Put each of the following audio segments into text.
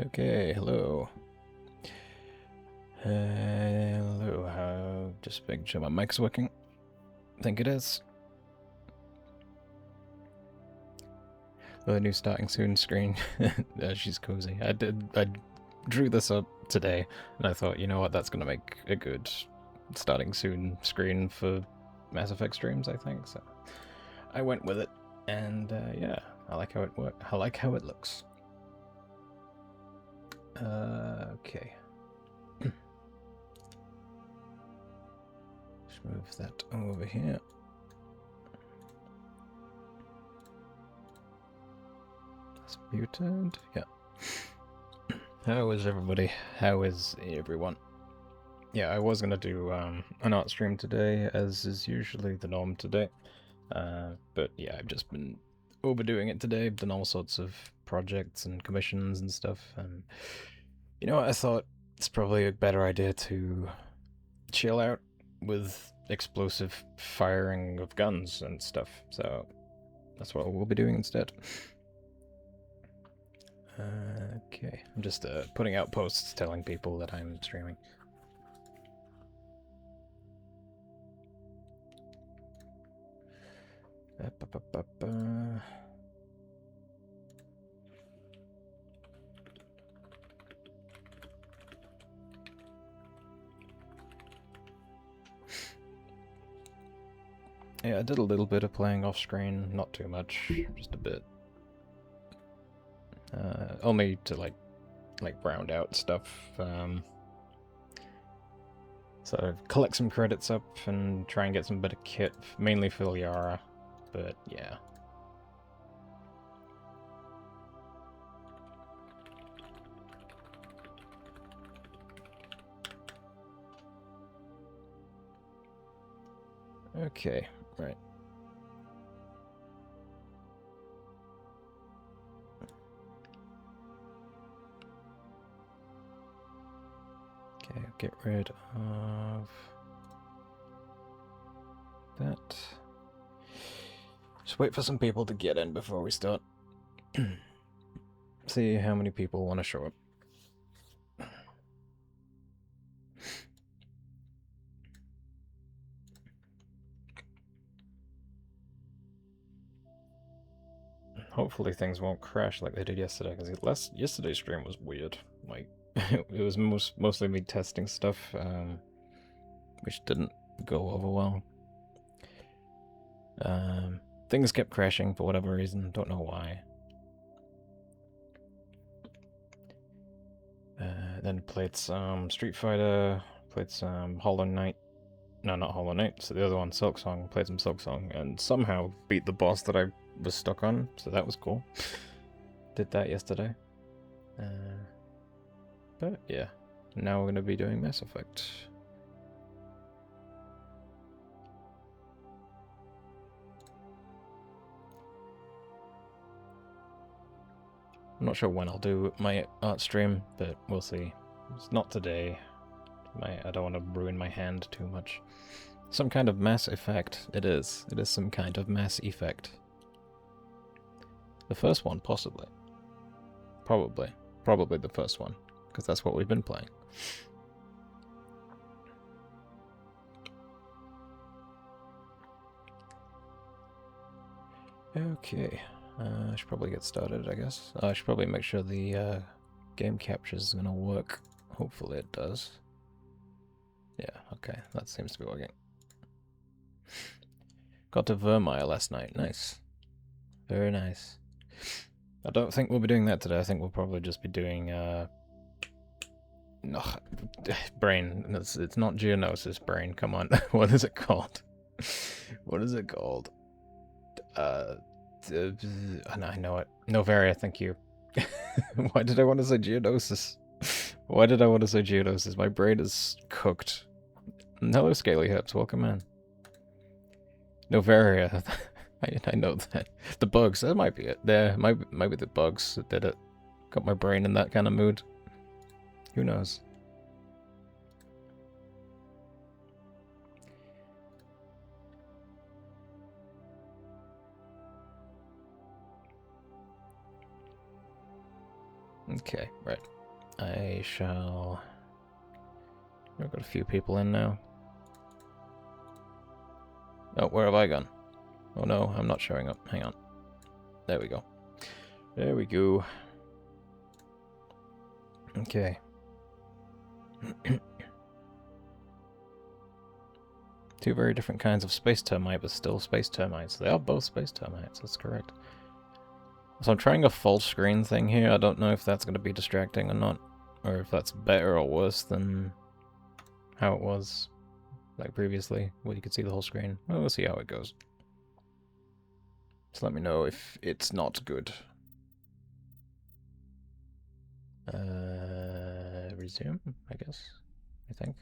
Okay, hello. Hello, just making sure my mic's working. I think it is. The new starting soon screen. She's cozy. I drew this up today, and I thought, you know what, that's gonna make a good starting soon screen for Mass Effect streams, I think. So I went with it, and yeah, I like how it works. I like how it looks. Okay. Let's move that over here. That's muted. Yeah. How is everybody? How is everyone? Yeah, I was gonna do an art stream today, as is usually the norm today. But yeah, I've just been overdoing it today. I've done all sorts of projects and commissions and stuff. And you know what? I thought it's probably a better idea to chill out with explosive firing of guns and stuff. So that's what we'll be doing instead. Okay, I'm just putting out posts telling people that I'm streaming. Yeah, I did a little bit of playing off screen, not too much, just a bit. Only to like round out stuff. Sort of collect some credits up and try and get some better kit, mainly for Liara. But yeah. Okay, right. Okay, I'll get rid of that. Just wait for some people to get in before we start. See how many people want to show up. Hopefully things won't crash like they did yesterday, because yesterday's stream was weird. Like, it was mostly me testing stuff, which didn't go over well. Things kept crashing for whatever reason, don't know why. Then played some Street Fighter, played some Hollow Knight. No, not Hollow Knight, so the other one, Silksong. Played some Silksong, and somehow beat the boss that I was stuck on, so that was cool. Did that yesterday. But yeah, now we're going to be doing Mass Effect. I'm not sure when I'll do my art stream, but we'll see. It's not today. I don't want to ruin my hand too much. Some kind of Mass Effect. It is. It is some kind of Mass Effect. The first one, possibly. Probably. Probably the first one, because that's what we've been playing. Okay. I should probably get started, I guess. I should probably make sure the game capture is going to work. Hopefully it does. Yeah, okay. That seems to be working. Got to Vermeer last night. Nice. Very nice. I don't think we'll be doing that today. I think we'll probably just be doing, no, brain. It's not Geonosis, brain. Come on. What is it called? What is it called? I know it. Novaria, thank you. Why did I want to say Geonosis? Why did I want to say Geonosis? My brain is cooked. Hello, Scaly Hips. Welcome in. Novaria. I know that. The bugs, that might be it. There, might be the bugs that did it. Got my brain in that kind of mood. Who knows? Okay, right. I shall... I've got a few people in now. Oh, where have I gone? Oh no, I'm not showing up. Hang on. There we go. There we go. Okay. Two very different kinds of space termite, but still space termites. They are both space termites, that's correct. So I'm trying a full screen thing here. I don't know if that's going to be distracting or not. Or if that's better or worse than how it was, like previously, where you could see the whole screen. Well, we'll see how it goes. Just let me know if it's not good. Resume, I guess. I think.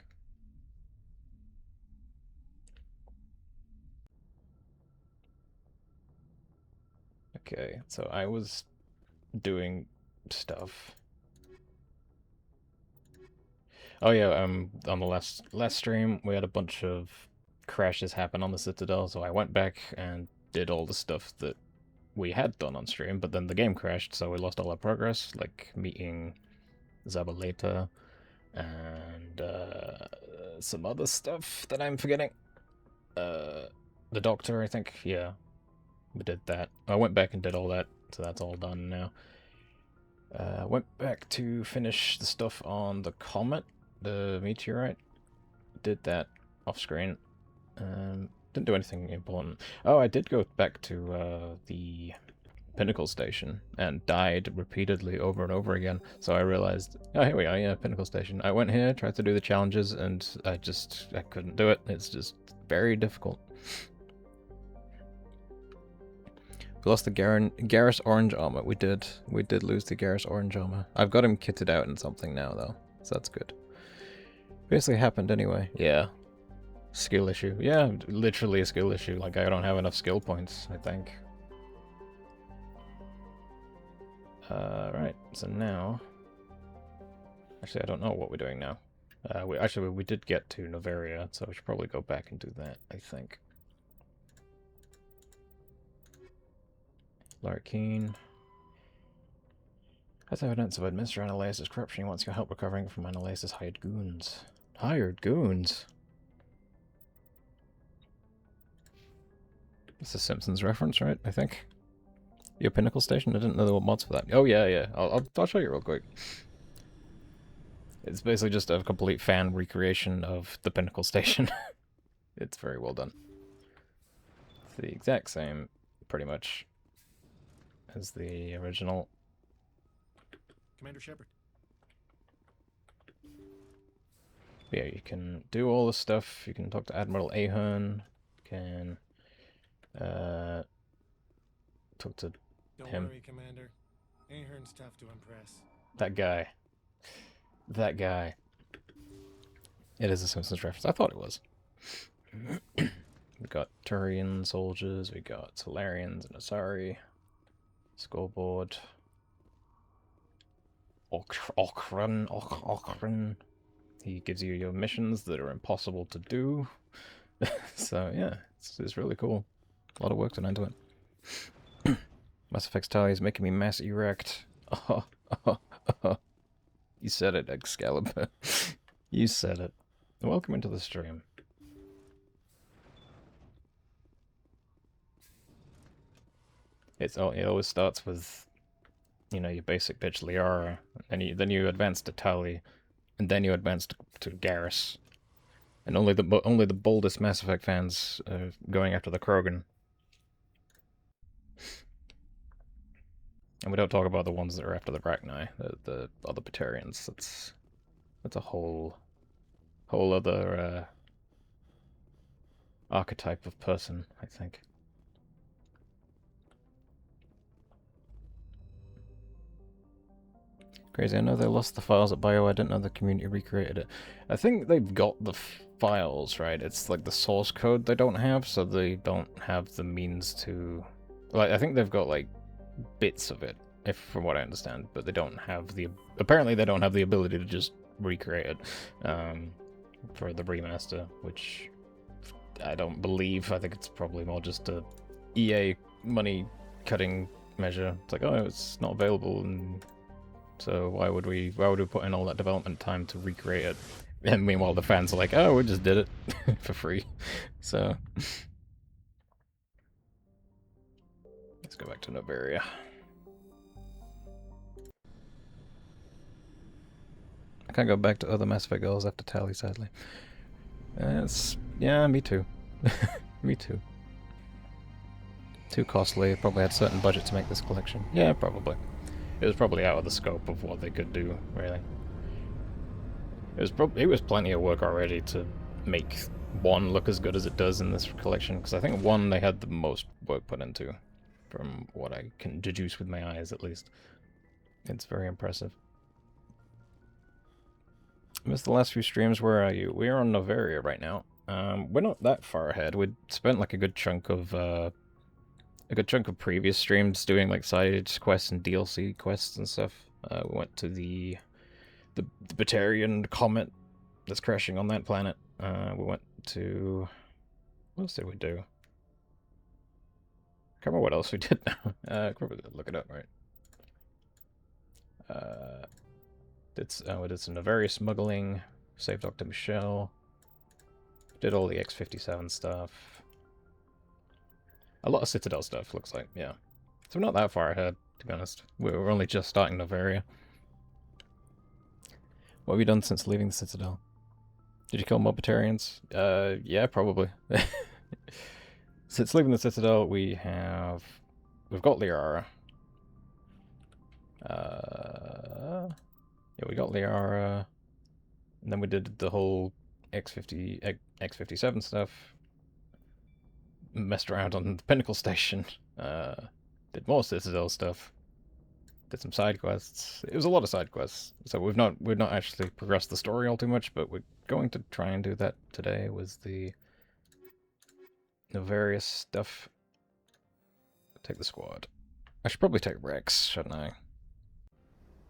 Okay, so I was doing stuff. Oh yeah, on the last stream we had a bunch of crashes happen on the Citadel, so I went back and did all the stuff that we had done on stream, but then the game crashed, so we lost all our progress, like meeting Zabaleta and some other stuff that I'm forgetting. The doctor, I think, yeah. We did that. I went back and did all that, so that's all done now. Went back to finish the stuff on the comet, the meteorite. Did that off screen. Didn't do anything important. Oh, I did go back to the Pinnacle Station and died repeatedly over and over again. So I realized, oh, here we are, yeah, Pinnacle Station. I went here, tried to do the challenges, and I couldn't do it. It's just very difficult. We lost the Garrus orange armor. We did lose the Garrus orange armor. I've got him kitted out in something now, though, so that's good. Basically happened anyway. Yeah. Skill issue. Yeah, literally a skill issue. Like, I don't have enough skill points, I think. Right, so now... Actually, I don't know what we're doing now. We did get to Novaria, so we should probably go back and do that, I think. Larkeen. That's evidence of Administrator Ananias' corruption. He wants your help recovering from Ananias' hired goons. Hired goons? It's a Simpsons reference, right? I think. Your Pinnacle Station? I didn't know there were mods for that. Oh yeah, yeah. I'll show you real quick. It's basically just a complete fan recreation of the Pinnacle Station. It's very well done. It's the exact same, pretty much, as the original. Commander Shepard. Yeah, you can do all this stuff. You can talk to Admiral Ahern. You can talk to him. Don't worry, Commander. Ahern's tough to impress. That guy. That guy. It is a Simpsons reference. I thought it was. We got Turian soldiers. We got Solarians and Asari. Scoreboard. Okran. He gives you your missions that are impossible to do. So yeah, it's really cool. A lot of work went into it. Mass Effect's tally is making me mass erect. Oh. You said it, Excalibur. You said it. Welcome into the stream. It always starts with, you know, your basic bitch Liara, and then you advance to Tali, and then you advance to Garrus. And only the boldest Mass Effect fans are going after the Krogan. And we don't talk about the ones that are after the Rachni, the other Batarians. That's a whole other archetype of person, I think. Crazy, I know they lost the files at Bio, I didn't know the community recreated it. I think they've got the files, right? It's like the source code they don't have, so they don't have the means to... Like, I think they've got, like, bits of it, from what I understand, but they don't have the... Apparently they don't have the ability to just recreate it for the remaster, which I don't believe. I think it's probably more just a EA money-cutting measure. It's like, oh, it's not available, and So why would we put in all that development time to recreate it? And meanwhile the fans are like, oh, we just did it for free. So let's go back to Novaria. I can't go back to other Mass Effect goals after Tally, sadly. Yeah, me too. Me too. Too costly. Probably had a certain budget to make this collection. Yeah, probably. It was probably out of the scope of what they could do, really. It was plenty of work already to make 1 look as good as it does in this collection, because I think 1 they had the most work put into, from what I can deduce with my eyes, at least. It's very impressive. Missed the last few streams. Where are you? We are on Novaria right now. We're not that far ahead. We'd spent like a good chunk of previous streams doing like side quests and DLC quests and stuff. We went to the Batarian comet that's crashing on that planet. We went to... What else did we do? I can't remember what else we did now. Probably look it up, right? We did some Novaria smuggling, saved Dr. Michelle, did all the X-57 stuff. A lot of Citadel stuff, looks like, yeah. So we're not that far ahead, to be honest. We're only just starting Novaria. What have you done since leaving the Citadel? Did you kill more Batarians? Yeah, probably. Since leaving the Citadel, we've got Liara. Yeah, we got Liara. And then we did the whole X-57 stuff. Messed around on the Pinnacle Station. Did more Citadel stuff. Did some side quests. It was a lot of side quests. So we've not actually progressed the story all too much, but we're going to try and do that today with the Novaria stuff. Take the squad. I should probably take Rex, shouldn't I?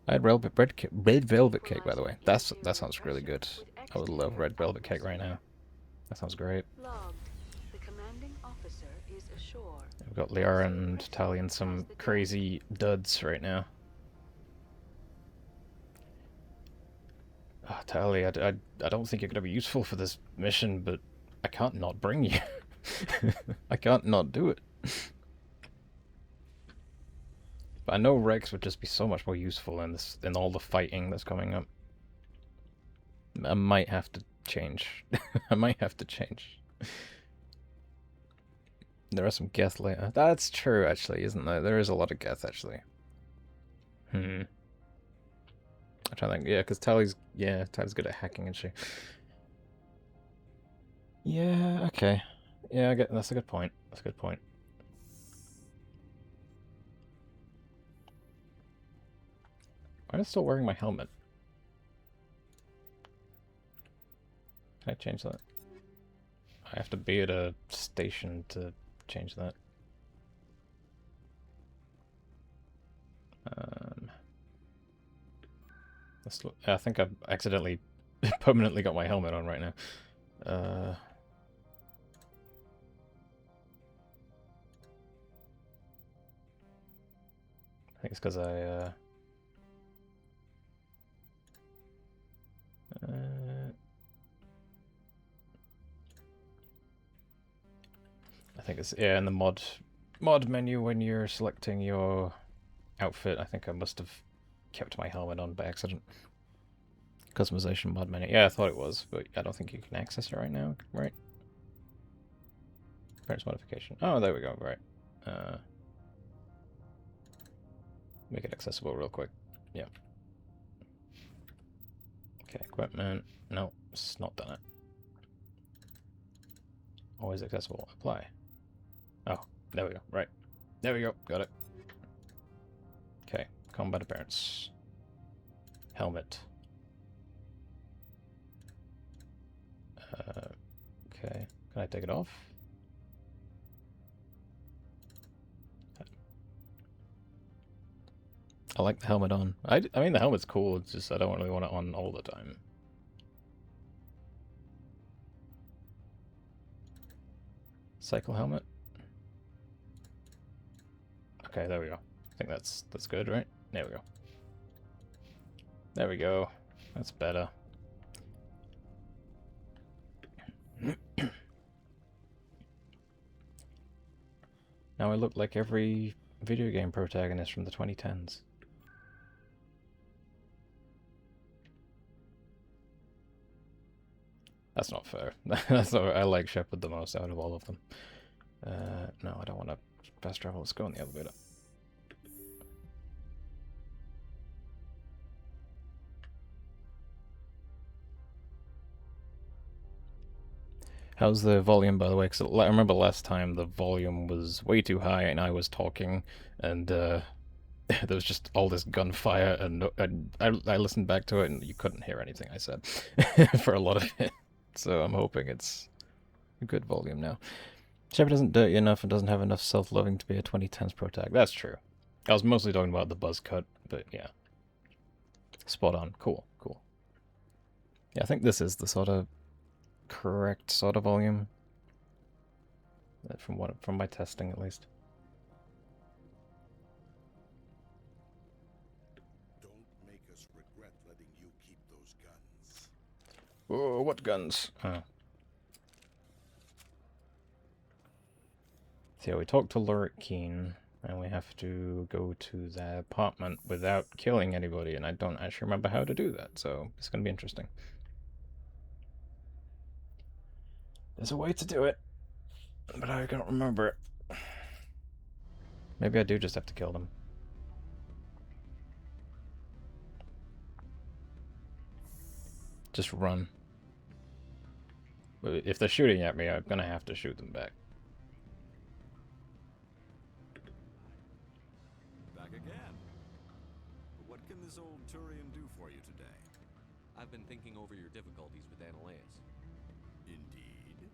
I had red velvet cake, by the way. That sounds really good. I would love red velvet cake right now. That sounds great. We've got Liara and Tali in some crazy duds right now. Oh, Tali, I don't think you're going to be useful for this mission, but I can't not bring you. I can't not do it. But I know Rex would just be so much more useful in all the fighting that's coming up. I might have to change. I might have to change. There are some Geth later. That's true, actually, isn't there? There is a lot of Geth, actually. I'm trying to think. Yeah, because Tali's good at hacking and shit. Yeah, okay. Yeah, that's a good point. That's a good point. Why am I still wearing my helmet? Can I change that? I have to be at a station to change that. I think I've accidentally permanently got my helmet on right now. I think it's because I think it's, yeah, in the mod menu when you're selecting your outfit, I think I must have kept my helmet on by accident. Customization mod menu. Yeah, I thought it was, but I don't think you can access it right now, right? Appearance modification. Oh, there we go, right. Make it accessible real quick. Yeah. Okay, equipment. No, it's not done it. Always accessible. Apply. Oh, there we go. Right. There we go. Got it. Okay, combat appearance. Helmet. Okay, can I take it off? I like the helmet on. I mean, the helmet's cool, it's just I don't really want it on all the time. Cycle helmet? Okay, there we go. I think that's good, right? There we go. There we go. That's better. Now I look like every video game protagonist from the 2010s. That's not fair. That's not, I like Shepard the most out of all of them. No, I don't want to fast travel. Let's go in the elevator. How's the volume, by the way? Because I remember last time the volume was way too high and I was talking, and there was just all this gunfire, and I listened back to it and you couldn't hear anything I said for a lot of it. So I'm hoping it's a good volume now. Shepard isn't dirty enough and doesn't have enough self-loving to be a 2010s protag. That's true. I was mostly talking about the buzz cut, but yeah. Spot on. Cool, cool. Yeah, I think this is the sort of correct sort of volume. From my testing, at least. Don't make us regret letting you keep those guns. Oh, what guns? Oh. So yeah, we talked to Lurit Keen, and we have to go to the apartment without killing anybody, and I don't actually remember how to do that, so it's going to be interesting. There's a way to do it, but I don't remember it. Maybe I do just have to kill them. Just run. But if they're shooting at me, I'm gonna have to shoot them back. Back again. What can this old Turian do for you today? I've been thinking over your difficulties with Analeus. Indeed.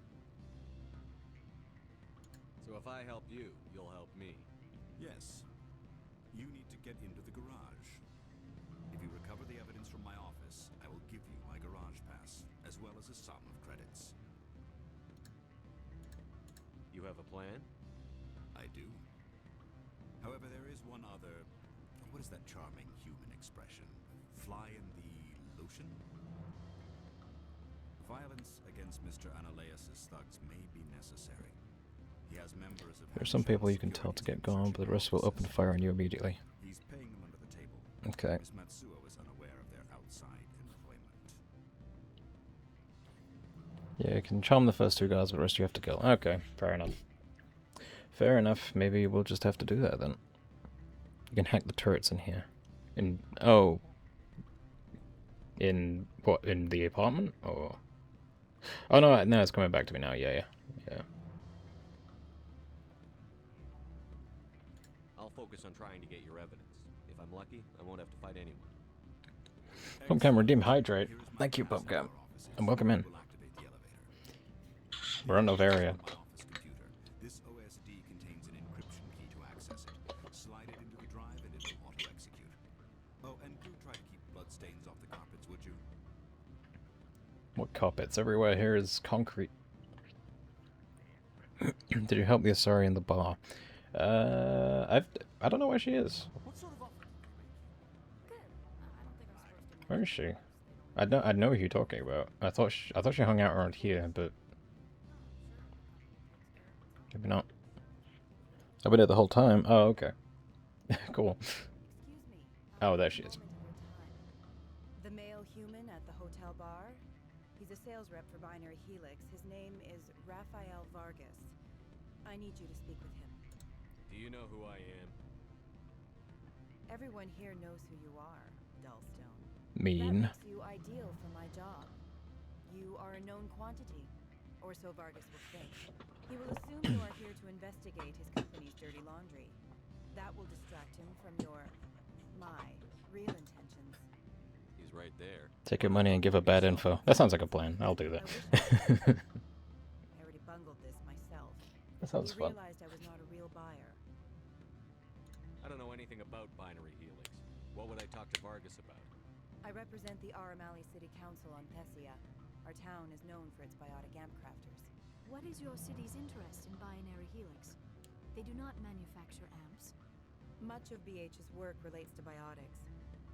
So if I help you, you'll help me. Yes. You need to get into the garage. If you recover the evidence from my office, I will give you my garage pass, as well as a sum of credits. You have a plan? I do. However, there is one other... What is that charming human expression? Fly in the lotion? Violence against Mr. Analeus' thugs may be necessary. He has members of... There's some people you can tell to get gone, but the rest will open fire on you immediately. He's paying them under the table. Okay. Miss Matsuo is unaware of their outside employment. Yeah, you can charm the first two guys, but the rest you have to kill. Okay, fair enough. Fair enough. Maybe we'll just have to do that then. You can hack the turrets in here. Oh. In what? In the apartment? Or... Oh no, no, it's coming back to me now. Yeah. I'll focus on trying to get your evidence. If I'm lucky, I won't have to fight anyone. Pumpcam redeem hydrate. Thank you, Pumpcam. And welcome in. We're on Novaria. This OSD contains an encryption key to access it. Slide it into the drive and it will auto-execute. Oh, and do try to keep bloodstains off the carpets, would you? What carpets? Everywhere here is concrete. Did you help the Asari in the bar? I don't know where she is. Where is she? I know who you're talking about. I thought she hung out around here, but maybe not. I've been here the whole time. Oh, okay. Cool. Oh, there she is. The male human at the hotel bar? He's a sales rep for Binary Helix. His name is Raphael Vargas. I need you to speak with him. Do you know who I am? Everyone here knows who you are, Dullstone. Mean. That makes you ideal for my job. You are a known quantity, or so Vargas will think. He will assume you are here to investigate his company's dirty laundry. That will distract him from my real intentions. He's right there. Take your money and give her bad info. That sounds like a plan. I'll do that. I already bungled this myself. That sounds He fun. realized I was not a real buyer. I don't know anything about Binary Helix. What would I talk to Vargas about? I represent the Aramali City Council on Thessia. Our town is known for its biotic amp crafters. What is your city's interest in Binary Helix? They do not manufacture amps. Much of BH's work relates to biotics.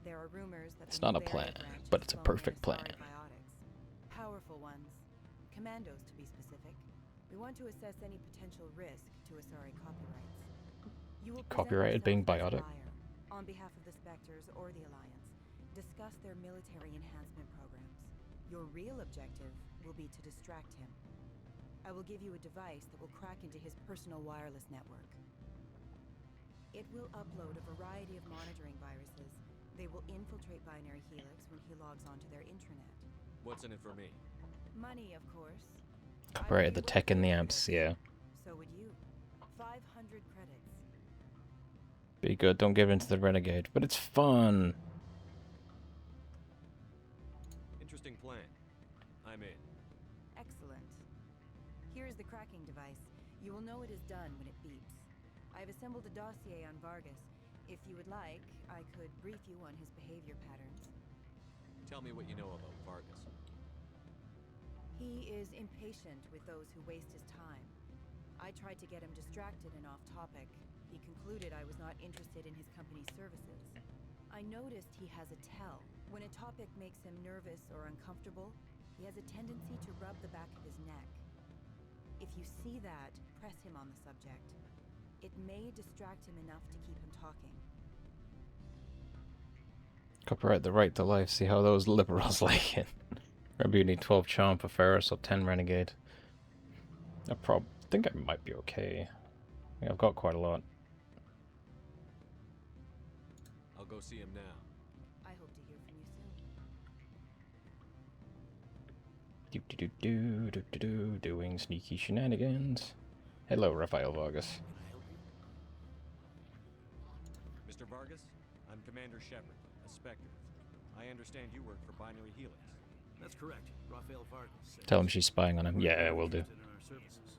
There are rumors that It's the not a New plan, Barrier branch but has it's a flown perfect near plan. Sorry Biotics. Powerful ones. Commandos, to be specific. We want to assess any potential risk to Asari copyrights. You will present Copyrighted yourself being as a biotic? buyer on behalf of the Spectres or the Alliance. Discuss their military enhancement programs. Your real objective will be to distract him. I will give you a device that will crack into his personal wireless network. It will upload a variety of monitoring viruses. They will infiltrate Binary Helix when he logs onto their intranet. What's in it for me? Money, of course. Copyrighted the tech and the amps, yeah. So would you. 500 credits. Be good, don't give in to the renegade. But it's fun! Interesting plan. I'm in. Excellent. Here is the cracking device. You will know it is done when it beeps. I have assembled a dossier on Vargas. If you would like, I could brief you on his behavior patterns. Tell me what you know about Vargas. He is impatient with those who waste his time. I tried to get him distracted and off topic. He concluded I was not interested in his company's services. I noticed he has a tell. When a topic makes him nervous or uncomfortable, he has a tendency to rub the back of his neck. If you see that, press him on the subject. It may distract him enough to keep him talking. Copyright the right to life, see how those liberals like it. Remember you need 12 charm for Ferris or 10 renegade. I think I might be okay. I think I've got quite a lot. I'll go see him now. I hope to hear from you soon. Do doing sneaky shenanigans. Hello, Rafael Vargas. Mr. Vargas, I'm Commander Shepard, a Spectre. I understand you work for Binary Helix. That's correct. Raphael Vargas. Tell him she's spying on him. Yeah, we'll do. interested in our services.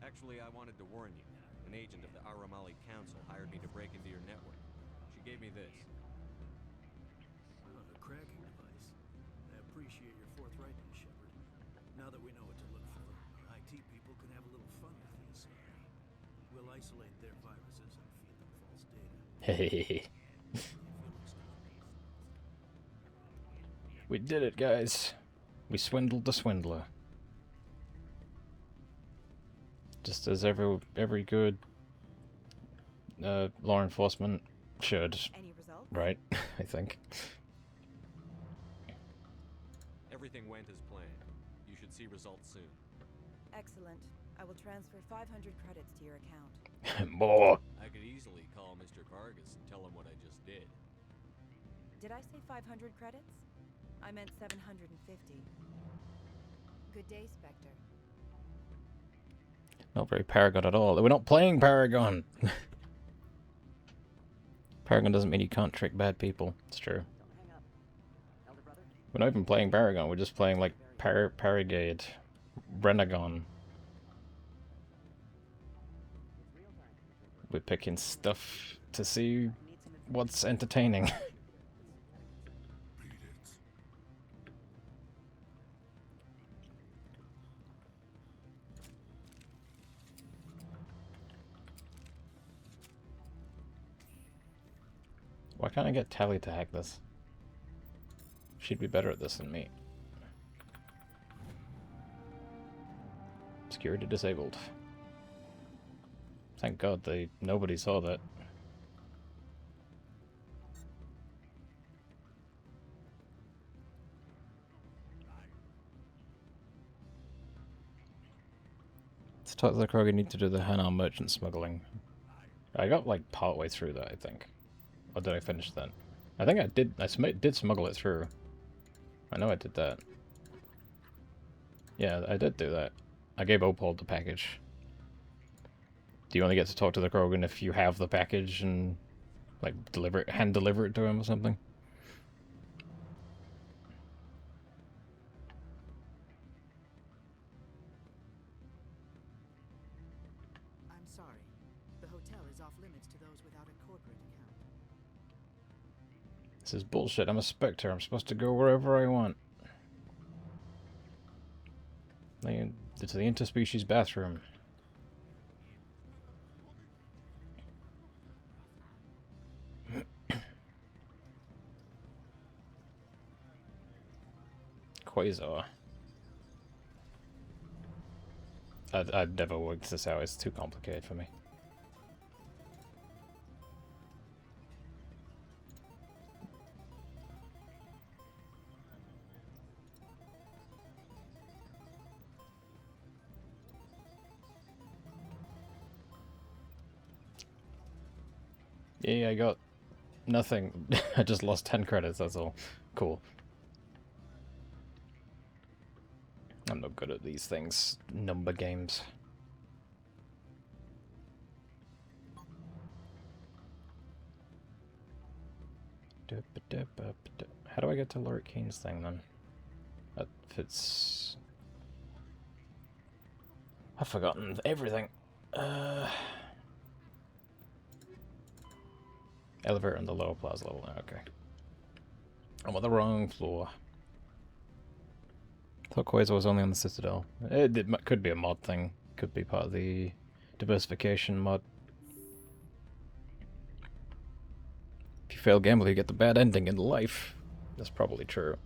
Actually, I wanted to warn you. An agent of the Aramali Council hired me to break into your network. She gave me this. Oh, a cracking device. I appreciate your forthrightness, Shepard. Now that we know what to look for, our IT people can have a little fun with the Asari. We'll isolate their viruses and feed them false data. Hey, we did it, guys. We swindled the swindler. Just as every good law enforcement should, Any results? right? I think. Everything went as planned. You should see results soon. Excellent. I will transfer 500 credits to your account. More. I could easily call Mr. Vargas and tell him what I just did. Did I say 500 credits? I meant 750. Good day, Spectre. Not very Paragon at all. We're not playing Paragon. Paragon doesn't mean you can't trick bad people. It's true. We're not even playing Paragon. We're just playing like Paragade, Renegon. We're picking stuff to see what's entertaining. Beat it. Why can't I get Tally to hack this? She'd be better at this than me. Security disabled. Thank God nobody saw that. Let's talk to the Krogan. Need to do the Hanar merchant smuggling. I got like part way through that, I think. Or did I finish that? I think I did. I did smuggle it through. I know I did that. Yeah, I did do that. I gave Opal the package. Do you only get to talk to the Krogan if you have the package and like hand deliver it to him or something? I'm sorry. The hotel is off limits to those without a corporate account. This is bullshit. I'm a Spectre. I'm supposed to go wherever I want. To the interspecies bathroom. Quasar. I'd never worked this out, it's too complicated for me. Yeah, I got nothing. I just lost 10 credits, that's all. Cool. I'm not good at these things. Number games. How do I get to Lord Keen's thing then? If it's... I've forgotten everything. Elevator on the lower plaza level. Okay. I'm on the wrong floor. I thought Quasar was only on the Citadel. It could be a mod thing. Could be part of the diversification mod. If you fail gamble, you get the bad ending in life. That's probably true.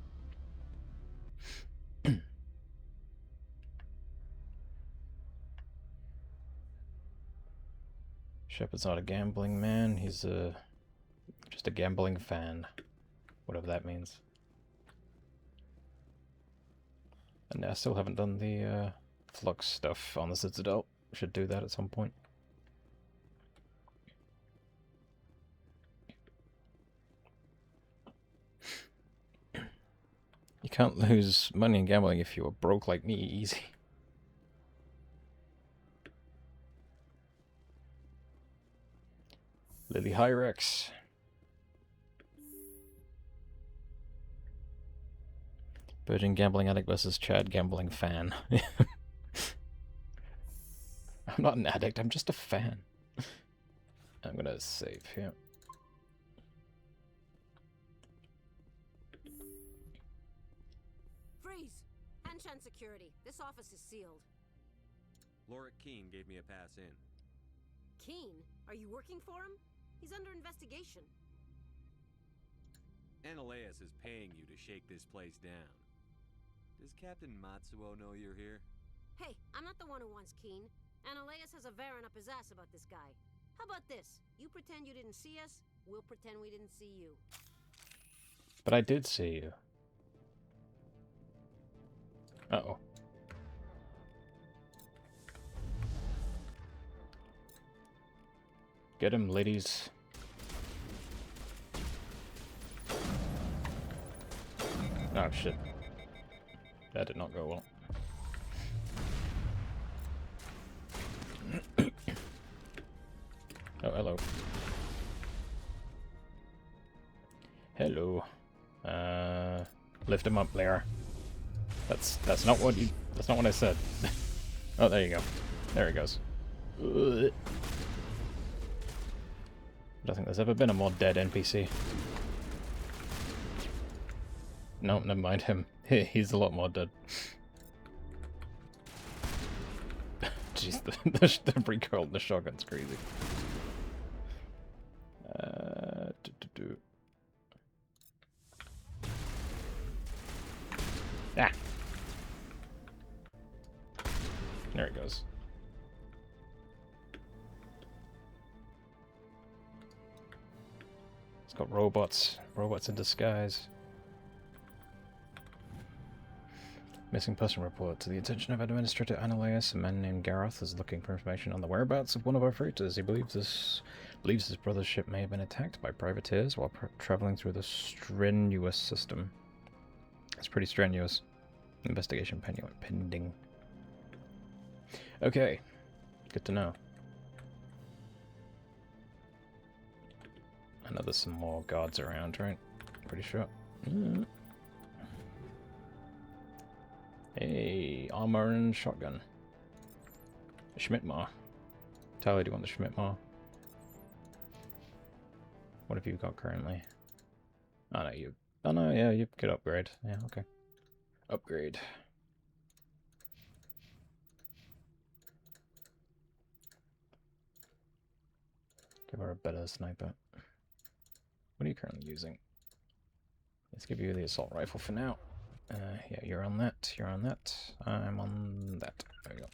Shepard's not a gambling man. He's just a gambling fan. Whatever that means. And I still haven't done the flux stuff on the Citadel. Should do that at some point. You can't lose money in gambling if you were broke like me. Easy. Lily Hyrex. Virgin gambling addict versus Chad gambling fan. I'm not an addict, I'm just a fan. I'm gonna save here. Freeze! Anshan security. This office is sealed. Lorik Keen gave me a pass in. Keen? Are you working for him? He's under investigation. Ananias is paying you to shake this place down. Does Captain Matsuo know you're here? Hey, I'm not the one who wants Keen. Ananias has a Varen up his ass about this guy. How about this? You pretend you didn't see us, we'll pretend we didn't see you. But I did see you. Uh-oh. Get him, ladies. Oh, shit. That did not go well. Oh, hello. Hello. Lift him up, Blair. That's not what you... That's not what I said. Oh, there you go. There he goes. I don't think there's ever been a more dead NPC. No, never mind him. He's a lot more dead. Jeez, the recoil on the shotgun's crazy. Ah! There it goes. It's got robots. Robots in disguise. Missing person report. To the attention of Administrator Ananias, a man named Gareth is looking for information on the whereabouts of one of our freighters. He believes his brother's ship may have been attacked by privateers while traveling through the strenuous system. It's pretty strenuous. Investigation pending. Okay. Good to know. I know there's some more guards around, right? Pretty sure. Hey, armor and shotgun. Schmidtmar. Tyler, do you want the Schmidtmar? What have you got currently? Oh no, you... Oh no, yeah, you could upgrade. Yeah, okay. Upgrade. Give her a better sniper. What are you currently using? Let's give you the assault rifle for now. Yeah, you're on that, you're on that. I'm on that. There we go.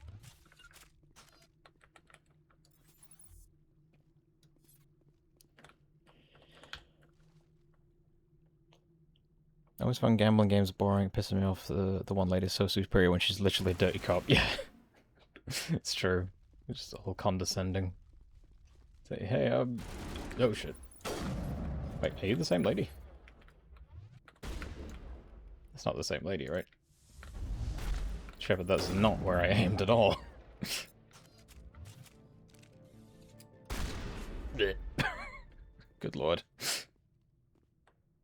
I always find gambling games boring, pissing me off. The one lady's so superior when she's literally a dirty cop. Yeah, it's true. It's just all condescending. Say, hey, oh shit. Wait, are you the same lady? It's not the same lady, right? Shepard, that's not where I aimed at all. Good lord. I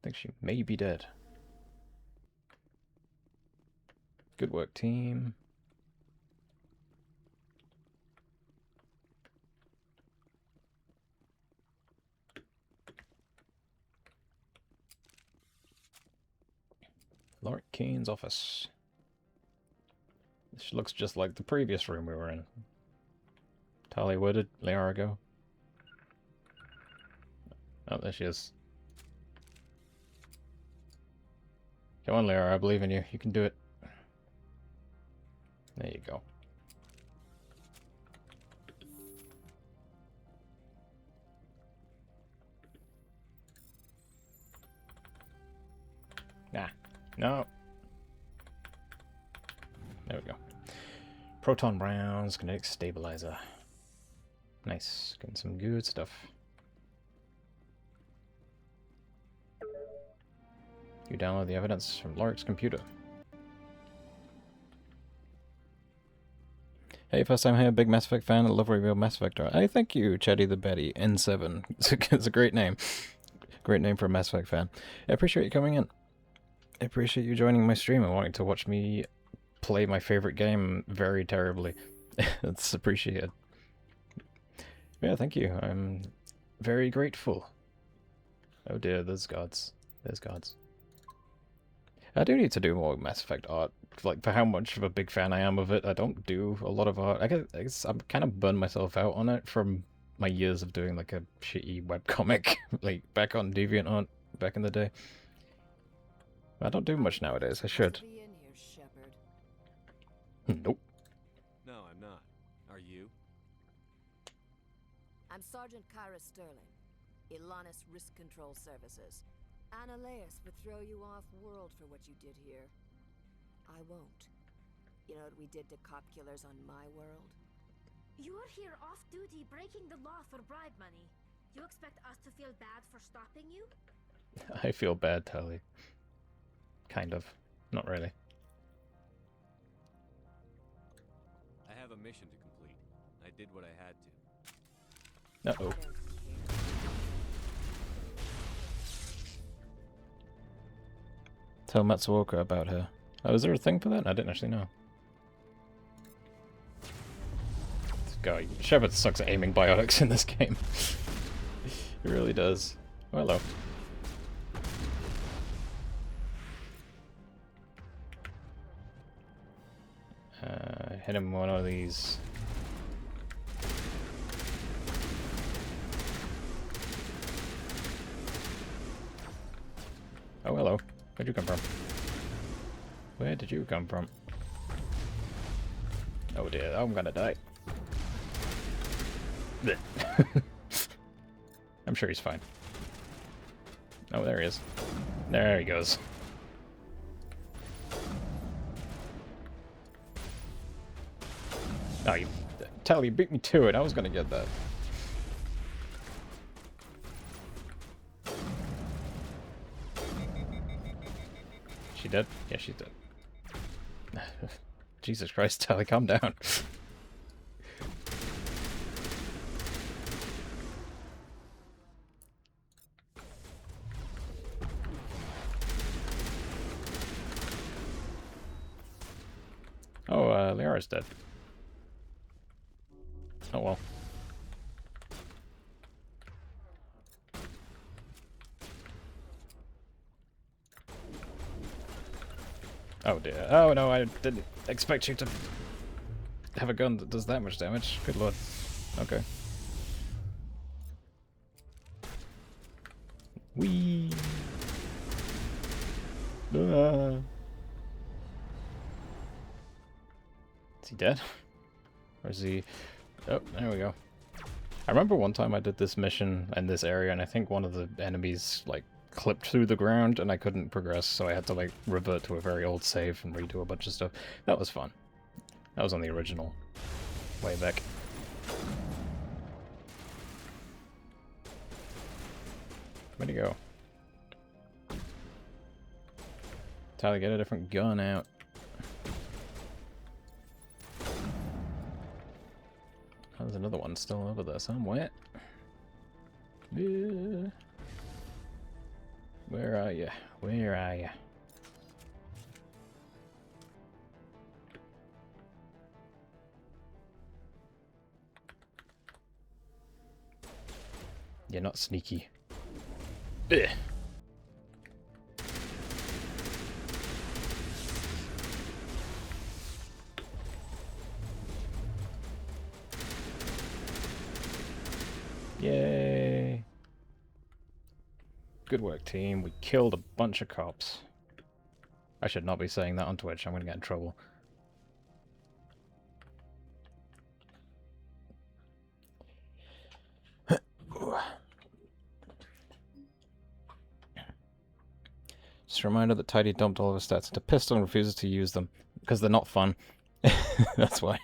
think she may be dead. Good work, team. Lord Kane's office. This looks just like the previous room we were in. Tali, where did Liara go? Oh, there she is. Come on, Liara, I believe in you. You can do it. There you go. Nah. No. There we go. Proton rounds, kinetic stabilizer. Nice. Getting some good stuff. You download the evidence from Lark's computer. Hey, first time here, big Mass Effect fan, I love reveal Mass Effect art. Hey, thank you, Chetty the Betty, N7. It's a great name. Great name for a Mass Effect fan. I appreciate you coming in. I appreciate you joining my stream and wanting to watch me play my favorite game very terribly. That's appreciated. Yeah, thank you. I'm very grateful. Oh dear, there's gods. There's gods. I do need to do more Mass Effect art. Like, for how much of a big fan I am of it, I don't do a lot of art. I guess I'm kind of burned myself out on it from my years of doing, like, a shitty webcomic, like, back on DeviantArt back in the day. I don't do much nowadays. I should. Nope. No, I'm not. Are you? I'm Sergeant Kyra Sterling, Ilanis Risk Control Services. Annaleus would throw you off-world for what you did here. I won't. You know what we did to cop killers on my world? You're here off-duty breaking the law for bribe money. You expect us to feel bad for stopping you? I feel bad, Tali. Kind of. Not really. I have a mission to complete. I did what I had to. Uh-oh. Tell Matsuoka about her. Oh, is there a thing for that? I didn't actually know. God, Shepard sucks at aiming biotics in this game. He really does. Oh, hello. Hit him with one of these. Oh, hello. Where'd you come from? Where did you come from? Oh dear, I'm gonna die. I'm sure he's fine. Oh, there he is. There he goes. Oh, you... Tali, you beat me to it. I was gonna get that. She dead? Yeah, she's dead. Jesus Christ, Tali, calm down. Oh, Liara's dead. Oh well. Oh dear. Oh no, I didn't expect you to have a gun that does that much damage. Good lord. Okay. Whee! he dead? Or is he... Oh, there we go. I remember one time I did this mission in this area, and I think one of the enemies, like, clipped through the ground, and I couldn't progress, so I had to, like, revert to a very old save and redo a bunch of stuff. That was fun. That was on the original. Way back. Where'd he go? Tally, get a different gun out. Oh, there's another one still over there somewhere. Yeah. Where are you? Where are you? You're not sneaky. Ugh. Yay! Good work, team. We killed a bunch of cops. I should not be saying that on Twitch. I'm going to get in trouble. Just a reminder that Tidy dumped all of his stats into pistol and refuses to use them. Because they're not fun. That's why.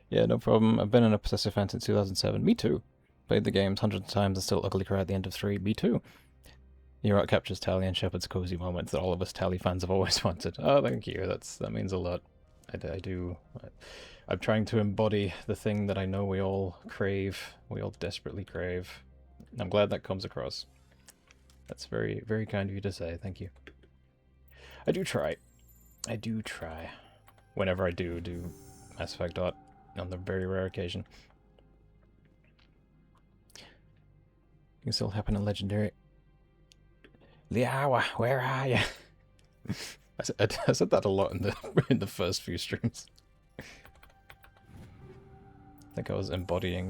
Yeah, no problem. I've been in a possessive fan since 2007. Me too. Played the games hundreds of times and still ugly cry at the end of 3. Me too. Your art captures Tally and Shepard's cozy moments that all of us Tally fans have always wanted. Oh, thank you. That means a lot. I do. I'm trying to embody the thing that I know we all crave. We all desperately crave. I'm glad that comes across. That's very, very kind of you to say. Thank you. I do try. I do try. Whenever I do Mass Effect art, on the very rare occasion. It can still happen in Legendary. Liawa, where are you? I said that a lot in the first few streams. I think I was embodying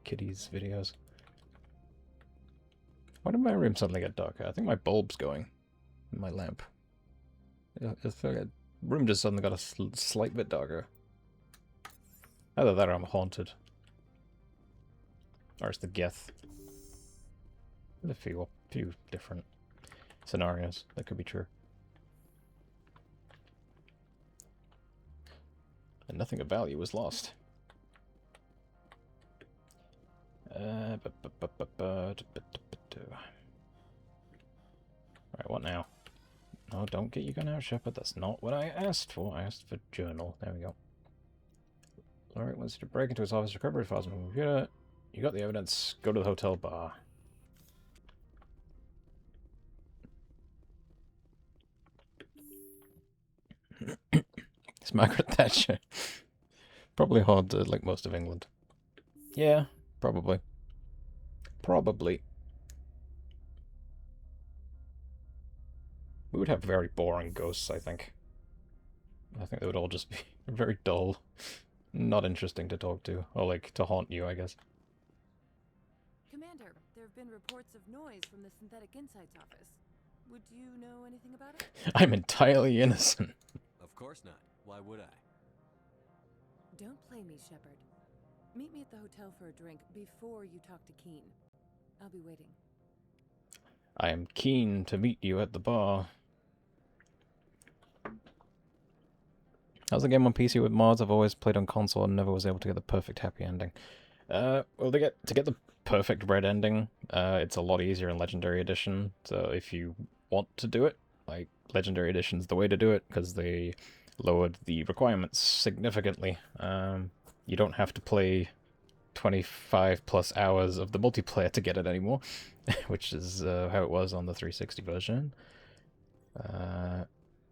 Kitty's videos. Why did my room suddenly get darker? I think my bulb's going. My lamp. I feel like the room just suddenly got a slight bit darker. Either that or I'm haunted. Or it's the Geth. There's a few different scenarios that could be true. And nothing of value was lost. Alright, what now? No, don't get your gun out, Shepard. That's not what I asked for. I asked for journal. There we go. Alright, once you break into his office, recover his files from the computer. You got the evidence. Go to the hotel bar. It's Margaret Thatcher. Probably hard to like most of England. Yeah, probably. Probably. We would have very boring ghosts, I think. I think they would all just be very dull. Not interesting to talk to. Or, like, to haunt you, I guess. Commander, there have been reports of noise from the Synthetic Insights office. Would you know anything about it? I'm entirely innocent. Of course not. Why would I? Don't play me, Shepard. Meet me at the hotel for a drink before you talk to Keen. I'll be waiting. I am keen to meet you at the bar. How's the game on PC with mods? I've always played on console and never was able to get the perfect happy ending. Well, to get the perfect red ending, it's a lot easier in Legendary Edition. So if you want to do it, like, Legendary Edition's the way to do it, because they lowered the requirements significantly. You don't have to play 25 plus hours of the multiplayer to get it anymore, which is how it was on the 360 version.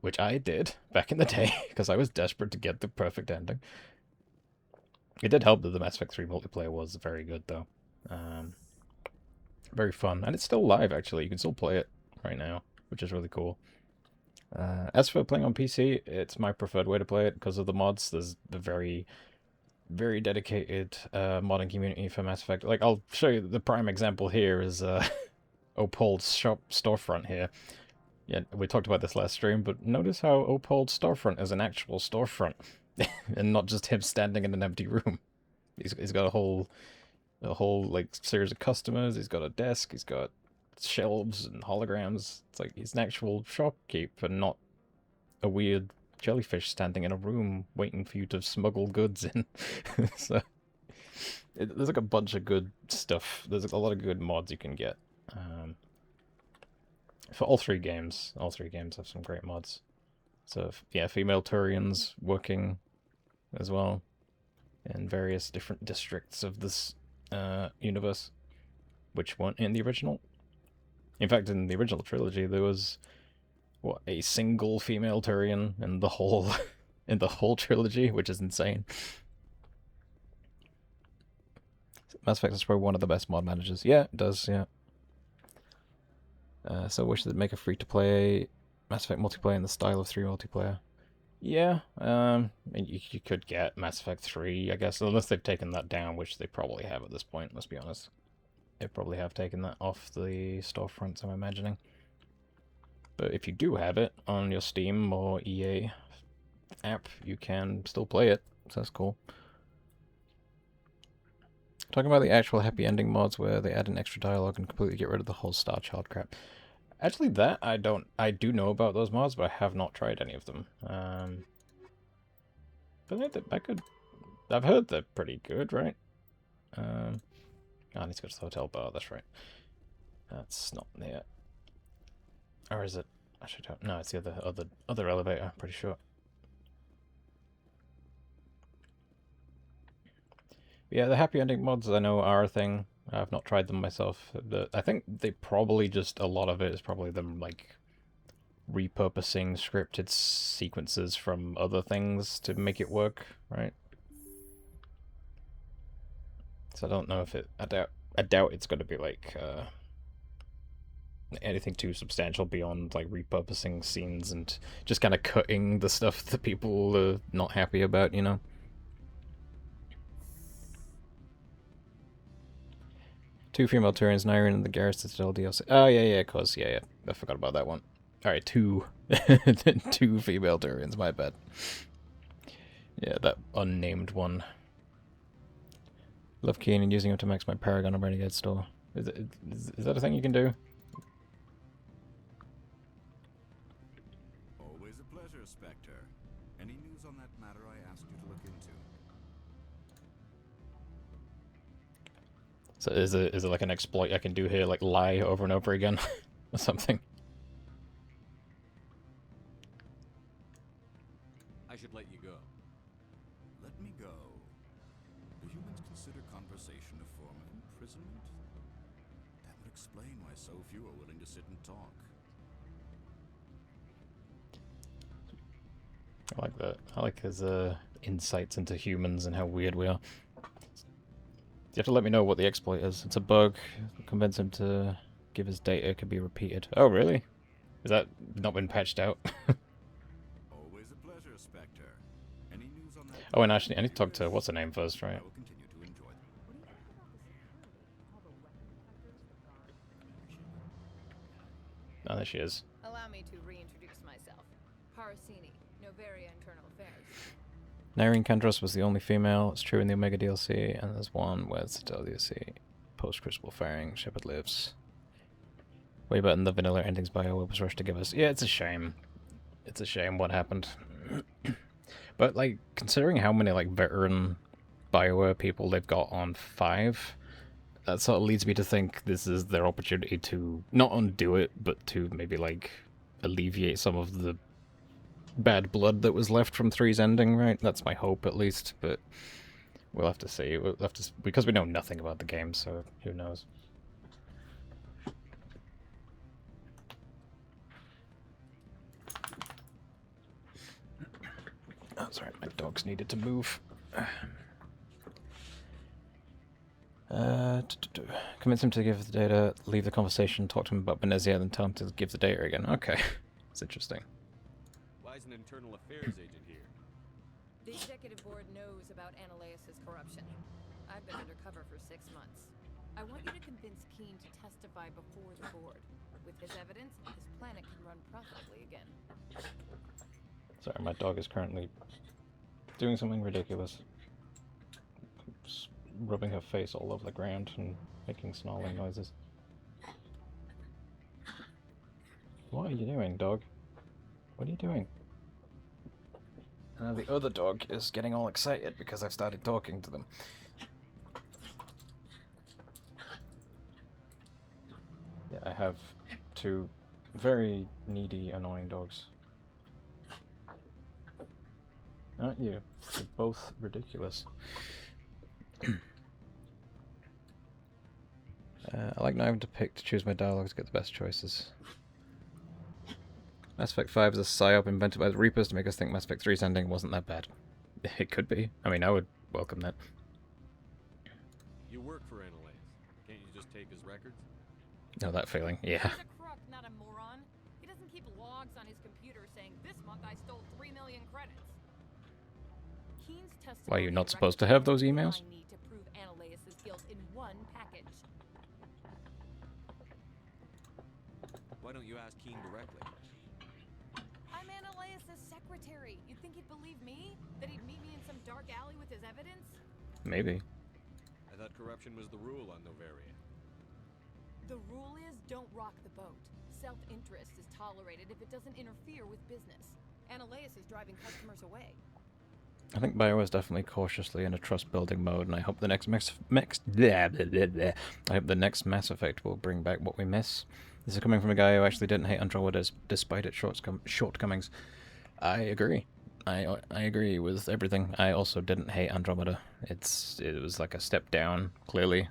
Which I did back in the day, because I was desperate to get the perfect ending. It did help that the Mass Effect 3 multiplayer was very good, though. Very fun. And it's still live, actually. You can still play it right now, which is really cool. As for playing on PC, it's my preferred way to play it because of the mods. There's a very, very dedicated modding community for Mass Effect. Like, I'll show you the prime example here is Opal's shop storefront here. Yeah, we talked about this last stream, but notice how Opal's storefront is an actual storefront, and not just him standing in an empty room. He's got a whole like series of customers. He's got a desk. He's got shelves and holograms. It's like he's an actual shopkeep and not a weird jellyfish standing in a room waiting for you to smuggle goods in. So there's like a bunch of good stuff. There's a lot of good mods you can get. For all three games have some great mods. So yeah, female Turians working as well in various different districts of this universe, which weren't in the original. In fact, in the original trilogy, there was what, a single female Turian in the whole in the whole trilogy, which is insane. Mass Effect is probably one of the best mod managers. Yeah, it does. Yeah. So I wish they'd make a free-to-play Mass Effect multiplayer in the style of 3 multiplayer. Yeah, you could get Mass Effect 3, I guess, unless they've taken that down, which they probably have at this point, let's be honest. They probably have taken that off the storefronts, I'm imagining. But if you do have it on your Steam or EA app, you can still play it, so that's cool. Talking about the actual happy ending mods where they add an extra dialogue and completely get rid of the whole Star Child crap. Actually, that I do know about those mods, but I have not tried any of them. But I've heard they're pretty good, right? I need to go to the hotel bar, that's right. That's not near. Or is it? Actually, don't. No, it's the other elevator, I'm pretty sure. Yeah, the happy ending mods I know are a thing. I've not tried them myself. I think they probably just, a lot of it is probably them, like, repurposing scripted sequences from other things to make it work, right? So I don't know if I doubt it's going to be, like, anything too substantial beyond, like, repurposing scenes and just kind of cutting the stuff that people are not happy about, you know? Two female Turians, Nyrin and the Garrus Citadel DLC. Oh, yeah, of course, yeah. I forgot about that one. Alright, two female Turians, my bad. Yeah, that unnamed one. Love keying and using it to max my Paragon on Renegade store. Is that a thing you can do? Always a pleasure, Spectre. Any news on that matter I asked you to look into? So is it like an exploit I can do here, like lie over and over again, or something? I should let you go. Let me go. Do humans consider conversation a form of imprisonment? That would explain why so few are willing to sit and talk. I like that. I like his insights into humans and how weird we are. You have to let me know what the exploit is. It's a bug. Convince him to give his data could be repeated. Oh, really? Is that not been patched out? Always a pleasure, Spectre. Any news on that? Oh, and actually, I need to talk to what's her name first, right? I will continue to enjoy them. Oh, there she is. Allow me to reintroduce myself. Parasini, Novaria Internal Affairs. Nyrin Kandros was the only female. It's true in the Omega DLC, and there's one where it's the DLC. Post-Crucible Firing, Shepard lives. Way better than the vanilla endings BioWare was rushed to give us. Yeah, it's a shame. It's a shame what happened. But, like, considering how many, like, veteran BioWare people they've got on 5, that sort of leads me to think this is their opportunity to not undo it, but to maybe, like, alleviate some of the bad blood that was left from 3's ending, right? That's my hope, at least, but we'll have to see. We'll have to, because we know nothing about the game, so who knows. Oh, sorry, my dogs needed to move. Convince him to give the data, leave the conversation, talk to him about Venezia, then tell him to give the data again. Okay, it's interesting. Why is an internal affairs agent here? The executive board knows about Analeus' corruption. I've been undercover for 6 months. I want you to convince Keen to testify before the board. With his evidence, this planet can run profitably again. Sorry, my dog is currently doing something ridiculous. Just rubbing her face all over the ground and making snarling noises. What are you doing, dog? What are you doing? The other dog is getting all excited because I've started talking to them. Yeah, I have two very needy, annoying dogs. Aren't you? You're both ridiculous. I like not having to choose my dialogue to get the best choices. Mass Effect 5 is a psyop invented by the Reapers to make us think Mass Effect 3's ending wasn't that bad. It could be. I mean, I would welcome that. You work for Analyze. Can't you just take his records? No, that feeling. Yeah. He's a crook, not a moron. He doesn't keep logs on his computer saying, "This month I stole 3 million credits." Keen's testimony. Why, you're not supposed to have those emails? I need to prove Analysis' guilt in one package. Why don't you ask Keen directly? I'm Analysis' secretary. You'd think he'd believe me? That he'd meet me in some dark alley with his evidence? Maybe. I thought corruption was the rule on Novaria. The rule is don't rock the boat. Self-interest is tolerated if it doesn't interfere with business. Analysis is driving customers away. I think BioWare's definitely cautiously in a trust-building mode, and I hope the next I hope the next Mass Effect will bring back what we miss. This is coming from a guy who actually didn't hate Andromeda despite its shortcomings. I agree. I agree with everything. I also didn't hate Andromeda. It was like a step down, clearly,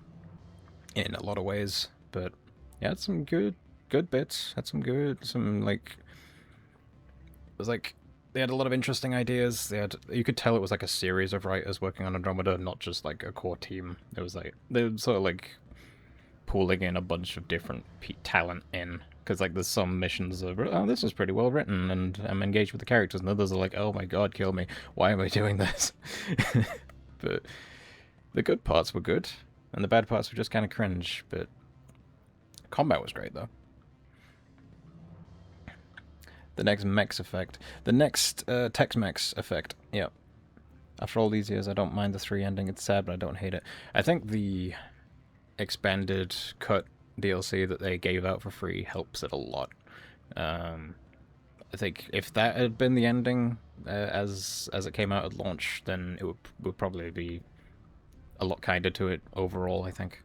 in a lot of ways. But yeah, had some good bits. Had some like. It was like they had a lot of interesting ideas. You could tell it was like a series of writers working on Andromeda, not just like a core team. It was like they were sort of like pooling in a bunch of different talent in, because like there's some missions of, oh, this is pretty well written and I'm engaged with the characters, and others are like, oh my god, kill me, why am I doing this? But the good parts were good and the bad parts were just kind of cringe. But combat was great though. The next Mex effect, the next Tex-Mex effect, yeah. After all these years, I don't mind the 3 ending. It's sad, but I don't hate it. I think the expanded cut DLC that they gave out for free helps it a lot. I think if that had been the ending as it came out at launch, then it would probably be a lot kinder to it overall, I think.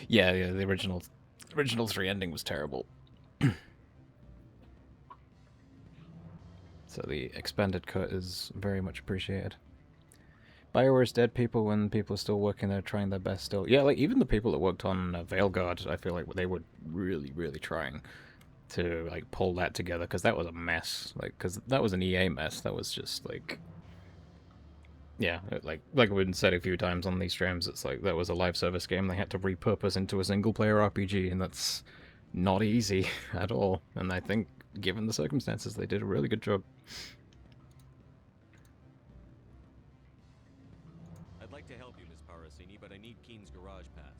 Yeah, the original 3 ending was terrible. So the expanded cut is very much appreciated. BioWare's dead people when people are still working there trying their best still. Yeah, like even the people that worked on Veilguard, I feel like they were really, really trying to like pull that together, because that was a mess. Like, because that was an EA mess. That was just like, yeah, like we've been said a few times on these streams, it's like that was a live service game they had to repurpose into a single-player RPG, and that's not easy at all. And I think, given the circumstances, they did a really good job. I'd like to help you, Miss Parasini, but I need Keen's garage pass.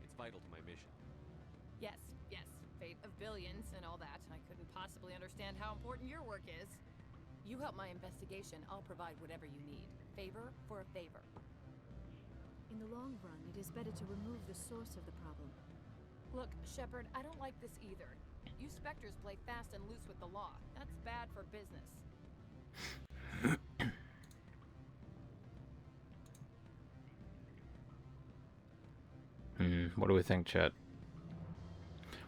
It's vital to my mission. Yes, fate of billions and all that. I couldn't possibly understand how important your work is. You help my investigation, I'll provide whatever you need. Favor for a favor. In the long run, it is better to remove the source of the problem. Look, Shepard, I don't like this either. You Spectres play fast and loose with the law. That's bad for business. What do we think, chat?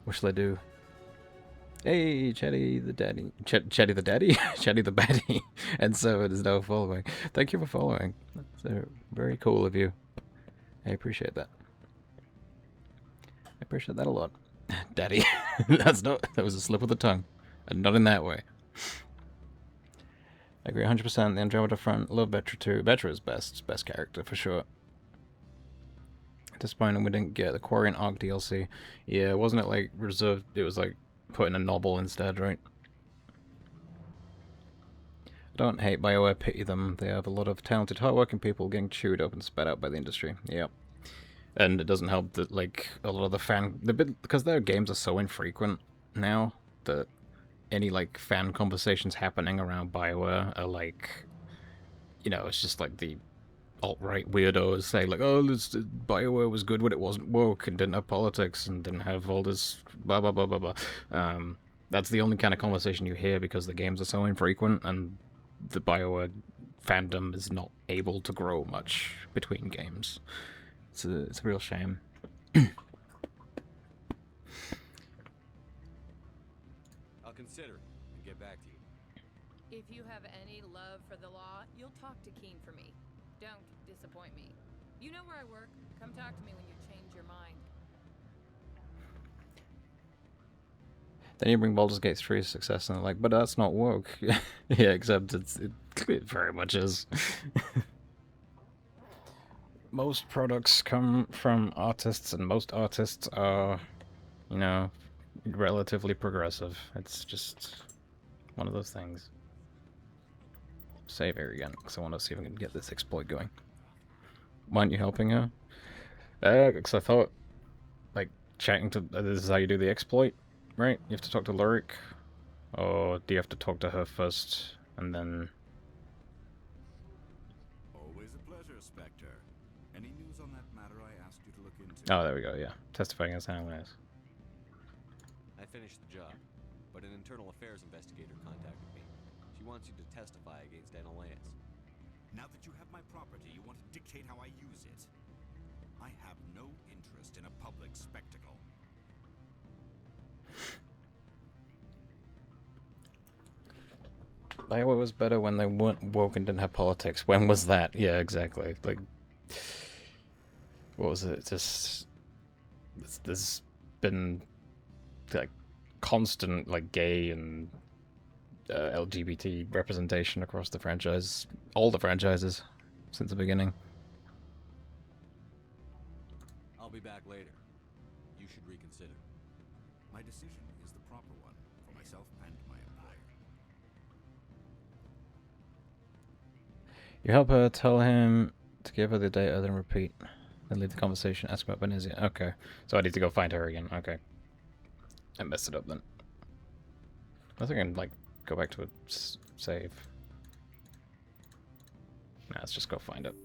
What shall I do? Hey, Chatty the Daddy. Chatty the Daddy? Chatty the Baddie. And so it is now following. Thank you for following. That's very cool of you. I appreciate that. I appreciate that a lot. Daddy. That was a slip of the tongue. And not in that way. I agree 100%. The Andromeda front. Love Vetra too. Vetra is best character for sure. Disappointing we didn't get the Quarian Arc DLC. Yeah, wasn't it like reserved? It was like put in a novel instead, right? I Don't hate BioWare, pity them. They have a lot of talented, hardworking people getting chewed up and spat out by the industry. Yep. And it doesn't help that, like, a lot of because their games are so infrequent now that any, like, fan conversations happening around BioWare are, like, you know, it's just like the alt-right weirdos say, like, oh, BioWare was good when it wasn't woke and didn't have politics and didn't have all this blah, blah, blah, blah, blah. That's the only kind of conversation you hear because the games are so infrequent and the BioWare fandom is not able to grow much between games. It's a real shame. I'll consider it and get back to you. If you have any love for the law, you'll talk to Keen for me. Don't disappoint me. You know where I work. Come talk to me when you change your mind. Then you bring Baldur's Gate 3 success and they're like, but that's not woke. Yeah, except it very much is. Most products come from artists, and most artists are, you know, relatively progressive. It's just one of those things. Save here again, because I want to see if I can get this exploit going. Why aren't you helping her? Because I thought, like, chatting to... this is how you do the exploit, right? You have to talk to Lurik, or do you have to talk to her first, and then... Always a pleasure, Spectre. Any news on that matter I asked you to look into? Oh, there we go, yeah. Testifying as analyst. I finished the job, but an internal affairs investigator contacted me. She wants you to testify against Analeus. Now that you have my property, you want to dictate how I use it. I have no interest in a public spectacle. BioWare was better when they weren't woke and didn't have politics. When was that? Yeah, exactly. Like, what was it? Just there's been like constant like gay and LGBT representation across the franchise, all the franchises since the beginning. I'll be back later. You should reconsider. My decision is the proper one for myself and my employer. You help her, tell him to give her the data, then repeat. Then leave the conversation, ask about Benizia. Okay. So I need to go find her again. Okay. I messed it up then. I think I can, like, go back to a save. Nah, let's just go find it.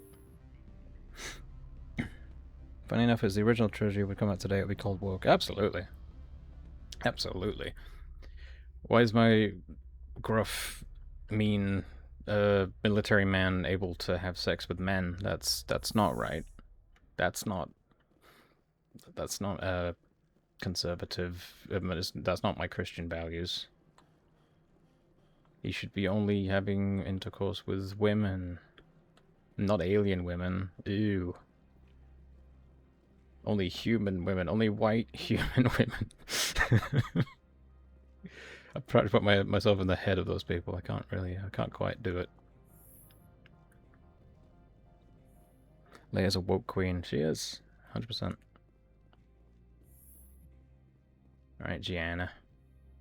Funny enough, as the original trilogy would come out today, it would be called Woke. Absolutely. Absolutely. Why is my gruff, mean, military man able to have sex with men? That's not right. That's not conservative. That's not my Christian values. He should be only having intercourse with women, not alien women. Ew. Only human women. Only white human women. I try to put myself in the head of those people. I can't quite do it. Leia's a woke queen. She is. 100%. Alright, Gianna.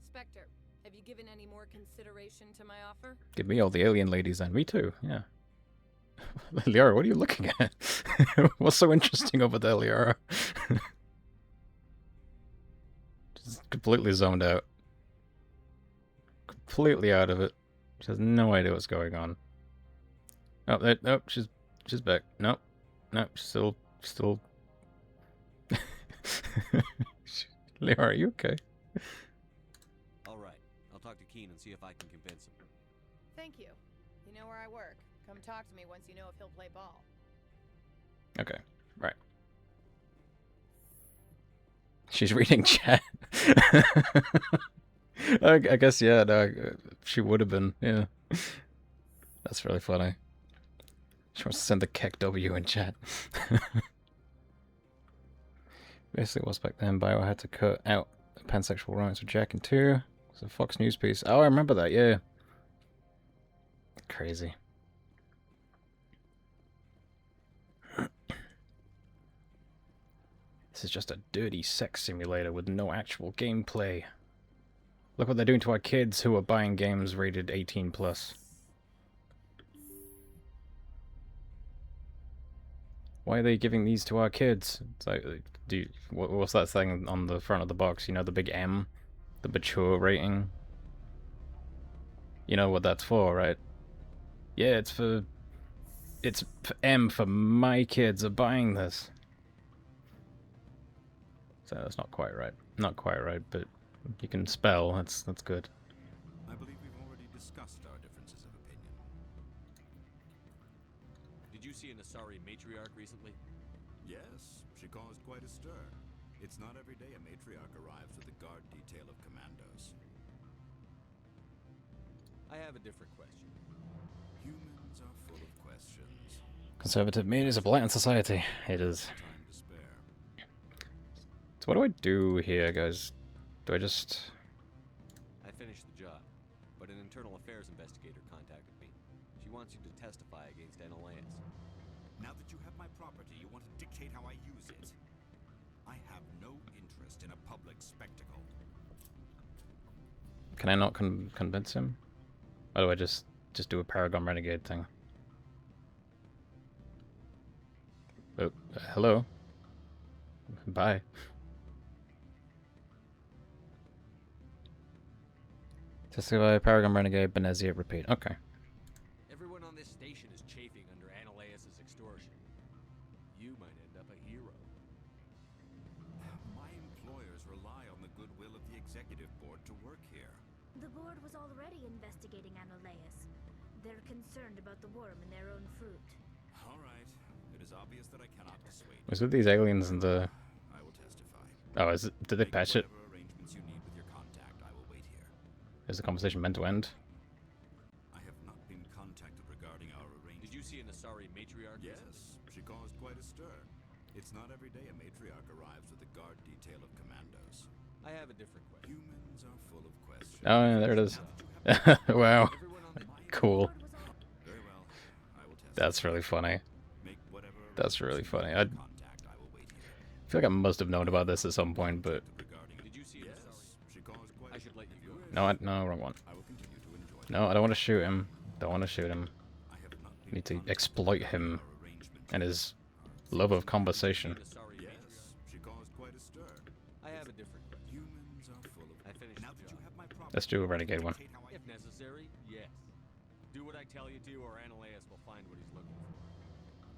Spectre, have you given any more consideration to my offer? Give me all the alien ladies then. Me too, yeah. Liara, what are you looking at? What's so interesting over there, Liara? Just completely zoned out. Completely out of it. She has no idea what's going on. Oh, nope, she's back. Nope, she's still. Liara, are you okay? All right. I'll talk to Keen and see if I can convince him. Thank you. You know where I work. Come talk to me once you know if he'll play ball. Okay, right. She's reading chat. I guess, yeah, no, she would have been, yeah. That's really funny. She wants to send the Keck W in chat. Basically, it was back then. Bio had to cut out a pansexual romance with Jack in 2. It's a Fox News piece. Oh, I remember that, yeah. Crazy. This is just a dirty sex simulator with no actual gameplay. Look what they're doing to our kids who are buying games rated 18+. Why are they giving these to our kids? It's like, what's that thing on the front of the box? You know, the big M? The mature rating? You know what that's for, right? Yeah, it's for M for my kids are buying this. So that's not quite right. Not quite right, but you can spell, that's good. I believe we've already discussed our differences of opinion. Did you see an Asari matriarch recently? Yes, she caused quite a stir. It's not every day a matriarch arrives with a guard detail of commandos. I have a different question. Humans are full of questions. Conservative mean is a blighted society. It is. Time to spare. So what do I do here, guys? Do I just... I finished the job, but an internal affairs investigator contacted me. She wants you to testify against Analaeus. Now that you have my property, you want to dictate how I use it. I have no interest in a public spectacle. Can I not convince him? Or do I just do a Paragon Renegade thing? Oh, hello? Bye. Testify, Paragon Renegade, Benezia, repeat. Okay. Everyone on this station is chafing under Analaeus' extortion. You might end up a hero. My employers rely on the goodwill of the executive board to work here. The board was already investigating Analaeus. They're concerned about the worm in their own fruit. All right. It is obvious that I cannot dissuade you. Was it these aliens in the... I will testify. Oh, is it... Did they Make patch it? whatever arrangements you need with your contact. I will wait here. Is the conversation meant to end? I have not been contacted regarding our arrangements. Did you see an Asari matriarch? Yes, she caused quite a stir. It's not every day a matriarch arrives with a guard detail of commandos. I have a different question. Humans are full of questions. Oh, yeah, there it is. Wow. Cool. Very well. I will test. That's really funny. Make whatever That's really funny. I contact. I will wait here. feel like I must have known about this at some point, but... Did you see an Asari? She caused quite I should let you go. No, no, wrong one. I will continue to enjoy. No, I don't want to shoot him. Don't want to shoot him. I have not I need to exploit him and his love of conversation. Asari Yes, matriarch? she caused quite a stir. I have a different question. Humans are full of. I finished Now the that you job. have my property, Let's do a renegade one. dictate how I- If necessary, yes. Do what I tell you to, or Analaeus will find what he's looking for.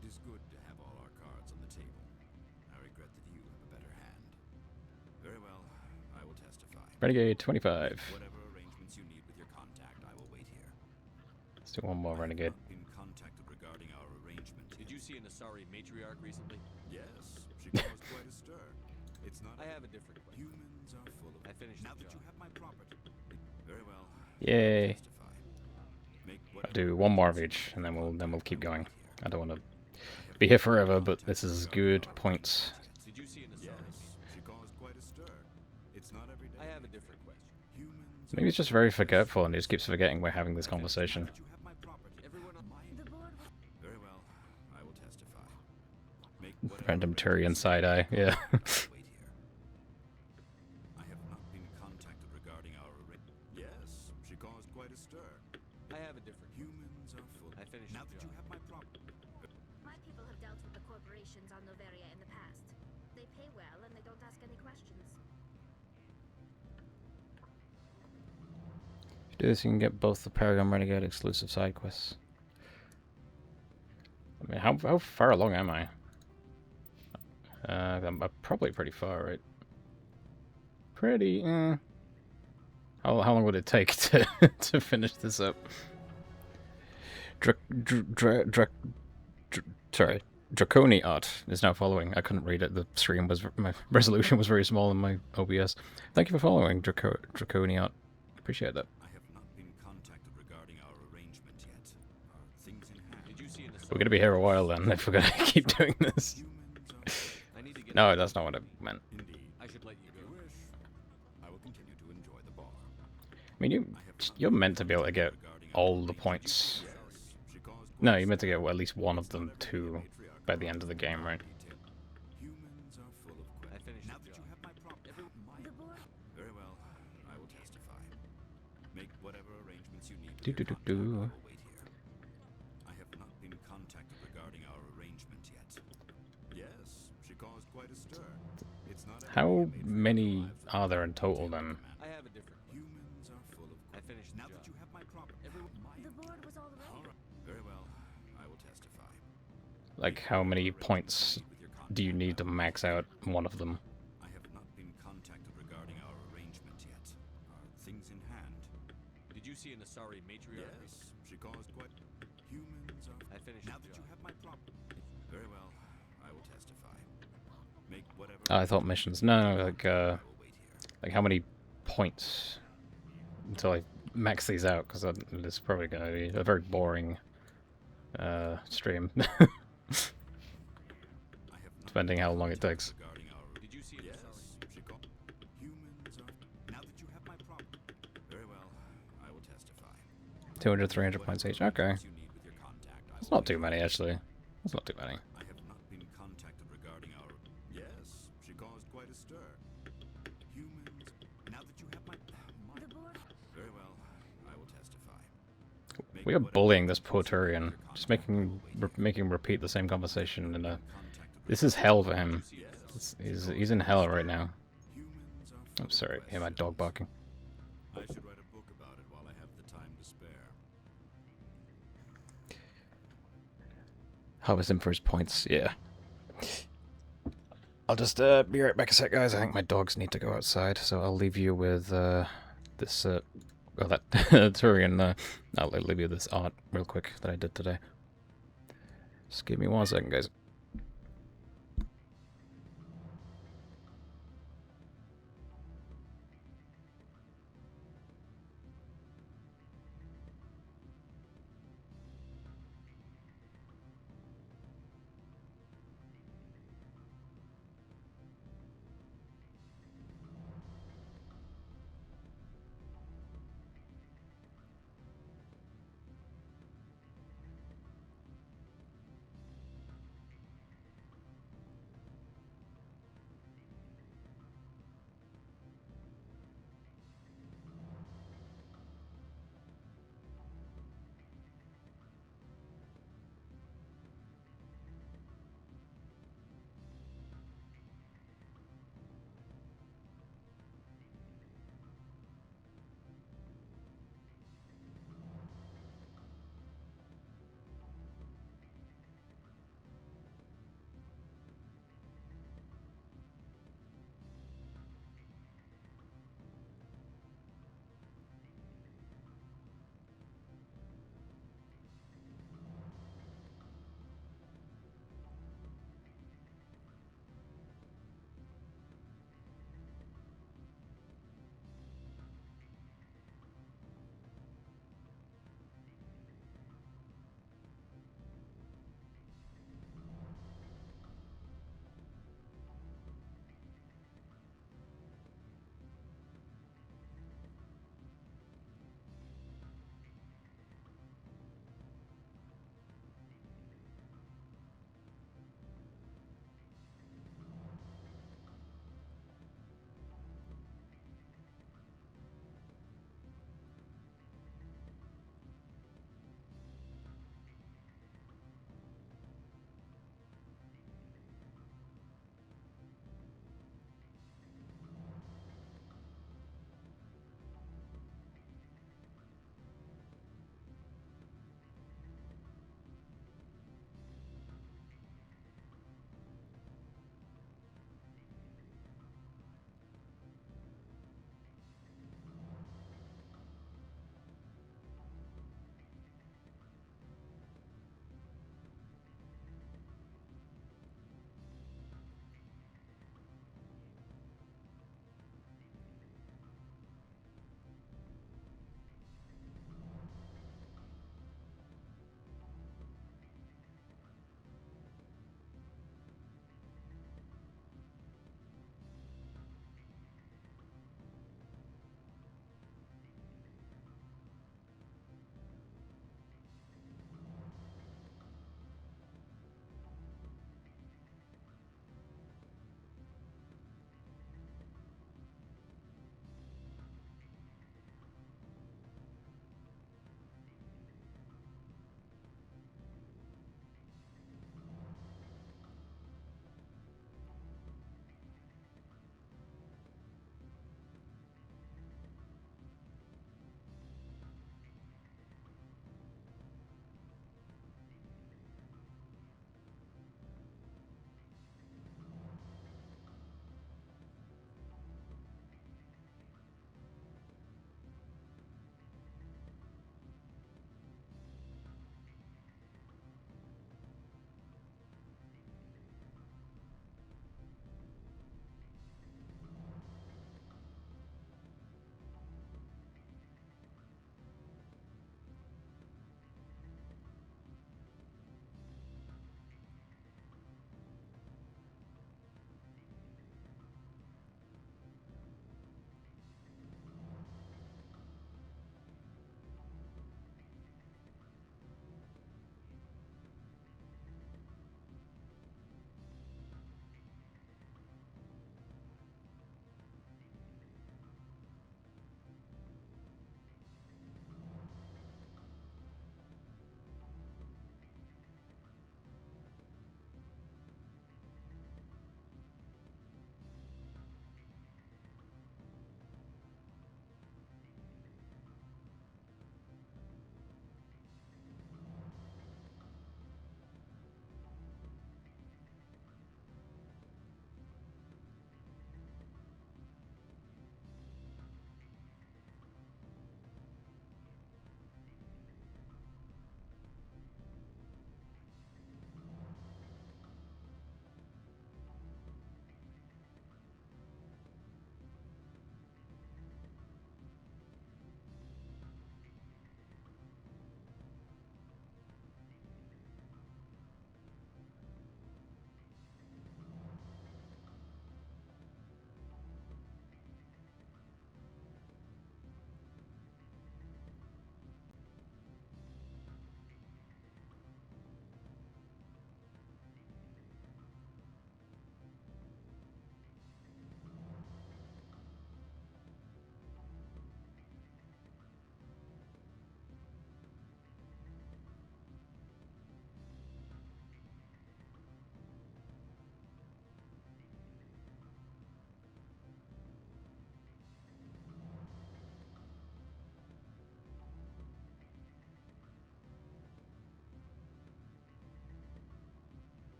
It is good to have all our cards on the table. I regret that you have a better hand. Very well, I will testify. Renegade 25. Whatever arrangements you need with your contact, I will wait here. Let's do one more I have renegade. not been contacted regarding our arrangement. Did you see an Asari matriarch recently? Yes, she caused quite a stir. It's not. I have a different question. Humans are full of. I finished Now the that you job. have my property. Very well. Yay. Testify. Make I'll whatever do one more of arrangements each, and then we'll keep going. I don't want to I have be here forever, but this is good points. Did you see an Asari? Yes, she caused quite a stir. It's not every day. I have a different question. Humans. Maybe he's just very forgetful and he just keeps forgetting we're having this conversation. That you have my property. Everyone on The board was Very well. I will testify. Make whatever Random Turian arrangements side eye, yeah. Wait here. I have not been contacted regarding our Yes, she caused quite a stir. I have a different question. Humans are full. I finished Now the that you job. have my property. My people have dealt with the corporations on Noveria in the past. They pay well and they don't ask any questions. If you do this, you can get both the Paragon Renegade exclusive side quests. I mean, how far along am I? I'm probably pretty far, right? Pretty, How long would it take to to finish this up? Sorry, Draconi art is now following. I couldn't read it. The screen was my resolution was very small in my OBS. Thank you for following, Draconi art. Appreciate that. I have not been contacted regarding our arrangement yet. Are things in hand? Did you see an Asari? We're gonna be here a while then if we're gonna keep doing this. Humans are. I need to get. No, that's not what I meant. Indeed. I should let you If you go. wish, I will continue to enjoy the bar. I mean, you're meant to be able to get all the points. Yes, she caused No, you're meant to get at least one of them too by the end of the game, right? Humans are full of I questions. finished Now the that you job. have my property, The board very well. I will testify. Make whatever arrangements you need. with Do, your do, do, contact. I do. will wait here. I have not been contacted regarding our arrangement yet. Yes, she caused quite a stir. It's not How many are there in total then? I have a different question. Humans are full of. I finished the Now job. that you have my property, The board was all right. Very well. I will testify. Like, how many points do you need to max out one of them? I have not been contacted regarding our arrangement yet. Are things in hand? Did you see an Asari matriarch? Yes, she caused quite. Humans are. I finished Now the that job. you have my property. Very well. I will testify. Make whatever. Oh, I thought missions. No, like, I will wait here. like how many points until I max these out? Because this is probably going to be a very boring stream, I have not depending how long it takes. regarding our. Did you see an Yes, Asari? she called. Humans are. Now that you have my property. Very well. I will testify. 200, 300 points each. Okay. You need with your contact. I That's will not too wait. many, actually. That's not too many. I have not been contacted regarding our. Yes, she caused quite a stir. Humans. Now that you have my. The board. Very well. I will testify. Make We are whatever bullying this arrangements you need with Porturian. your Just contact. I will wait making here. repeat the same conversation in a... Contacted This is hell for him. Yes. He's in hell right now. Humans are I'm full of sorry, hear my dog questions. barking. I should write a book about it while I have the time to spare. Harvest him for his points, yeah. I'll just be right back a sec, guys. I think my dogs need to go outside, so I'll leave you with this, well, that Turian, I'll leave you with this art real quick that I did today. Just give me 1 second, guys.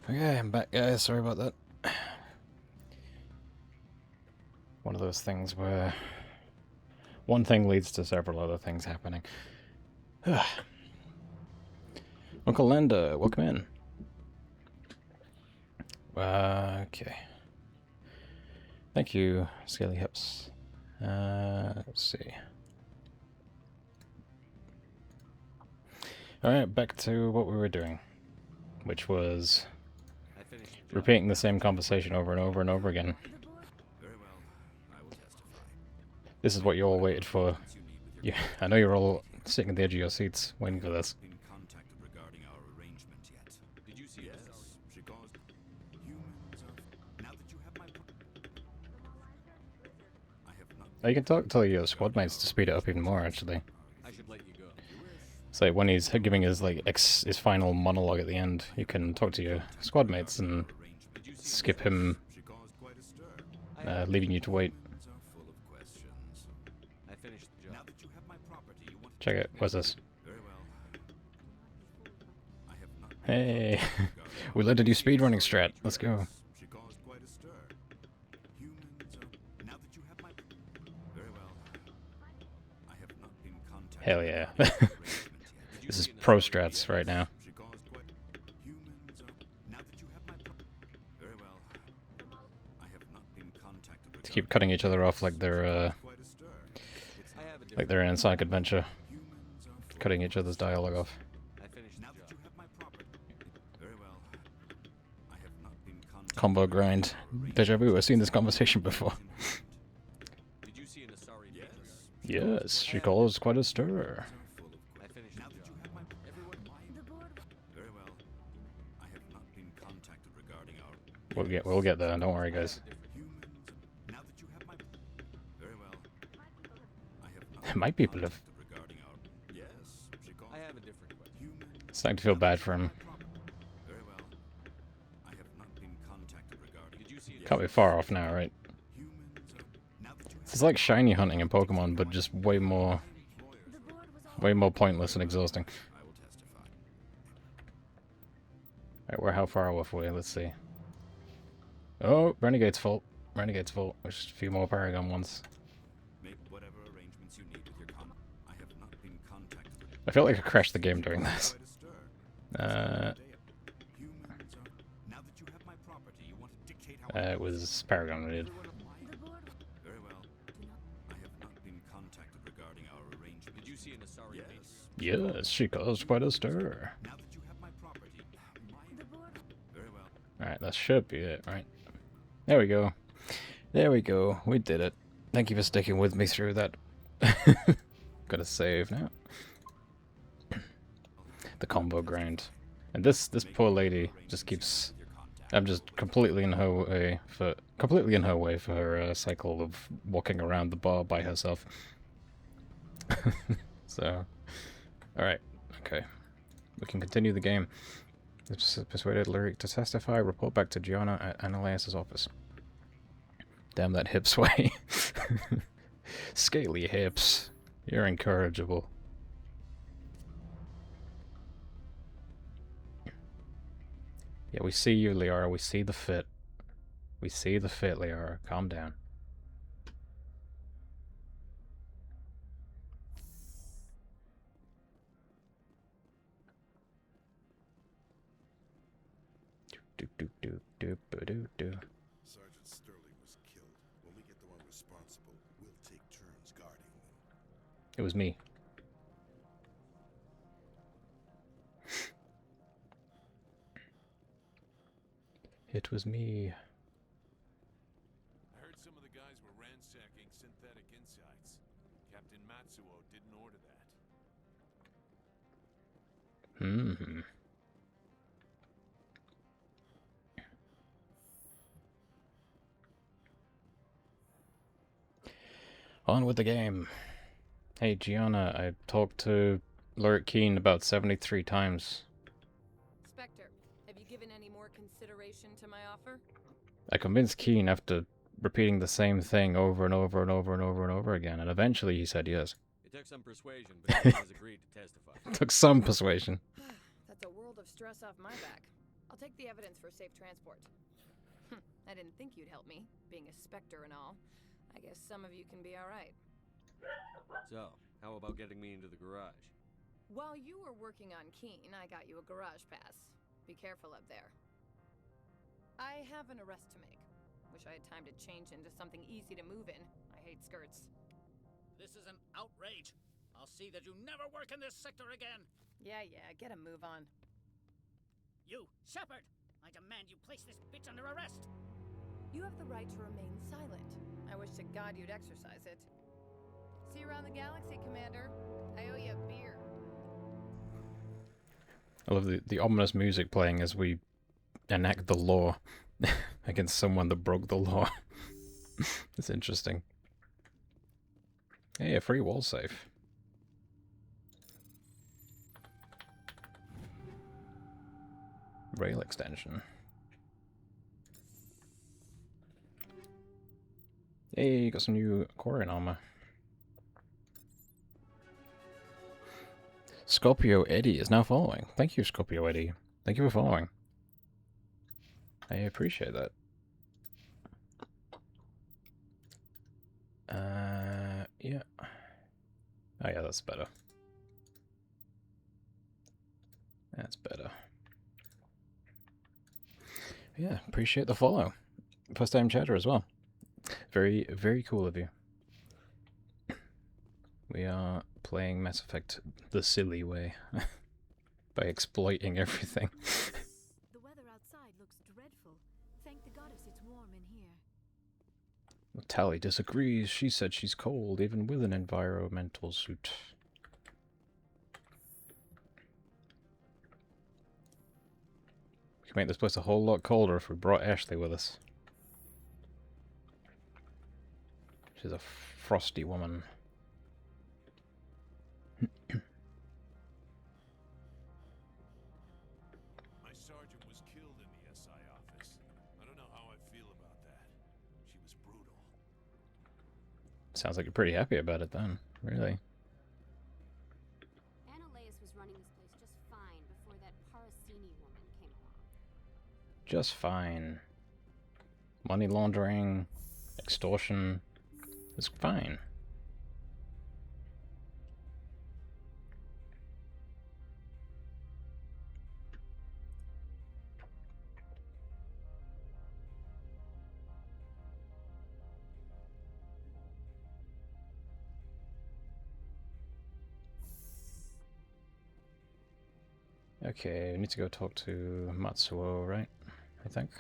Okay, I'm back, guys. Sorry about that. One of those things where one thing leads to several other things happening. Uncle Linda, welcome in. Okay. Thank you, Scaly Hips. Let's see. Alright, back to what we were doing, which was repeating the same conversation over and over and over again. This is what you all waited for. Yeah, I know you're all sitting at the edge of your seats waiting for this. Oh, you can tell your squad mates to speed it up even more, actually. It's like when he's giving his his final monologue at the end, you can talk to your squad mates and skip him leaving you to wait. Check it. What's this? Hey, we learned a new speedrunning strat. Let's go. Hell yeah. This is pro strats right now. To keep cutting each other off like they're in a Sonic Adventure. Cutting each other's dialogue off. Combo grind. Deja vu, I've seen this conversation before. Yes, she caused quite a stir. We'll get there, don't worry guys. My people have... Starting to feel bad for him. Can't be far off now, right? It's like shiny hunting in Pokemon, but just way more pointless and exhausting. Alright, we're how far off we? Let's see. Oh, Renegade's fault. Renegade's fault. There's just a few more Paragon ones. I feel like I crashed the game during this. It was Paragon related. Yes, she caused quite a stir. Alright, that should be it, right? There we go. There we go. We did it. Thank you for sticking with me through that. Gotta save now. The combo grind. And this poor lady just keeps... I'm just completely in her way for her cycle of walking around the bar by herself. So, alright, okay. We can continue the game. Let's persuaded Lyric to testify, report back to Gianna at Ananias' office. Damn that hip sway. Scaly hips. You're incorrigible. Yeah, we see you, Liara. We see the fit. We see the fit, Liara. Calm down. Sergeant Sterling was killed. When we get the one responsible, we'll take turns guarding them. It was me. It was me. I heard some of the guys were ransacking synthetic insides. Captain Matsuo didn't order that. Hmm. On with the game. Hey, Gianna, I talked to Lurk Keen about 73 times. Spectre, have you given any more consideration to my offer? I convinced Keen after repeating the same thing over and over and over and over and over again, and eventually he said yes. It took some persuasion, but he has agreed to testify. Took some persuasion. That's a world of stress off my back. I'll take the evidence for safe transport. I didn't think you'd help me, being a Spectre and all. I guess some of you can be alright. So, how about getting me into the garage? While you were working on Keen, I got you a garage pass. Be careful up there. I have an arrest to make. Wish I had time to change into something easy to move in. I hate skirts. This is an outrage. I'll see that you never work in this sector again. Yeah, get a move on. You, Shepard! I demand you place this bitch under arrest! You have the right to remain silent. I wish to God you'd exercise it. See you around the galaxy, Commander. I owe you a beer. I love the ominous music playing as we enact the law against someone that broke the law. It's interesting. Hey, a free wall safe. Rail extension. Hey, you got some new Quarian armor. Scorpio Eddie is now following. Thank you, Scorpio Eddie. Thank you for following. I appreciate that. Yeah. Oh yeah, that's better. That's better. Yeah, appreciate the follow. First time chatter as well. Very, very cool of you. We are playing Mass Effect the silly way. By exploiting everything. The weather outside looks dreadful. Thank the goddess it's warm in here. Tally disagrees. She said she's cold, even with an environmental suit. We could make this place a whole lot colder if we brought Ashley with us. She's a frosty woman. My sergeant was killed in the SI office. I don't know how I feel about that. She was brutal. Sounds like you're pretty happy about it then, really. Annaleus was running this place just fine before that Parasini woman came along. Just fine. Money laundering, extortion, it's fine. Okay, we need to go talk to Matsuo, right? I think.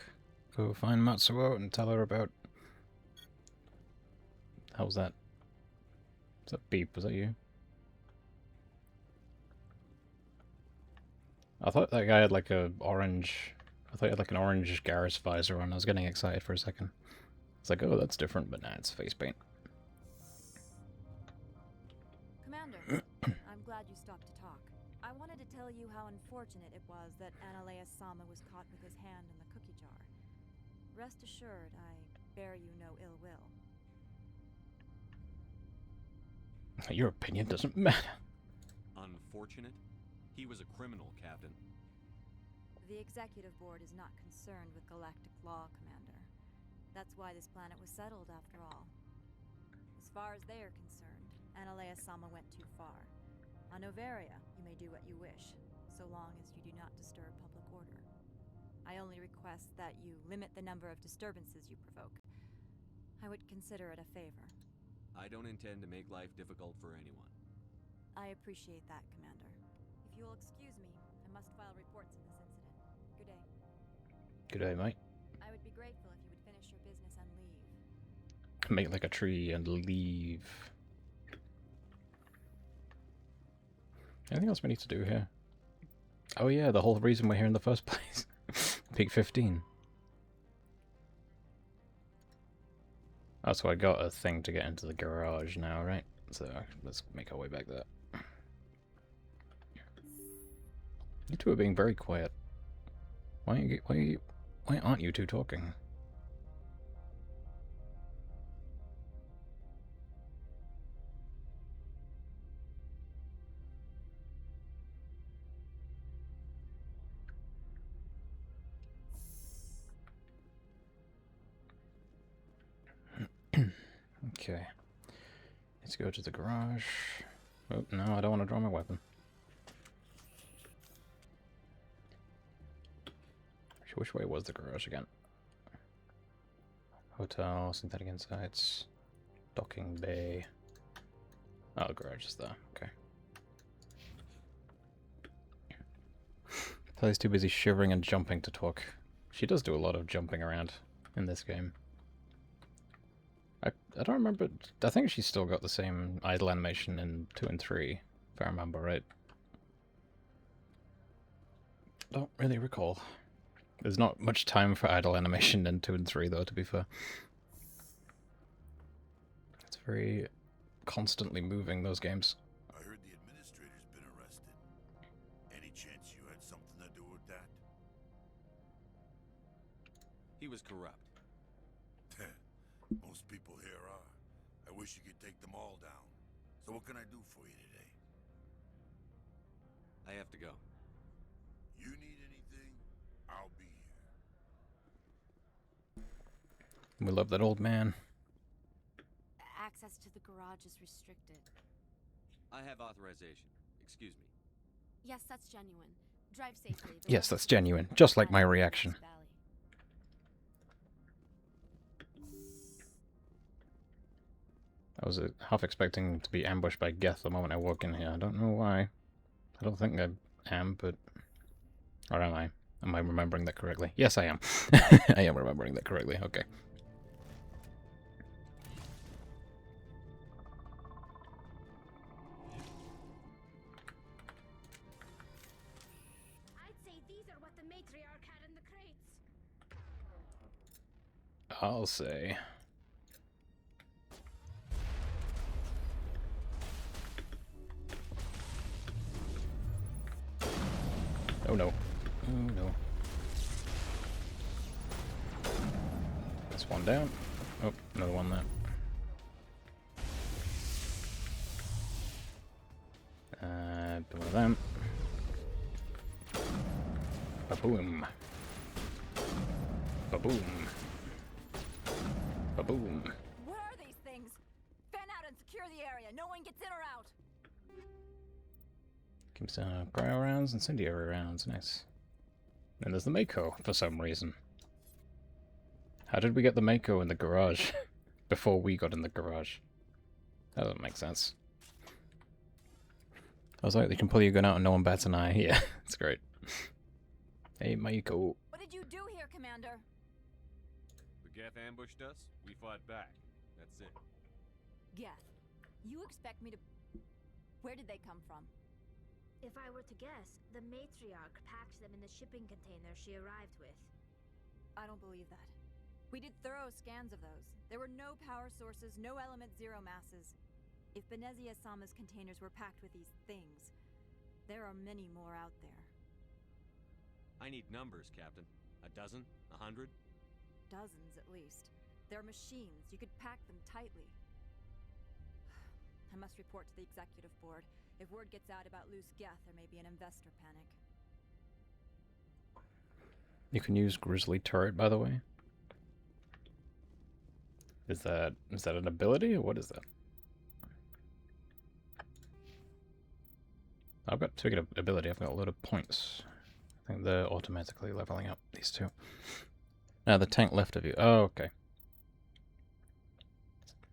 Go find Matsuo and tell her about... How's that? Was that beep? Was that you? I thought that guy had like a orange... I thought he had like an orange Garrus visor on. I was getting excited for a second. It's like, oh, that's different, but nah, it's face paint. Commander, I'm glad you stopped to talk. I wanted to tell you how unfortunate it was that Annaleus Sama was caught with his hand in the cookie jar. Rest assured, I bear you no ill will. Your opinion doesn't matter. Unfortunate? He was a criminal, Captain. The Executive Board is not concerned with galactic law, Commander. That's why this planet was settled, after all. As far as they are concerned, Annaleus Sama went too far. On Noveria, you may do what you wish, so long as you do not disturb public order. I only request that you limit the number of disturbances you provoke. I would consider it a favor. I don't intend to make life difficult for anyone. I appreciate that, Commander. If you will excuse me, I must file reports in this incident. Good day. Good day, mate. I would be grateful if you would finish your business and leave. Make like a tree and leave. Anything else we need to do here? Oh yeah, the whole reason we're here in the first place. Peak 15. Oh, so I got a thing to get into the garage now, right? So let's make our way back there. You two are being very quiet. Why aren't you two talking? Okay. Let's go to the garage. Oh, no, I don't want to draw my weapon. Which way was the garage again? Hotel, synthetic insights, docking bay. Oh, the garage is there. Okay. Sally's too busy shivering and jumping to talk. She does do a lot of jumping around in this game. I don't remember. I think she's still got the same idle animation in 2 and 3, if I remember right. Don't really recall. There's not much time for idle animation in 2 and 3, though, to be fair. It's very constantly moving, those games. I heard the administrator's been arrested. Any chance you had something to do with that? He was corrupt. Most people here are. I wish you could take them all down. So what can I do for you today? I have to go. You need anything? I'll be here. We love that old man. Access to the garage is restricted. I have authorization. Excuse me. Yes, that's genuine. Drive safely. Yes, that's genuine. Just like my reaction. I was half expecting to be ambushed by Geth the moment I walk in here. I don't know why. I don't think I am, but... Or am I? Am I remembering that correctly? Yes, I am. I am remembering that correctly. Okay. I'd say these are what the matriarch had in the crates. I'll say. Oh no. Oh no. That's one down. Oh, another one there. One of them. Ba-boom. Ba-boom. Ba-boom. Where are these things? Fan out and secure the area. No one gets in or out. Keeps cryo rounds, incendiary rounds. Nice. And there's the Mako for some reason. How did we get the Mako in the garage before we got in the garage? That doesn't make sense. I was like, they can pull your gun out and no one bats an eye. Yeah, it's great. Hey, Mako. What did you do here, Commander? The Geth ambushed us. We fought back. That's it. Geth. You expect me to... Where did they come from? If I were to guess, the matriarch packed them in the shipping container she arrived with. I don't believe that. We did thorough scans of those. There were no power sources, no element zero masses. If Benezia-sama's containers were packed with these things, there are many more out there. I need numbers, Captain. A dozen? 100? Dozens, at least. They're machines. You could pack them tightly. I must report to the executive board. If word gets out about loose Geth, there may be an investor panic. You can use Grizzly Turret, by the way. Is that an ability, or what is that? I've got, speaking of ability, I've got a load of points. I think they're automatically leveling up, these two. Now the tank left of you. Oh, okay.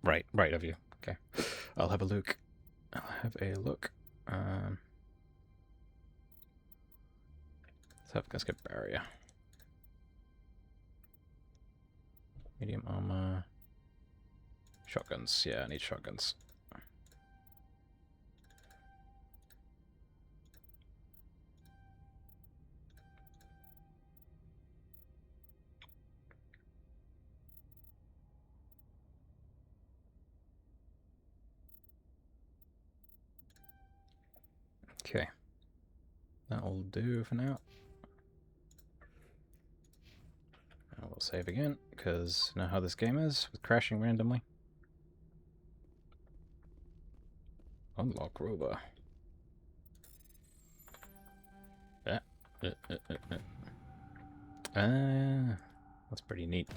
Right of you. Okay. I'll have a look. Let's get barrier. Medium armor. Shotguns. Yeah, I need shotguns. Okay. That'll do for now. And we'll save again, because you know how this game is, with crashing randomly. Unlock robot. That's pretty neat.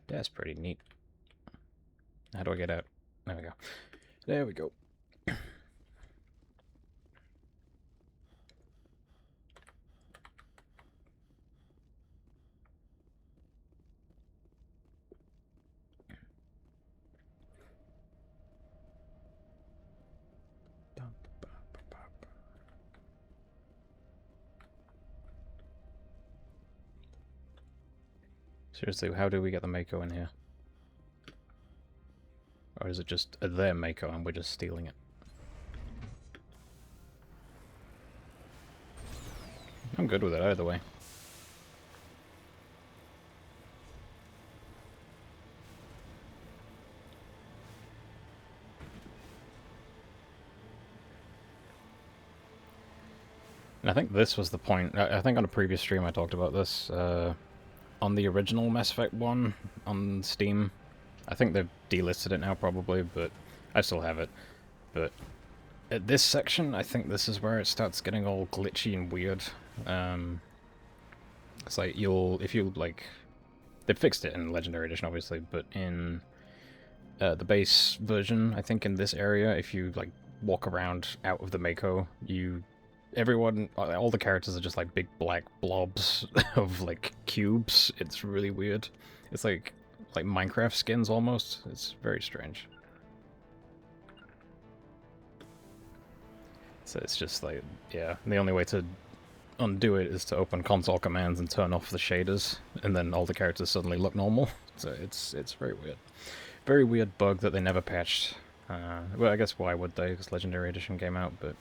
That's pretty neat. How do I get out? There we go. There we go. Seriously, how do we get the Mako in here? Or is it just their Mako and we're just stealing it? I'm good with it either way. And I think this was the point. I think on a previous stream I talked about this. On the original Mass Effect 1 on Steam. I think they've delisted it now probably, but I still have it. But at this section, I think this is where it starts getting all glitchy and weird. It's like if you like, they fixed it in Legendary Edition obviously, but in the base version, I think in this area, if you like walk around out of the Mako, all the characters are just like big black blobs of like cubes. It's really weird. It's like Minecraft skins almost. It's very strange. So it's just like, yeah, the only way to undo it is to open console commands and turn off the shaders, and then all the characters suddenly look normal. So it's very weird. Very weird bug that they never patched. Well, I guess why would they, because Legendary Edition came out, but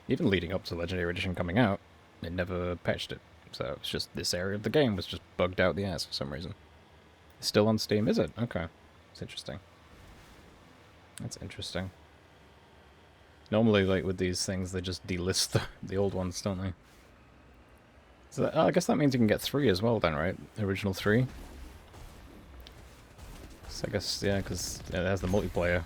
even leading up to Legendary Edition coming out, it never patched it. So it's just this area of the game was just bugged out the ass for some reason. It's still on Steam, is it? Okay. It's interesting. That's interesting. Normally, like, with these things, they just delist the old ones, don't they? So I guess that means you can get 3 as well then, right? The original 3? So I guess, yeah, because it has the multiplayer.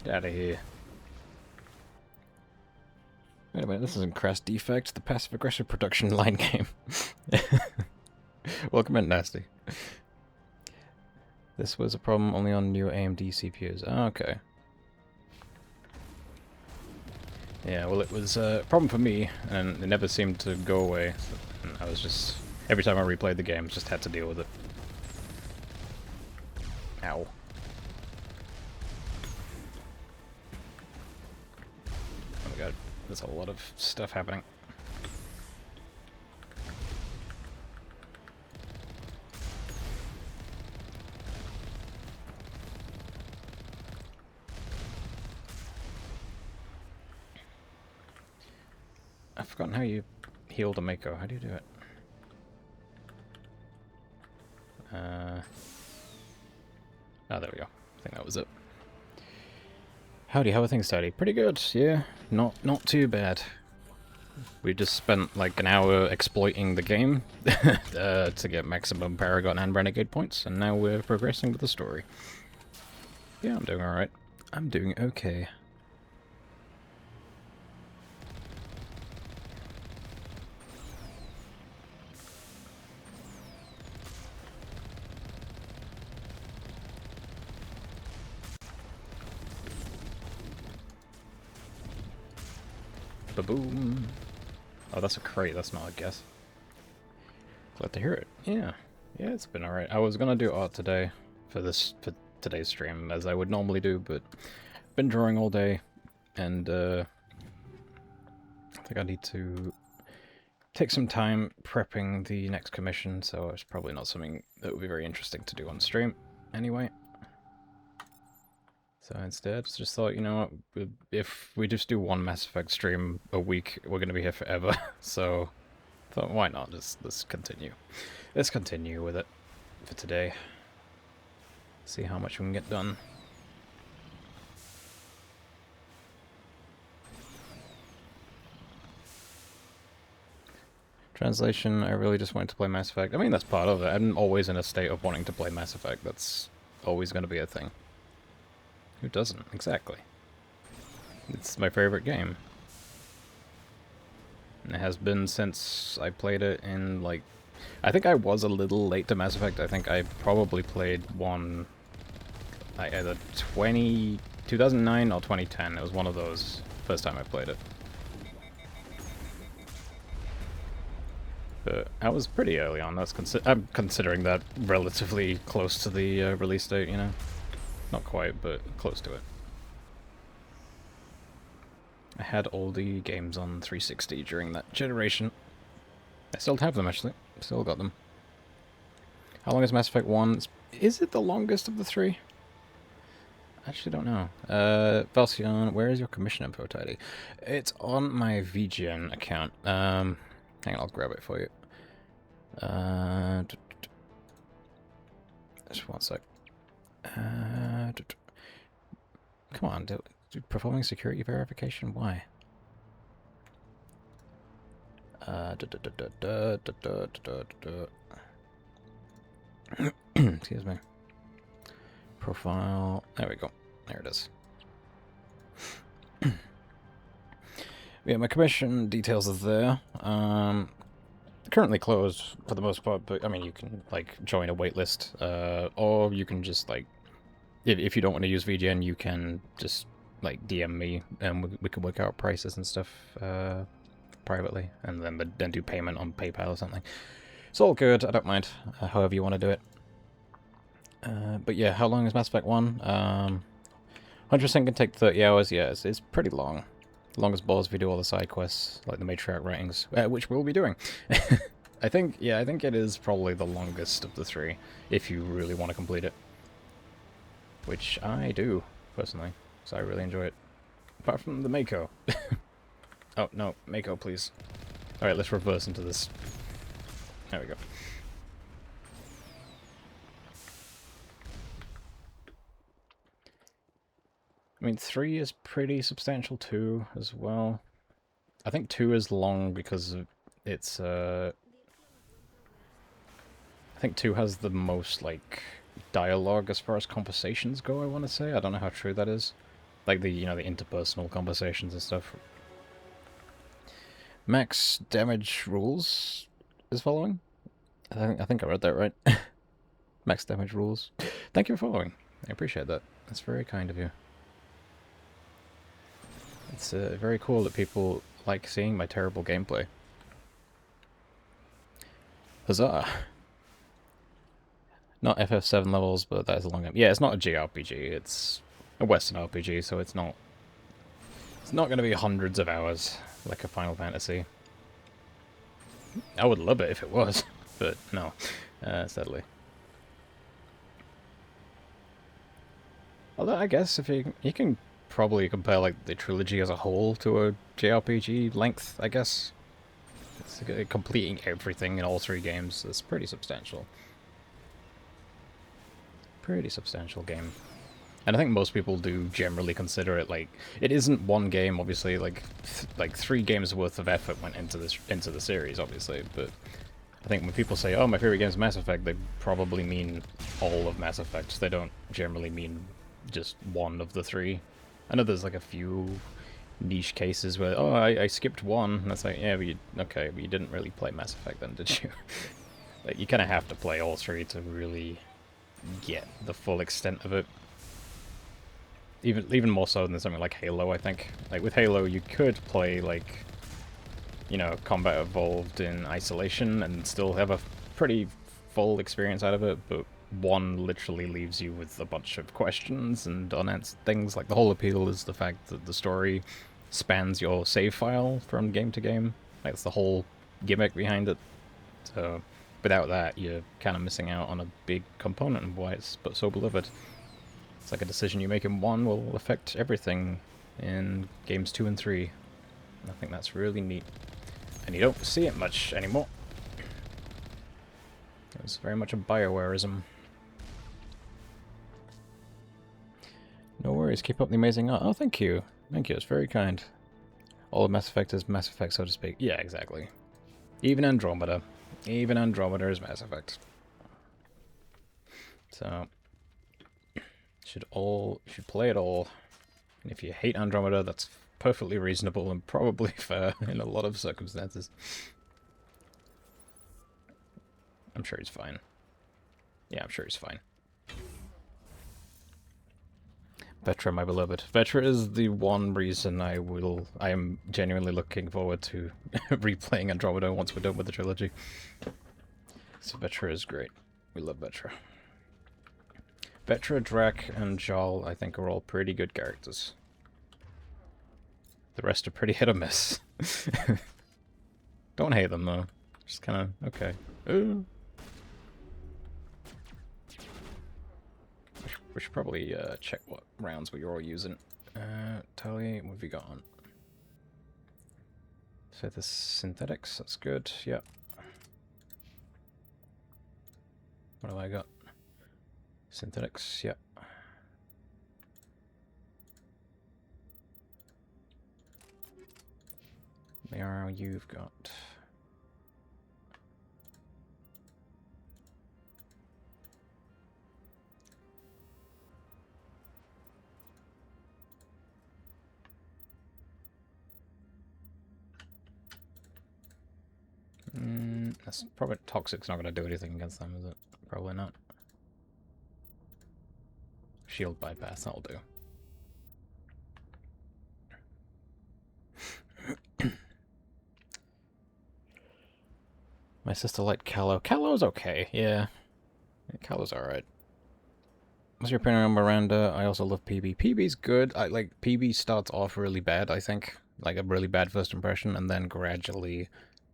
Get out of here. Wait a minute, this isn't Crass Defect, the passive-aggressive production line game. Welcome in, Nasty. This was a problem only on new AMD CPUs. Oh, okay. Yeah, well it was a problem for me, and it never seemed to go away. And I was just... every time I replayed the game, just had to deal with it. Ow. Oh my god, there's a lot of stuff happening. I've forgotten how you heal the Mako. How do you do it? Oh, there we go. I think that was it. Howdy, how are things, Teddy? Pretty good, yeah. Not too bad. We just spent like an hour exploiting the game to get maximum Paragon and Renegade points, and now we're progressing with the story. Yeah, I'm doing alright. I'm doing okay. Ba-boom. Oh, that's a crate, that's not a guess. Glad to hear it. Yeah. Yeah, it's been alright. I was gonna do art today for today's stream, as I would normally do, but been drawing all day, and I think I need to take some time prepping the next commission, so it's probably not something that would be very interesting to do on stream anyway. So instead, just thought, you know what, if we just do one Mass Effect stream a week, we're going to be here forever. So, thought, why not? Let's continue. Let's continue with it for today. See how much we can get done. Translation, I really just wanted to play Mass Effect. I mean, that's part of it. I'm always in a state of wanting to play Mass Effect. That's always going to be a thing. Who doesn't? Exactly. It's my favorite game. And it has been since I played it in, like... I think I was a little late to Mass Effect. I think I probably played one... like either 2009 or 2010. It was one of those. First time I played it. But I was pretty early on. I'm considering that relatively close to the release date, you know? Not quite, but close to it. I had all the games on 360 during that generation. I still have them, actually. Still got them. How long is Mass Effect 1? Is it the longest of the three? I actually don't know. Valcion, where is your commission info, Tidy? It's on my VGN account. Hang on, I'll grab it for you. Just one sec. Come on, dude. Performing security verification? Why? Excuse me. Profile. There we go. There it is. Yeah, my commission details are there. Currently closed for the most part, but I mean, you can like join a waitlist, or you can just like, if you don't want to use VGN, you can just like DM me, and we can work out prices and stuff privately, and then do payment on PayPal or something. It's all good. I don't mind. However you want to do it. But yeah, how long is Mass Effect 1? 100% can take 30 hours. Yeah, it's pretty long. Long as balls if you do all the side quests, like the matriarch writings, which we'll be doing. I think it is probably the longest of the three, if you really want to complete it. Which I do, personally, so I really enjoy it. Apart from the Mako. Oh, no, Mako, please. Alright, let's reverse into this. There we go. I mean, 3 is pretty substantial too, as well. I think 2 is long because it's, I think 2 has the most, like, dialogue as far as conversations go, I want to say. I don't know how true that is. Like the, you know, the interpersonal conversations and stuff. Max damage rules is following. I think I read that right. Max damage rules. Thank you for following. I appreciate that. That's very kind of you. It's very cool that people like seeing my terrible gameplay. Huzzah! Not FF7 levels, but that is a long game. Yeah, it's not a JRPG. It's a Western RPG, so it's not going to be hundreds of hours like a Final Fantasy. I would love it if it was, but no, sadly. Although I guess if you can probably compare like the trilogy as a whole to a JRPG length, I guess. It's completing everything in all 3 games. It's pretty substantial. Pretty substantial game. And I think most people do generally consider it like, it isn't one game, obviously, like 3 games worth of effort went into the series, obviously, but I think when people say, oh, my favorite game is Mass Effect, they probably mean all of Mass Effect. They don't generally mean just one of the 3. I know there's like a few niche cases where, oh, I skipped 1, and it's like, yeah, but but you didn't really play Mass Effect then, did you? Like, you kind of have to play all 3 to really get the full extent of it. Even more so than something like Halo, I think. Like, with Halo, you could play, like, you know, Combat Evolved in isolation and still have a pretty full experience out of it, but 1 literally leaves you with a bunch of questions and unanswered things. Like, the whole appeal is the fact that the story spans your save file from game to game. That's the whole gimmick behind it. So, without that, you're kind of missing out on a big component of why it's so beloved. It's like a decision you make in 1 will affect everything in games 2 and 3. I think that's really neat. And you don't see it much anymore. It's very much a BioWareism. No worries, keep up the amazing art. Oh, thank you. Thank you, it's very kind. All of Mass Effect is Mass Effect, so to speak. Yeah, exactly. Even Andromeda. Even Andromeda is Mass Effect. So should play it all. And if you hate Andromeda, that's perfectly reasonable and probably fair in a lot of circumstances. I'm sure he's fine. Yeah, I'm sure he's fine. Vetra, my beloved. Vetra is the one reason I am genuinely looking forward to replaying Andromeda once we're done with the trilogy. So Vetra is great. We love Vetra. Vetra, Drac, and Jal, I think, are all pretty good characters. The rest are pretty hit or miss. Don't hate them, though. Just kind of, okay. Ooh. We should probably check what rounds we're all using. Tally, what have we got on? So the synthetics, that's good, yep. What have I got? Synthetics, yep. The arrow you've got. That's probably toxic's not going to do anything against them, is it? Probably not. Shield bypass, that'll do. My sister liked Callow. Callow's okay, yeah. Callow's alright. What's your opinion on Miranda? I also love PB. PB's good. PB starts off really bad, I think. Like a really bad first impression, and then gradually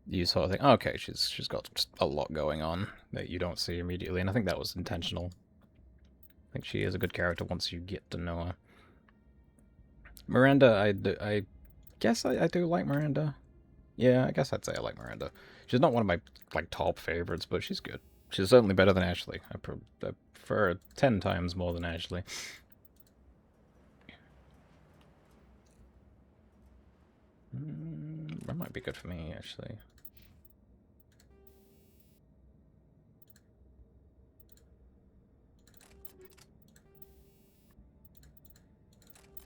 you sort of think, oh, okay, she's got a lot going on that you don't see immediately, and I think that was intentional. I think she is a good character once you get to know her. Miranda, I guess I do like Miranda. Yeah, I guess I'd say I like Miranda. She's not one of my top favorites, but she's good. She's certainly better than Ashley. I prefer her 10 times more than Ashley. That might be good for me, actually.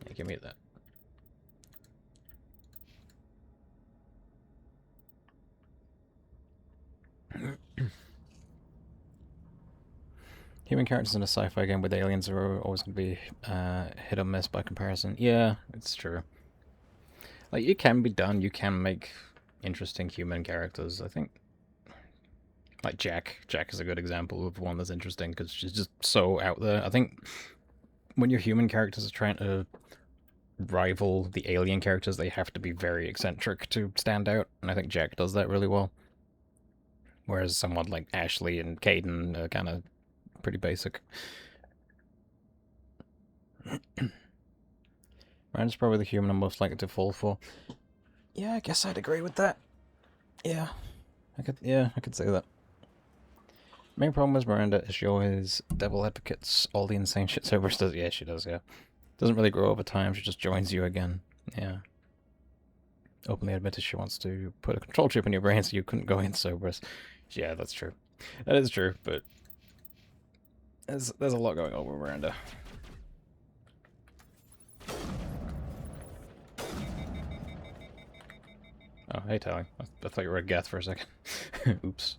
Yeah, give me that. Human characters in a sci-fi game with aliens are always going to be hit or miss by comparison. Yeah, it's true. Like, it can be done. You can make interesting human characters. I think, like Jack. Jack is a good example of one that's interesting because she's just so out there. I think when your human characters are trying to rival the alien characters, they have to be very eccentric to stand out, and I think Jack does that really well. Whereas someone like Ashley and Caden are kind of pretty basic. Miranda's probably the human I'm most likely to fall for. Yeah, I guess I'd agree with that. Yeah, I could say that. Main problem with Miranda is she always devil advocates all the insane shit Cerberus does. Yeah, she does, yeah. Doesn't really grow over time, she just joins you again. Yeah. Openly admitted she wants to put a control chip in your brain so you couldn't go in Cerberus. Yeah, that's true. That is true, but there's a lot going on with Miranda. Oh, hey, Tally. I thought you were a Geth for a second. Oops.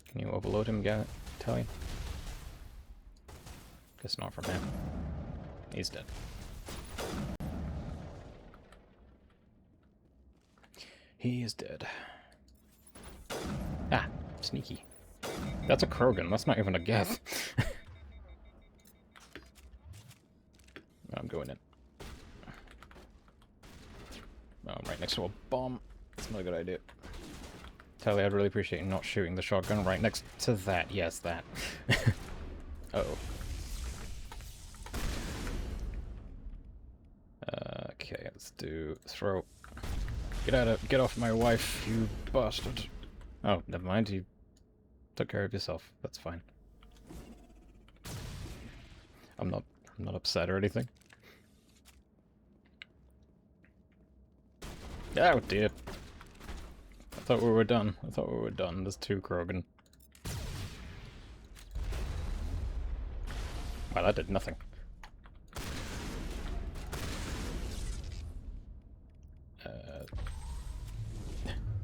Can you overload him, Tally? Guess not from him. He's dead. He is dead. Ah, sneaky. That's a Krogan, that's not even a Geth. I'm going in. Oh, I'm right next to a bomb. That's not a good idea. Tally, I'd really appreciate you not shooting the shotgun right next to that. Yes, that. Uh-oh. Okay, let's do throw. Get off my wife, you bastard. Oh, never mind, you took care of yourself. That's fine. I'm not upset or anything. Oh dear. I thought we were done. I thought we were done. There's 2 Krogan. Well, that did nothing.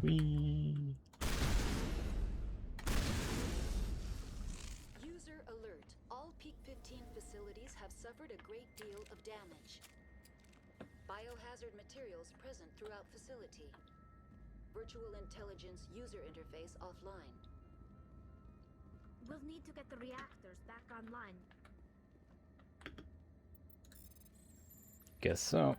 Whee. User alert. All Peak 15 facilities have suffered a great deal of damage. Biohazard materials present throughout facility. Virtual intelligence user interface offline. We'll need to get the reactors back online. Guess so.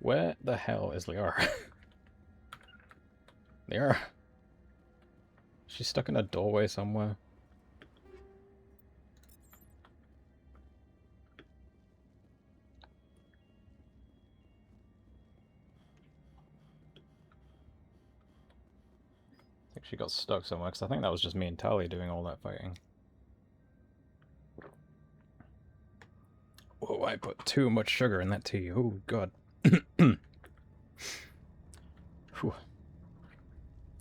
Where the hell is Liara? Liara? She's stuck in a doorway somewhere. I think she got stuck somewhere, because I think that was just me and Tali doing all that fighting. Whoa, I put too much sugar in that tea. Oh, God. Whew.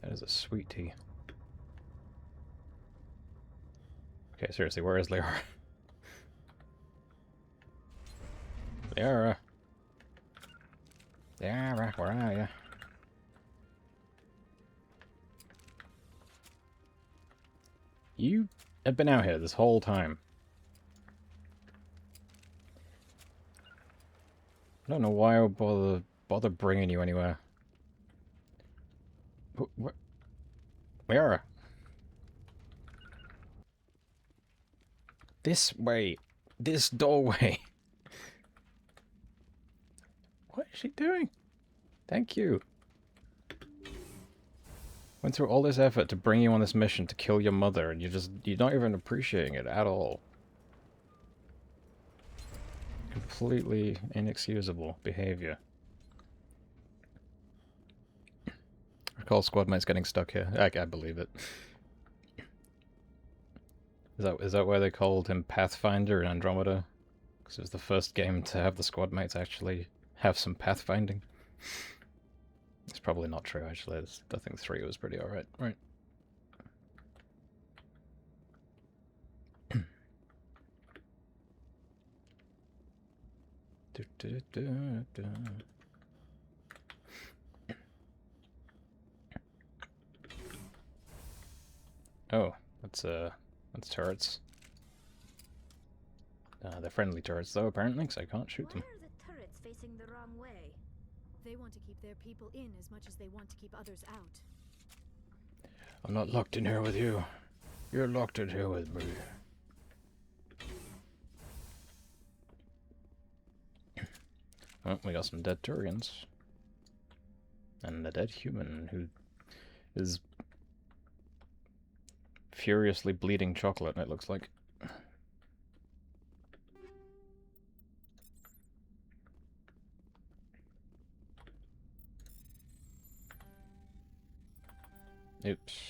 That is a sweet tea. Okay, seriously, where is Liara? Liara! Liara, where are you? You have been out here this whole time. I don't know why I would bother bringing you anywhere. Where? This way. This doorway. What is she doing? Thank you. Went through all this effort to bring you on this mission to kill your mother, and you're not even appreciating it at all. Completely inexcusable behavior. I recall squad mates getting stuck here. I believe it. Is that why they called him Pathfinder in Andromeda? Because it was the first game to have the squad mates actually have some pathfinding. It's probably not true, actually. I think 3 was pretty alright, right? Oh, that's turrets. They're friendly turrets, though, apparently, because I can't shoot them. Why are the turrets facing the wrong way? They want to keep their people in as much as they want to keep others out. I'm not locked in here with you. You're locked in here with me. Oh, we got some dead Turians. And a dead human who is furiously bleeding chocolate, it looks like. Oops.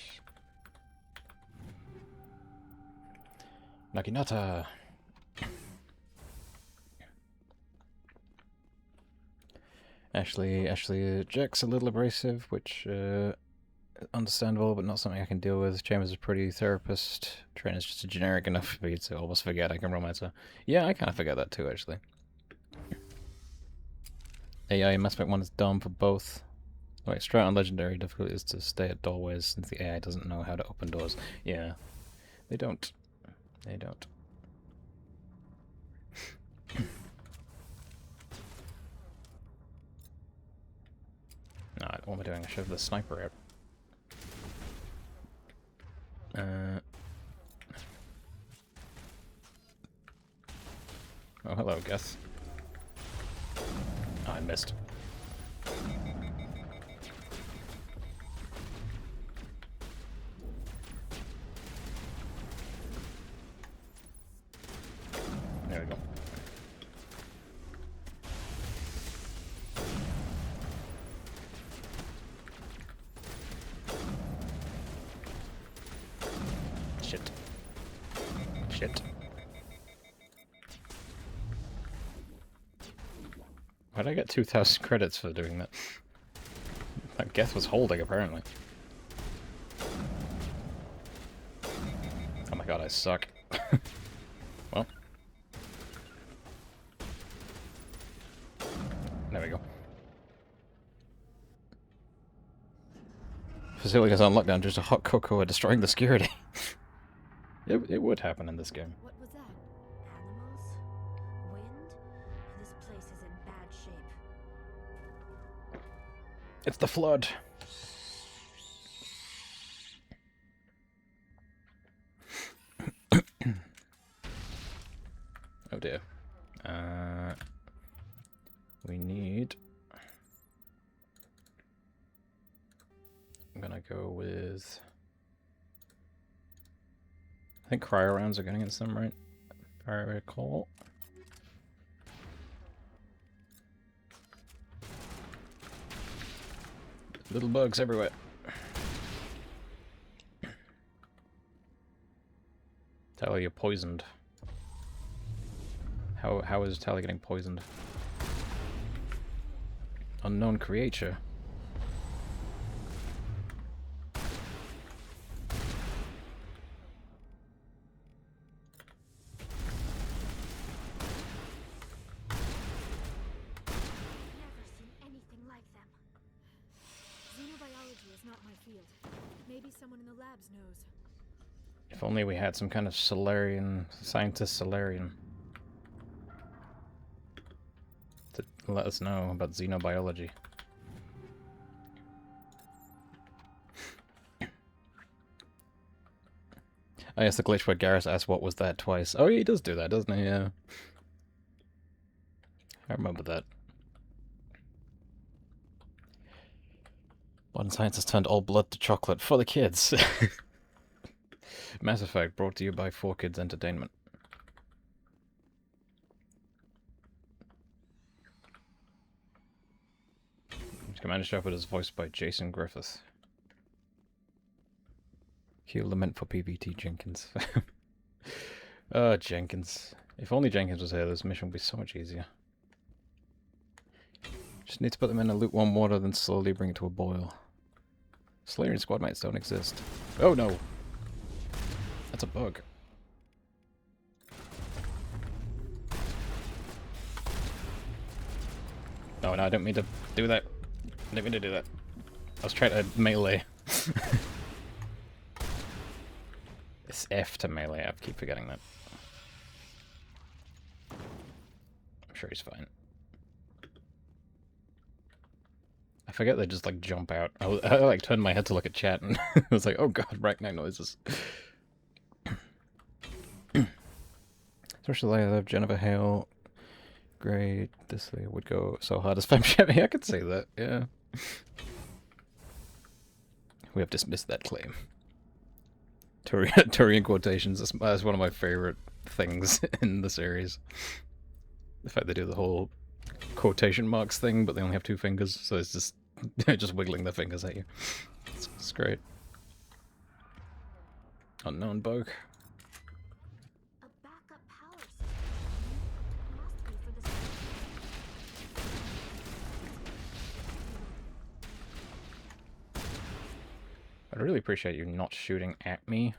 Naginata! Actually, Jack's a little abrasive, which, understandable, but not something I can deal with. Chambers is a pretty therapist. Trainer's just a generic enough for you to almost forget I can romance her. Yeah, I kind of forget that too, actually. AI Mass Effect 1 is dumb for both. Wait, straight on Legendary difficulty is to stay at doorways since the AI doesn't know how to open doors. Yeah, they don't. They don't. No, what am I doing? I should have the sniper out. Oh, hello, Gus. Oh, I missed. There we go. Shit. Shit. Why'd I get 2,000 credits for doing that? That Geth was holding, apparently. Oh my god, I suck. Well. There we go. Facility is on lockdown due to hot cocoa destroying the security. It would happen in this game. What was that? Animals? Wind? This place is in bad shape. It's the flood. Oh dear. We need... I'm gonna go with... I think cryo rounds are going against them, right? If I recall. Little bugs everywhere. Tally, you're poisoned. How is Tally getting poisoned? Unknown creature. If only we had some kind of Solarian, scientist Solarian, to let us know about xenobiology. Oh yes, the glitch where Garrus asked what was that twice. Oh, he does do that, doesn't he? Yeah. I remember that. One scientist turned all blood to chocolate for the kids. Mass Effect brought to you by 4Kids Entertainment. Commander Shepard is voiced by Jason Griffith. Cue lament for PVT Jenkins. Jenkins. If only Jenkins was here, this mission would be so much easier. Just need to put them in a lukewarm water, then slowly bring it to a boil. Solarian squad mates don't exist. Oh no! That's a bug. Oh no, I don't mean to do that. I didn't mean to do that. I was trying to melee. It's F to melee, I keep forgetting that. I'm sure he's fine. I forget they just like jump out. I like turned my head to look at chat and I was like, oh god, Ragnar noises. Especially I love Jennifer Hale. Great, this thing would go so hard as spam Chevy. I could say that, yeah. We have dismissed that claim. Turian quotations, that's one of my favorite things in the series. The fact they do the whole quotation marks thing, but they only have two fingers, so it's just just wiggling their fingers at you. It's great. Unknown bug. I'd really appreciate you not shooting at me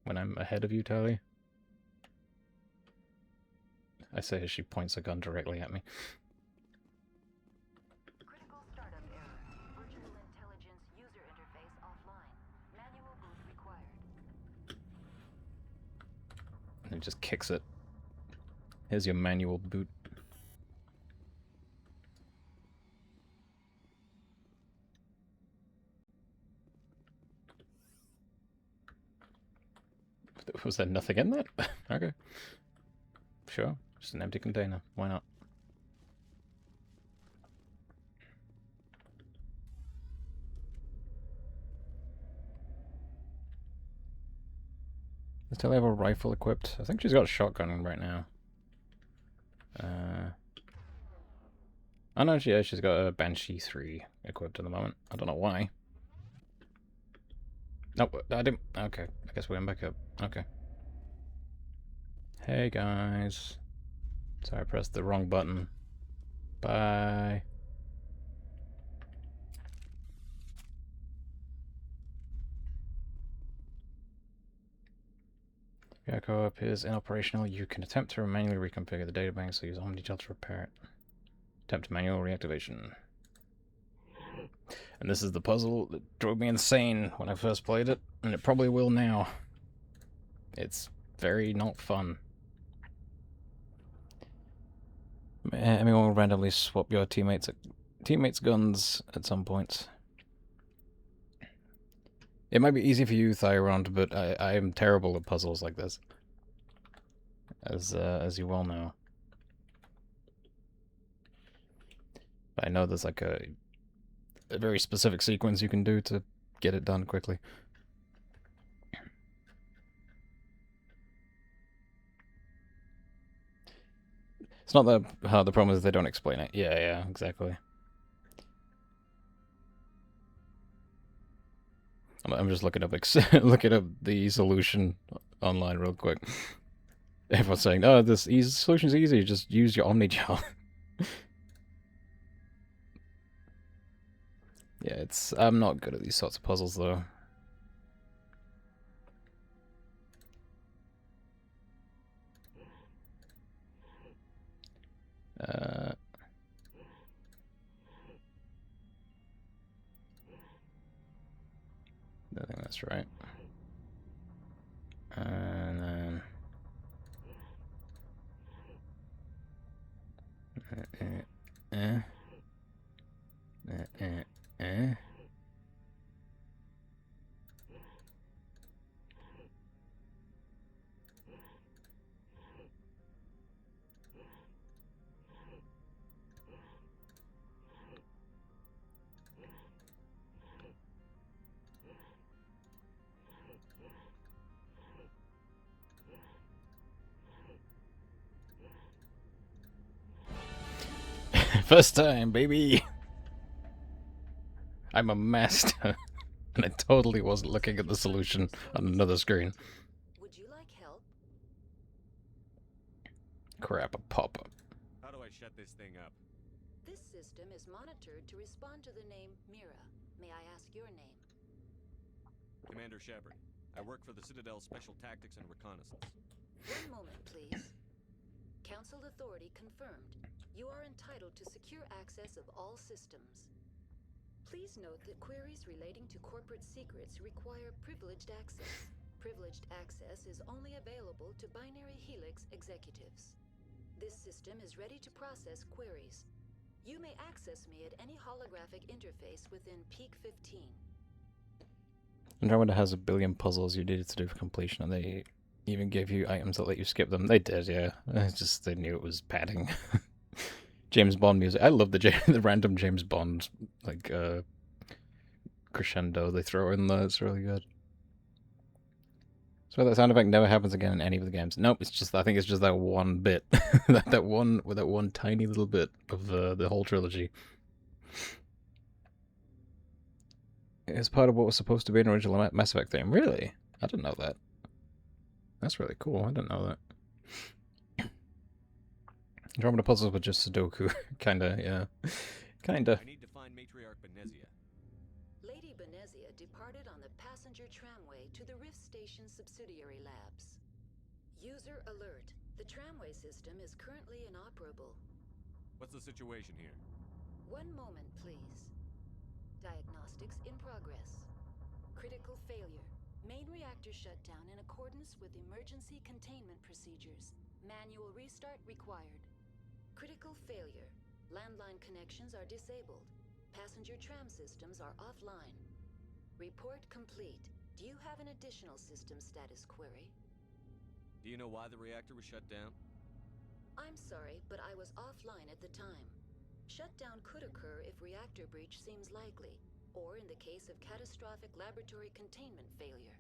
when I'm ahead of you, Tally. I say as she points a gun directly at me. Critical startup error. Virtual intelligence user interface offline. Manual boot required. And it just kicks it. Here's your manual boot. Was there nothing in that? Okay. Sure. Just an empty container. Why not? Does Tally have a rifle equipped? I think she's got a shotgun right now. Oh no, she's got a Banshee 3 equipped at the moment. I don't know why. Nope, I didn't. Okay, I guess we went back up. Okay. Hey guys. Sorry, I pressed the wrong button. Bye. If co-op is inoperational, you can attempt to manually reconfigure the databank, so use Omnitel to repair it. Attempt manual reactivation. And this is the puzzle that drove me insane when I first played it, and it probably will now. It's very not fun. Everyone will randomly swap your teammates' guns at some point. It might be easy for you, Thyrond, but I am terrible at puzzles like this. As you well know. I know there's like a very specific sequence you can do to get it done quickly. It's not that hard, the problem is they don't explain it. Yeah, exactly. I'm just looking up the solution online real quick. Everyone's saying, "Oh, this solution's easy. Just use your Omnigel." Yeah, I'm not good at these sorts of puzzles though. I think that's right. And then first time, baby! I'm a master, and I totally wasn't looking at the solution on another screen. Would you like help? Crap, a pop-up. How do I shut this thing up? This system is monitored to respond to the name Mira. May I ask your name? Commander Shepard. I work for the Citadel Special Tactics and Reconnaissance. One moment, please. Council authority confirmed. You are entitled to secure access of all systems. Please note that queries relating to corporate secrets require privileged access. Privileged access is only available to Binary Helix executives. This system is ready to process queries. You may access me at any holographic interface within Peak 15. Andromeda has a billion puzzles you needed to do for completion, and they even gave you items that let you skip them. They did, yeah. It's just they knew it was padding. James Bond music. I love the random James Bond like crescendo they throw in there. It's really good. So that sound effect never happens again in any of the games. Nope, it's just I think it's just that one bit, that one tiny little bit of the whole trilogy. It's part of what was supposed to be an original Mass Effect theme. Really? I didn't know that. That's really cool. I didn't know that. Andromeda puzzles were just Sudoku. Kinda, yeah. Kinda. I need to find Matriarch Benezia. Lady Benezia departed on the passenger tramway to the Rift Station subsidiary labs. User alert. The tramway system is currently inoperable. What's the situation here? One moment, please. Diagnostics in progress. Critical failure. Main reactor shut down in accordance with emergency containment procedures. Manual restart required. Critical failure. Landline connections are disabled. Passenger tram systems are offline. Report complete. Do you have an additional system status query? Do you know why the reactor was shut down? I'm sorry, but I was offline at the time. Shutdown could occur if reactor breach seems likely, or in the case of catastrophic laboratory containment failure.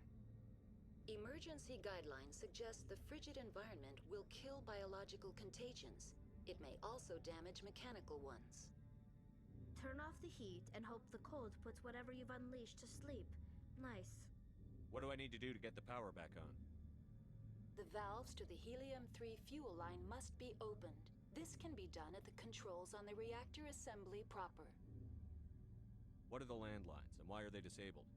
Emergency guidelines suggest the frigid environment will kill biological contagions. It may also damage mechanical ones. Turn off the heat and hope the cold puts whatever you've unleashed to sleep. Nice. What do I need to do to get the power back on? The valves to the helium-3 fuel line must be opened. This can be done at the controls on the reactor assembly proper. What are the landlines, and why are they disabled?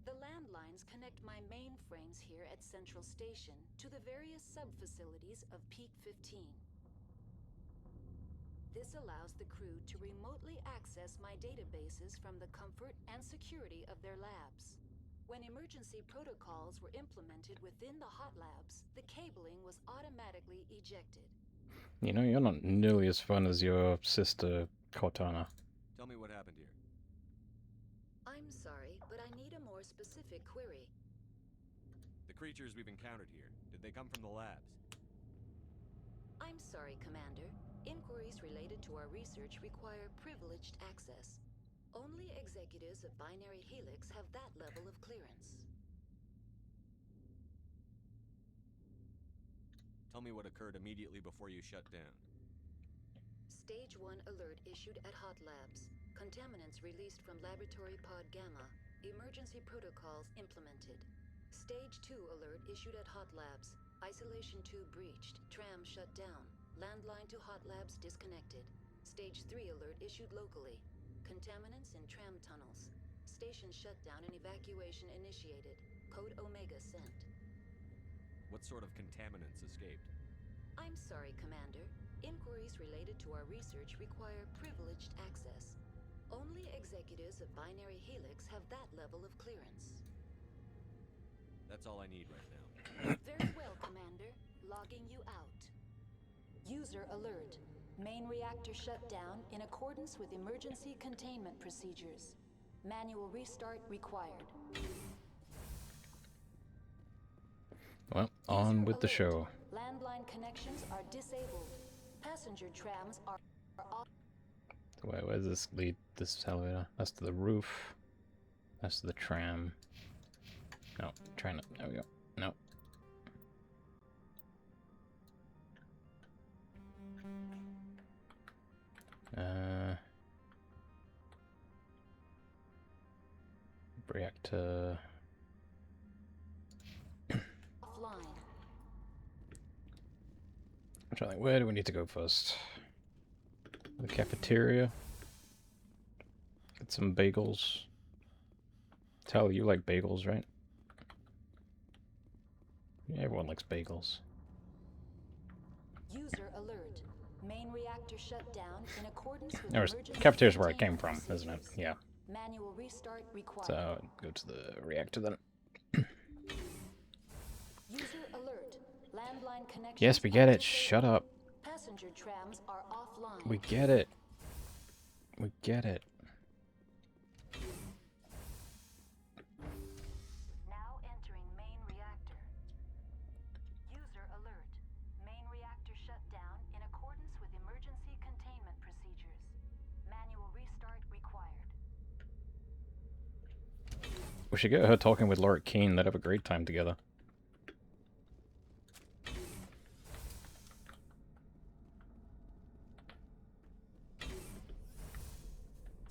The landlines connect my mainframes here at Central Station to the various sub-facilities of Peak 15. This allows the crew to remotely access my databases from the comfort and security of their labs. When emergency protocols were implemented within the hot labs, the cabling was automatically ejected. You know, you're not nearly as fun as your sister, Cortana. Tell me what happened here. I'm sorry, but I need a more specific query. The creatures we've encountered here, did they come from the labs? I'm sorry, Commander. Inquiries related to our research require privileged access. Only executives of Binary Helix have that level of clearance. Tell me what occurred immediately before you shut down. Stage 1 alert issued at Hot Labs. Contaminants released from Laboratory Pod Gamma. Emergency protocols implemented. Stage 2 alert issued at Hot Labs. Isolation tube breached. Tram shut down. Landline to Hot Labs disconnected. Stage 3 alert issued locally. Contaminants in tram tunnels. Station shutdown and evacuation initiated. Code Omega sent. What sort of contaminants escaped? I'm sorry, Commander. Inquiries related to our research require privileged access. Only executives of Binary Helix have that level of clearance. That's all I need right now. Very well, Commander. Logging you out. User alert. Main reactor shut down in accordance with emergency containment procedures. Manual restart required. Well, on with the show. Landline connections are disabled. Passenger trams are off. Wait, where does this lead? This elevator? That's to the roof. That's to the tram. No, trying to. There we go. No. Reactor. Offline. I'm trying to think, where do we need to go first? The cafeteria. Get some bagels. Tell you like bagels, right? Yeah, everyone likes bagels. User alert. Main reactor shut down in accordance with There's emergency cafeteria's where I came containment from, isn't it? procedures. Yeah. Manual restart required. So go to the reactor then. User alert. Landline connections Yes, we are get it. disabled. Shut up. Passenger trams are offline. We get it. We get it. Now entering main reactor. User alert. Main reactor shut down in accordance with emergency containment procedures. Manual restart required. We should get her talking with Laura Keane. They'd have a great time together.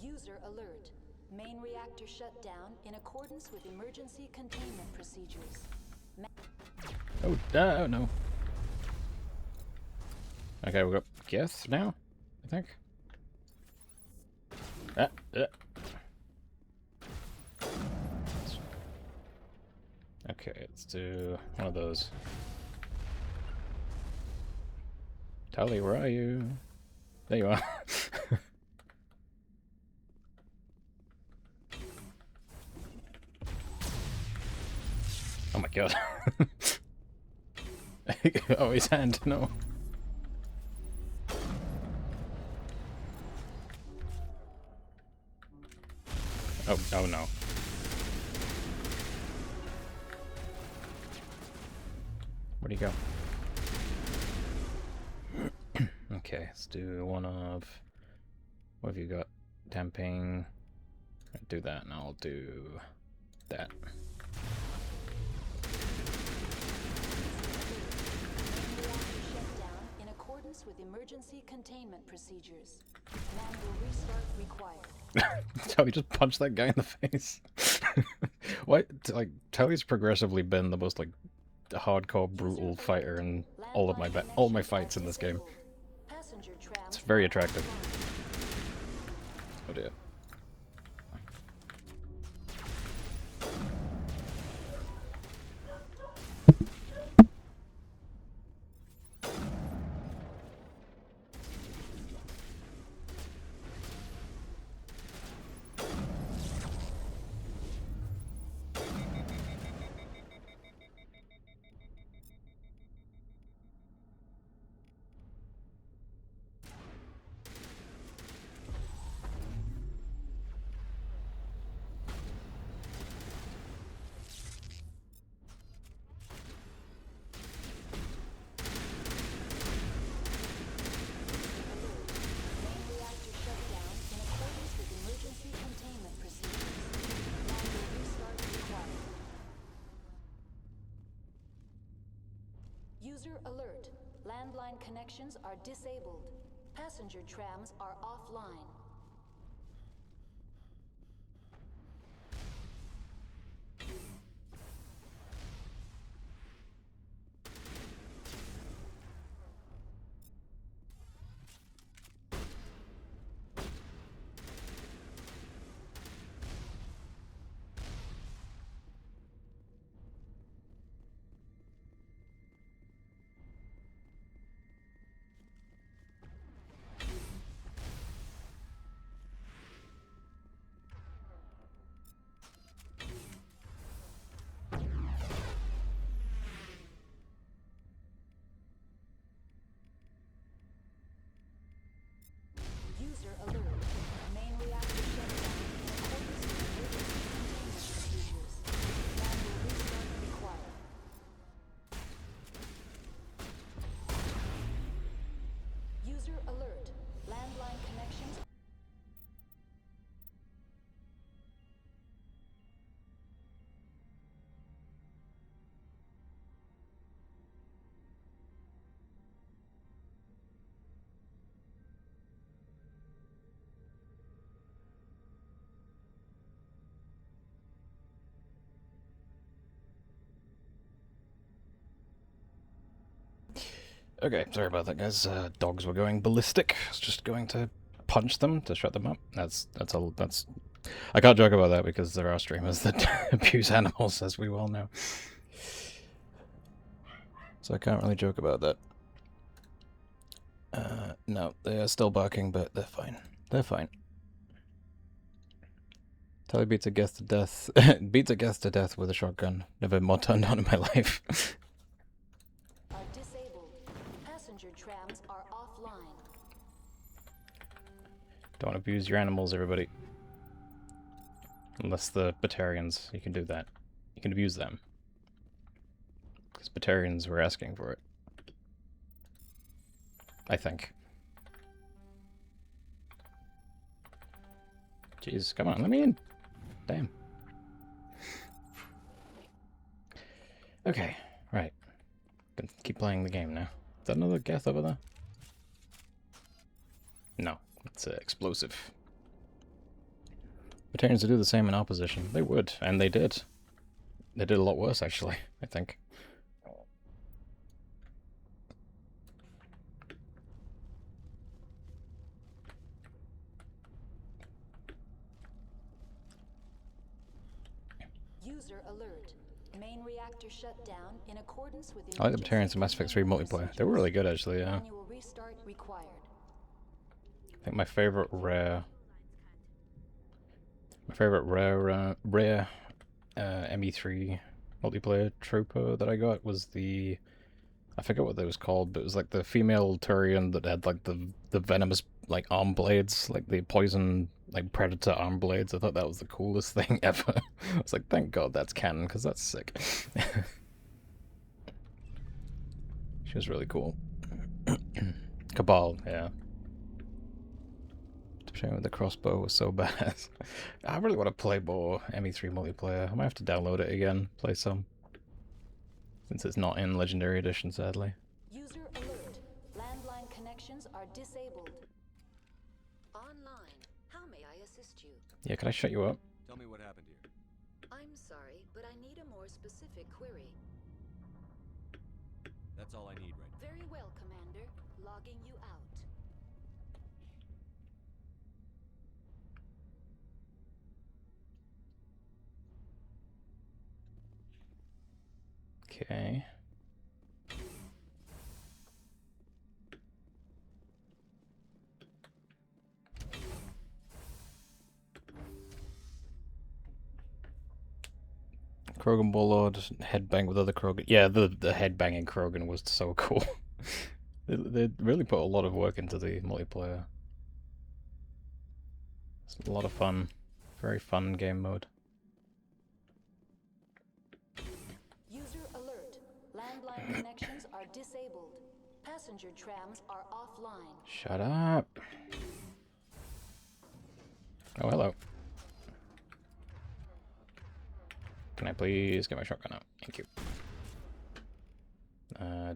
User alert. Main reactor shut down in accordance with emergency containment procedures. Oh, oh no. Okay, we've got Geth now, I think. Okay, let's do one of those. Tully, where are you? There you are. Oh my god. Oh, his hand, no. Oh, oh no. Where'd he go? Okay, let's do one of... What have you got? Damping. I'll do that, and I'll do that. In accordance with emergency containment procedures. Manual restart required. So he just punched that guy in the face. What? Like, Telly's progressively been the most, like, hardcore, brutal fighter in all of my fights in this game. It's very attractive. Oh dear. User alert. Landline connections are disabled. Passenger trams are offline. User alert. Main reactor shut down in accordance with emergency containment procedures. Manual restart required. User alert. Landline connections. Okay, sorry about that, guys. Dogs were going ballistic. I was just going to punch them to shut them up. That's. I can't joke about that because there are streamers that abuse animals, as we well know. So I can't really joke about that. No, they are still barking, but they're fine. They're fine. Tally beats a Geth to death. Beats a Geth to death with a shotgun. Never more turned on in my life. Are disabled. Passenger trams are offline. Don't abuse your animals, everybody. Unless the Batarians, you can do that. You can abuse them. Because Batarians were asking for it. I think. Jeez, come on, let me in. Damn. Okay, right. Can keep playing the game now. Is that another Geth over there? No, it's explosive. Batarians to do the same in opposition. They would, and they did. They did a lot worse, actually, I think. User alert. Main reactor shut down in accordance with I like the Batarians in Mass Effect 3 multiplayer. They were really good, actually, yeah. Manual restart required. I think my favorite rare ME3 multiplayer trooper that I got was the, I forget what that was called, but it was like the female Turian that had like the venomous like arm blades, like the poison like predator arm blades. I thought that was the coolest thing ever. I was like, thank God that's canon, because that's sick. She was really cool. Cabal, yeah. With the crossbow was so bad. I really want to play more ME3 multiplayer. I might have to download it again, play some. Since it's not in Legendary Edition, sadly. User alert. Landline connections are disabled. Online. How may I assist you? Yeah, can I shut you up? Tell me what happened here. specific query. That's all I need right now. Very well, Commander. Logging you out. Okay. Krogan Warlord headbang with other Krogan. Yeah, the headbanging Krogan was so cool. they really put a lot of work into the multiplayer. It's a lot of fun. Very fun game mode. User alert. Landline connections are disabled. Passenger trams are offline. Shut up. Oh, hello. Can I please get my shotgun out? Thank you.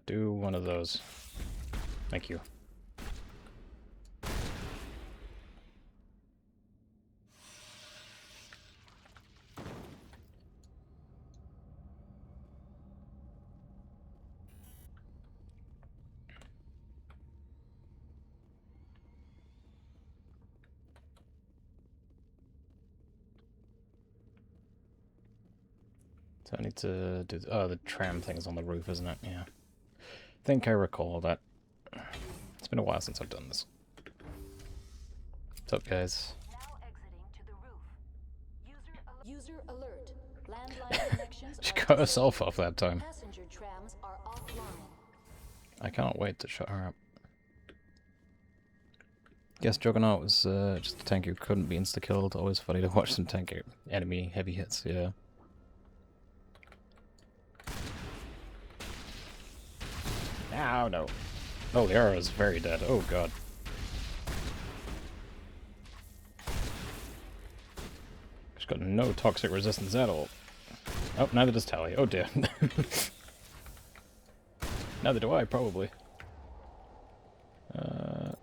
Do one of those. Thank you. So I need to do... Oh, the tram thing's on the roof, isn't it? Yeah. I think I recall that. It's been a while since I've done this. What's up, guys? Now exiting to the roof. User alert. Landline connections She are cut herself off that time. Passenger trams are offline. I can't wait to shut her up. Guess Juggernaut was just a tank who couldn't be insta-killed. Always funny to watch some tank enemy heavy hits, yeah. Oh, no. Oh, the arrow is very dead. Oh, God. She's got no toxic resistance at all. Oh, neither does Tally. Oh, dear. Neither do I, probably. Oh,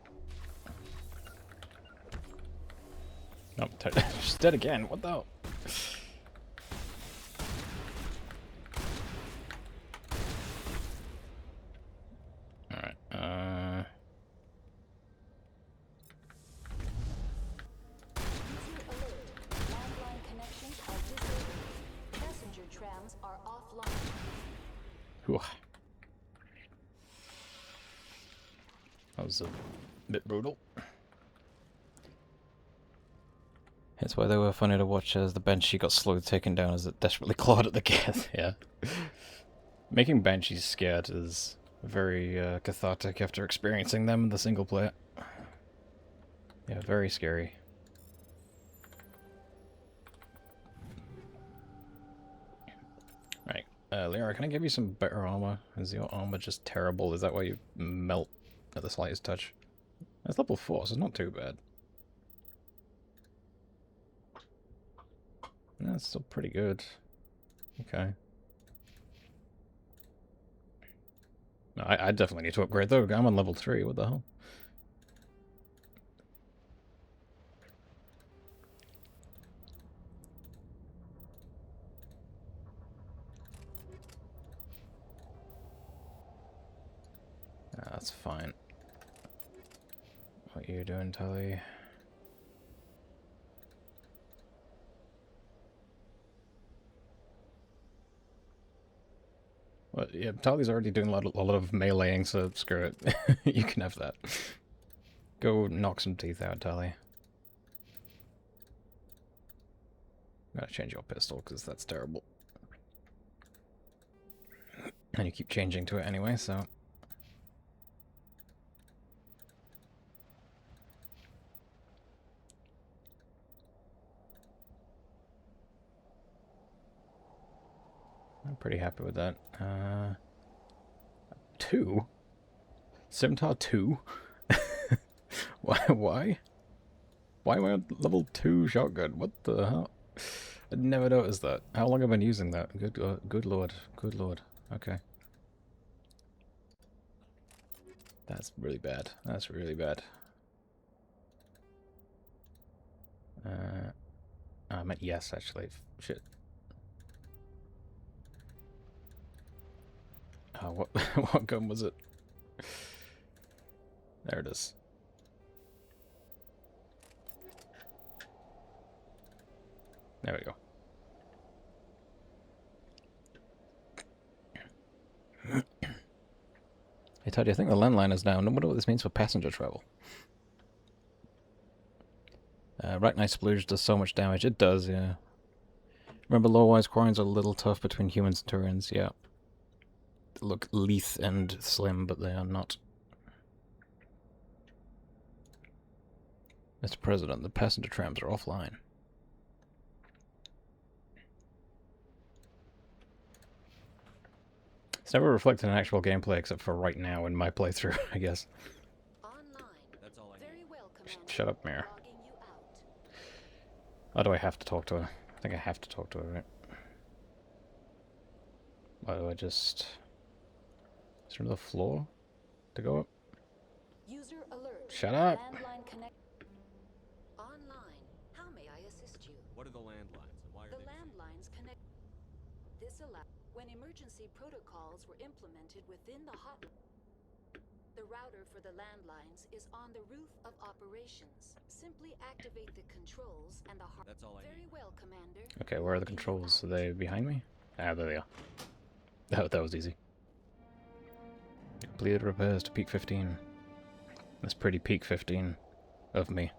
she's dead again. What the hell? Alright, User alert. Landline connections are disabled. Passenger trams are offline. Whew. That was a bit brutal. That's why they were funny to watch as the Banshee got slowly taken down as it desperately clawed at the gas. Yeah. Making Banshees scared is very cathartic after experiencing them in the single player. Yeah, very scary. Right. Lyra, can I give you some better armor? Is your armor just terrible? Is that why you melt at the slightest touch? That's level 4, so it's not too bad. That's still pretty good. Okay. No, I definitely need to upgrade though. I'm on level 3, what the hell? That's fine. What are you doing, Tully? Well, yeah, Tully's already doing a lot of meleeing, so screw it. You can have that. Go knock some teeth out, Tully. Gotta change your pistol, because that's terrible. And you keep changing to it anyway, so... I'm pretty happy with that. 2? Scimitar 2? Why? Why am I on level 2 shotgun? What the hell? I never noticed that. How long have I been using that? Good lord. Good lord. Okay. That's really bad. That's really bad. I meant yes, actually. Shit. what what gun was it? There it is. There we go. Hey Teddy, I think the landline is down. I wonder what this means for passenger travel. Right, nice splooge does so much damage. It does, yeah. Remember, low-wise quarries are a little tough between humans and Turians, yeah. They look lithe and slim, but they are not. Mr. President, the passenger trams are offline. It's never reflected in actual gameplay except for right now in my playthrough, I guess. That's all I need. Shut up, Mare. Why do I have to talk to her? I think I have to talk to her, right? Why do I just... Is there another floor to go up? User alert. Shut up! Landline connect. Online. How may I assist you? What are the landlines and why are The they... landlines connect. This allows when emergency protocols were implemented within the hotline. The router for the landlines is on the roof of operations. Simply activate the controls and the That's all I Very need. well, Commander. Okay, where are the controls? Are they behind me? Ah, there they are. That was easy. Completed repairs to peak 15. That's pretty peak 15 of me.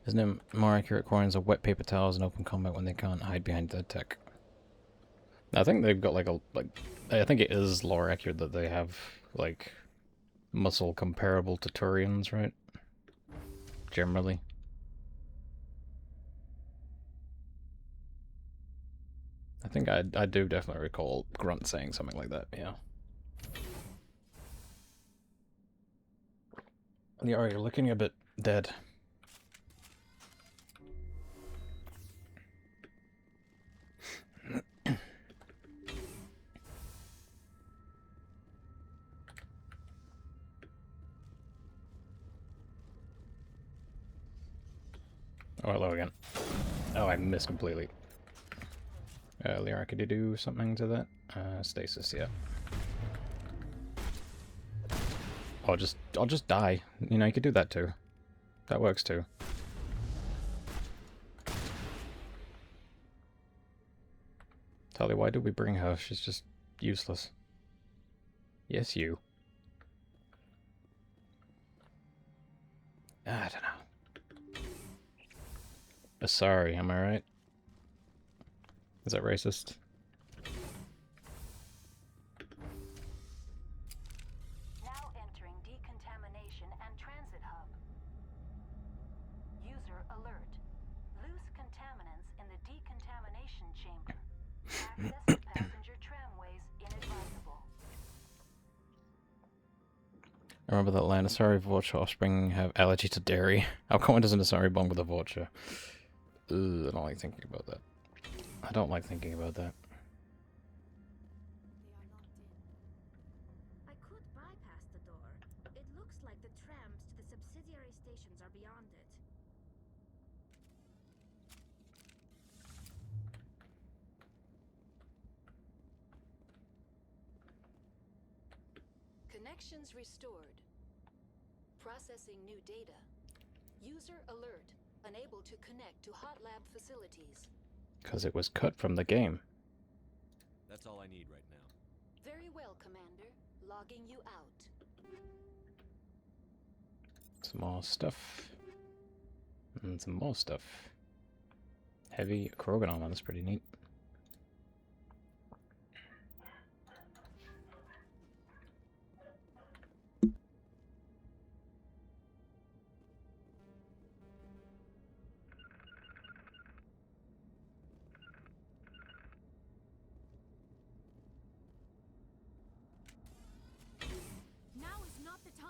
Isn't it more accurate coins are wet paper towels in open combat when they can't hide behind their tech? I think they've got I think it is lore accurate that they have like muscle comparable to Turians, right? Generally. I think I do definitely recall Grunt saying something like that, yeah. Yeah, you're looking a bit dead. Oh, hello again. Oh, I missed completely. Lyra, could you do something to that? Stasis, yeah. I'll just die. You know, you could do that too. That works too. Tali, why did we bring her? She's just useless. Yes, you. I don't know. Sorry, am I right? Is that racist? Now entering decontamination and transit hub. User alert. Loose contaminants in the decontamination chamber. Access to passenger tramways inadvisable. I remember that line, Asari vulture offspring have allergy to dairy. How common does an Asari bond with a vulture? Ugh, I don't like thinking about that. I don't like thinking about that. I could bypass the door. It looks like the trams to the subsidiary stations are beyond it. Connections restored. Processing new data. User alert. Unable to connect to hot lab facilities. Because it was cut from the game. That's all I need right now. Very well, Commander. Logging you out. Some more stuff. And some more stuff. Heavy Krogan armor, that's pretty neat. Now is not the time.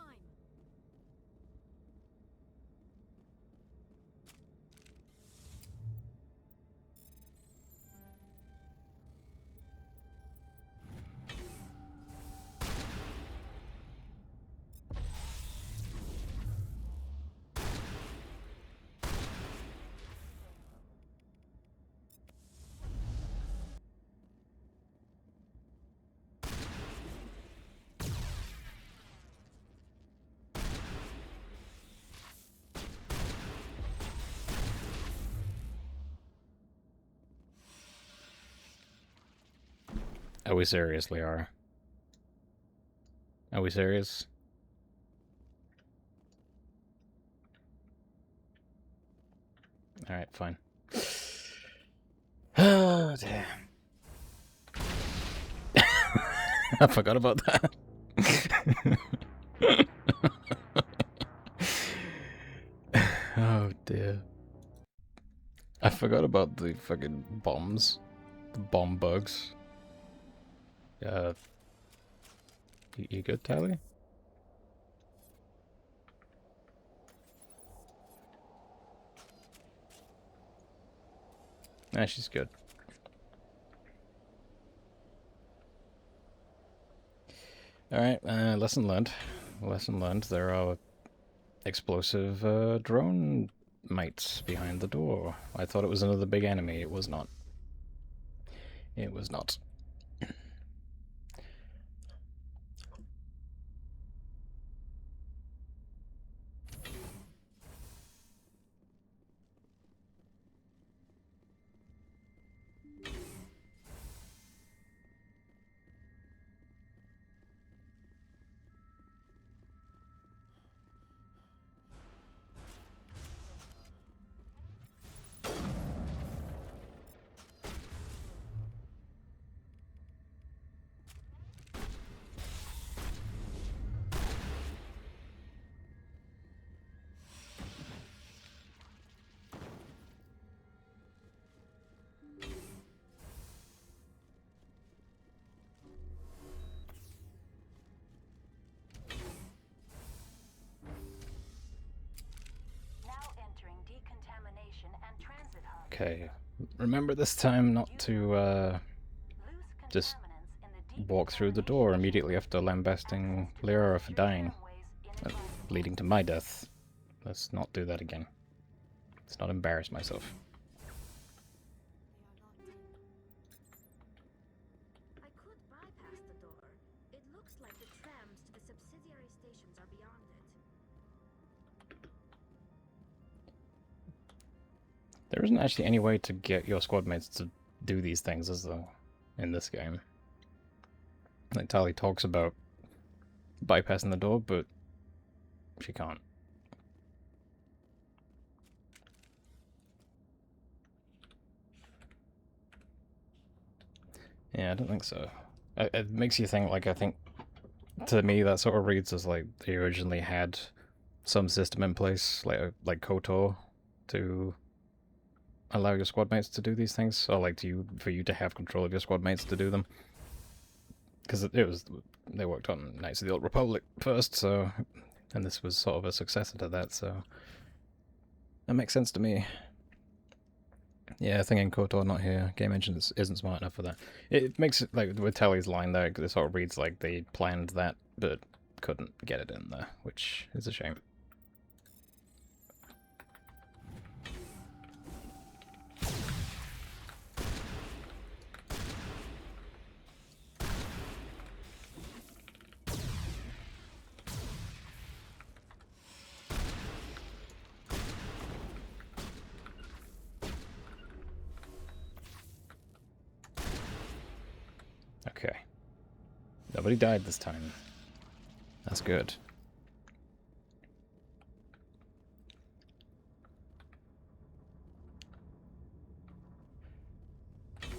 Are we serious, Liara? Are we serious? Alright, fine. Oh, damn. I forgot about that. Oh, dear. I forgot about the fucking bombs. The bomb bugs. You good, Tally? Nah, she's good. Alright, lesson learned. Lesson learned. There are explosive drone mites behind the door. I thought it was another big enemy. It was not. It was not. Okay, remember this time not to just walk through the door immediately after lambasting Lyra for dying, leading to my death. Let's not do that again. Let's not embarrass myself. I could bypass the door. It looks like the trams to the subsidiary stations are beyond it. There isn't actually any way to get your squad mates to do these things, is there, in this game? Like, Tali talks about bypassing the door, but she can't. Yeah, I don't think so. It makes you think, like, I think, to me, that sort of reads as, like, they originally had some system in place, like KOTOR, to allow your squad mates to do these things, or, like, for you to have control of your squad mates to do them. Because they worked on Knights of the Old Republic first, so, and this was sort of a successor to that, so that makes sense to me. Yeah, thinking KOTOR not here. Game engine isn't smart enough for that. It makes it, like, with Tally's line there, it sort of reads like they planned that, but couldn't get it in there, which is a shame. Okay. Nobody died this time. That's good.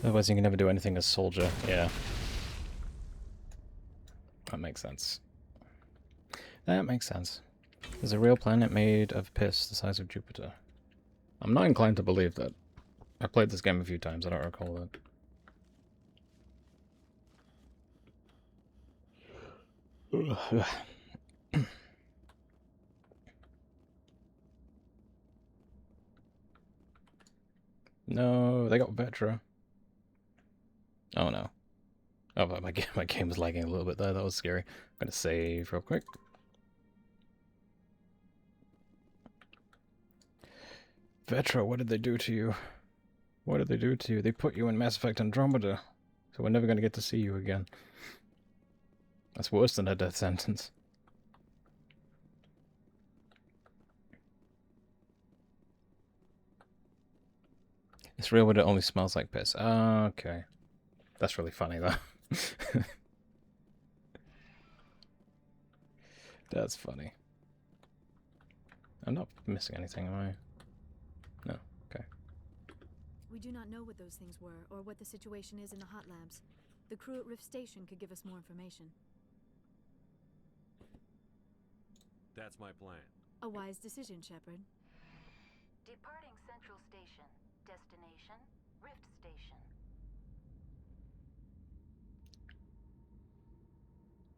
Otherwise you can never do anything as soldier. Yeah. That makes sense. That makes sense. There's a real planet made of piss the size of Jupiter. I'm not inclined to believe that. I played this game a few times, I don't recall that. No, they got Vetra. Oh no. Oh, my game was lagging a little bit there, that was scary. I'm gonna save real quick. Vetra, what did they do to you? What did they do to you? They put you in Mass Effect Andromeda, so we're never gonna get to see you again. That's worse than a death sentence. It's real, but it only smells like piss. Okay. That's really funny, though. That's funny. I'm not missing anything, am I? No. Okay. We do not know what those things were, or what the situation is in the hot labs. The crew at Rift Station could give us more information. That's my plan. A wise decision, Shepard. Departing Central Station. Destination, Rift Station.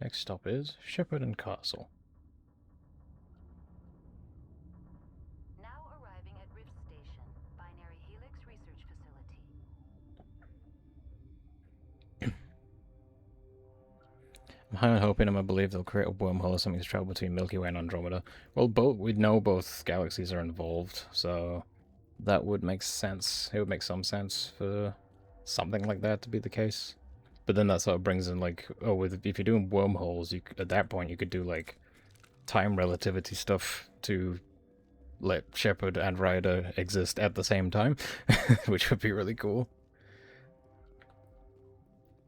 Next stop is Shepard and Castle. Now arriving at Rift Station, Binary Helix Research Facility. I'm kind of hoping, I believe they'll create a wormhole or something to travel between Milky Way and Andromeda. Well, we know both galaxies are involved, so that would make sense. It would make some sense for something like that to be the case. But then that sort of brings in, like, oh, if you're doing wormholes, at that point you could do, like, time relativity stuff to let Shepard and Ryder exist at the same time, which would be really cool.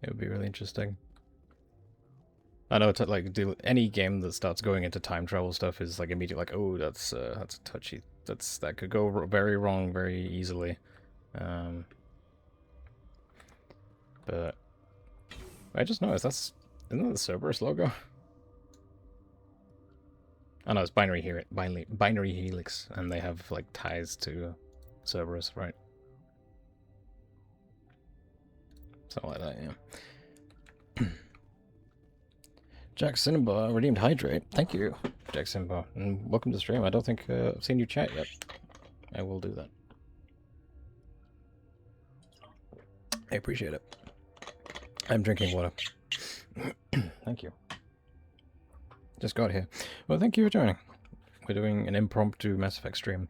It would be really interesting. I know it's like any game that starts going into time travel stuff is like immediately like, oh, that's a touchy. That could go very wrong very easily. But I just noticed isn't that the Cerberus logo? Oh no, it's Binary Helix, and they have like ties to Cerberus, right? Something like that, yeah. Jack Cinnabar redeemed Hydrate. Thank you, Jack Cinnabar, and welcome to the stream. I don't think I've seen you chat yet. I will do that. I appreciate it. I'm drinking water. Thank you. Just got here. Well, thank you for joining. We're doing an impromptu Mass Effect stream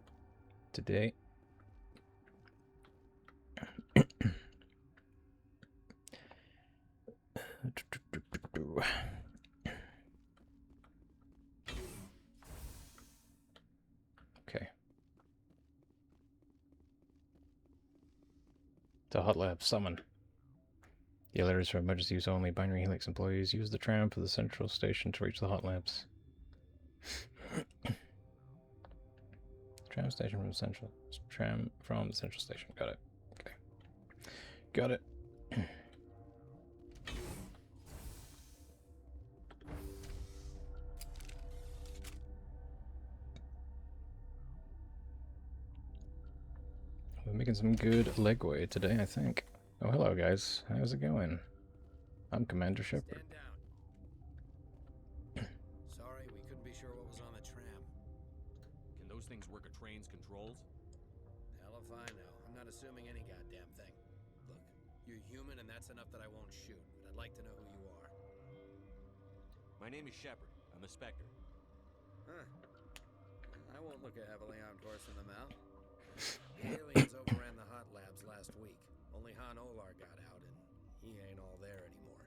today. Okay. The hot lab summon. The elevators for emergency use only. Binary Helix employees use the tram for the central station to reach the hot labs. Tram station from the central. Tram from the central station. Got it. Okay. Got it. We're making some good legway today, I think. Oh, hello, guys. How's it going? I'm Commander Shepard. Sorry, we couldn't be sure what was on the tram. Can those things work a train's controls? Hell if I know. I'm not assuming any goddamn thing. Look, you're human and that's enough that I won't shoot, but I'd like to know who you are. My name is Shepard. I'm a Spectre. Huh. I won't look a heavily armed horse in the mouth. The aliens overran the hot labs last week. Only Han Olar got out, and he ain't all there anymore.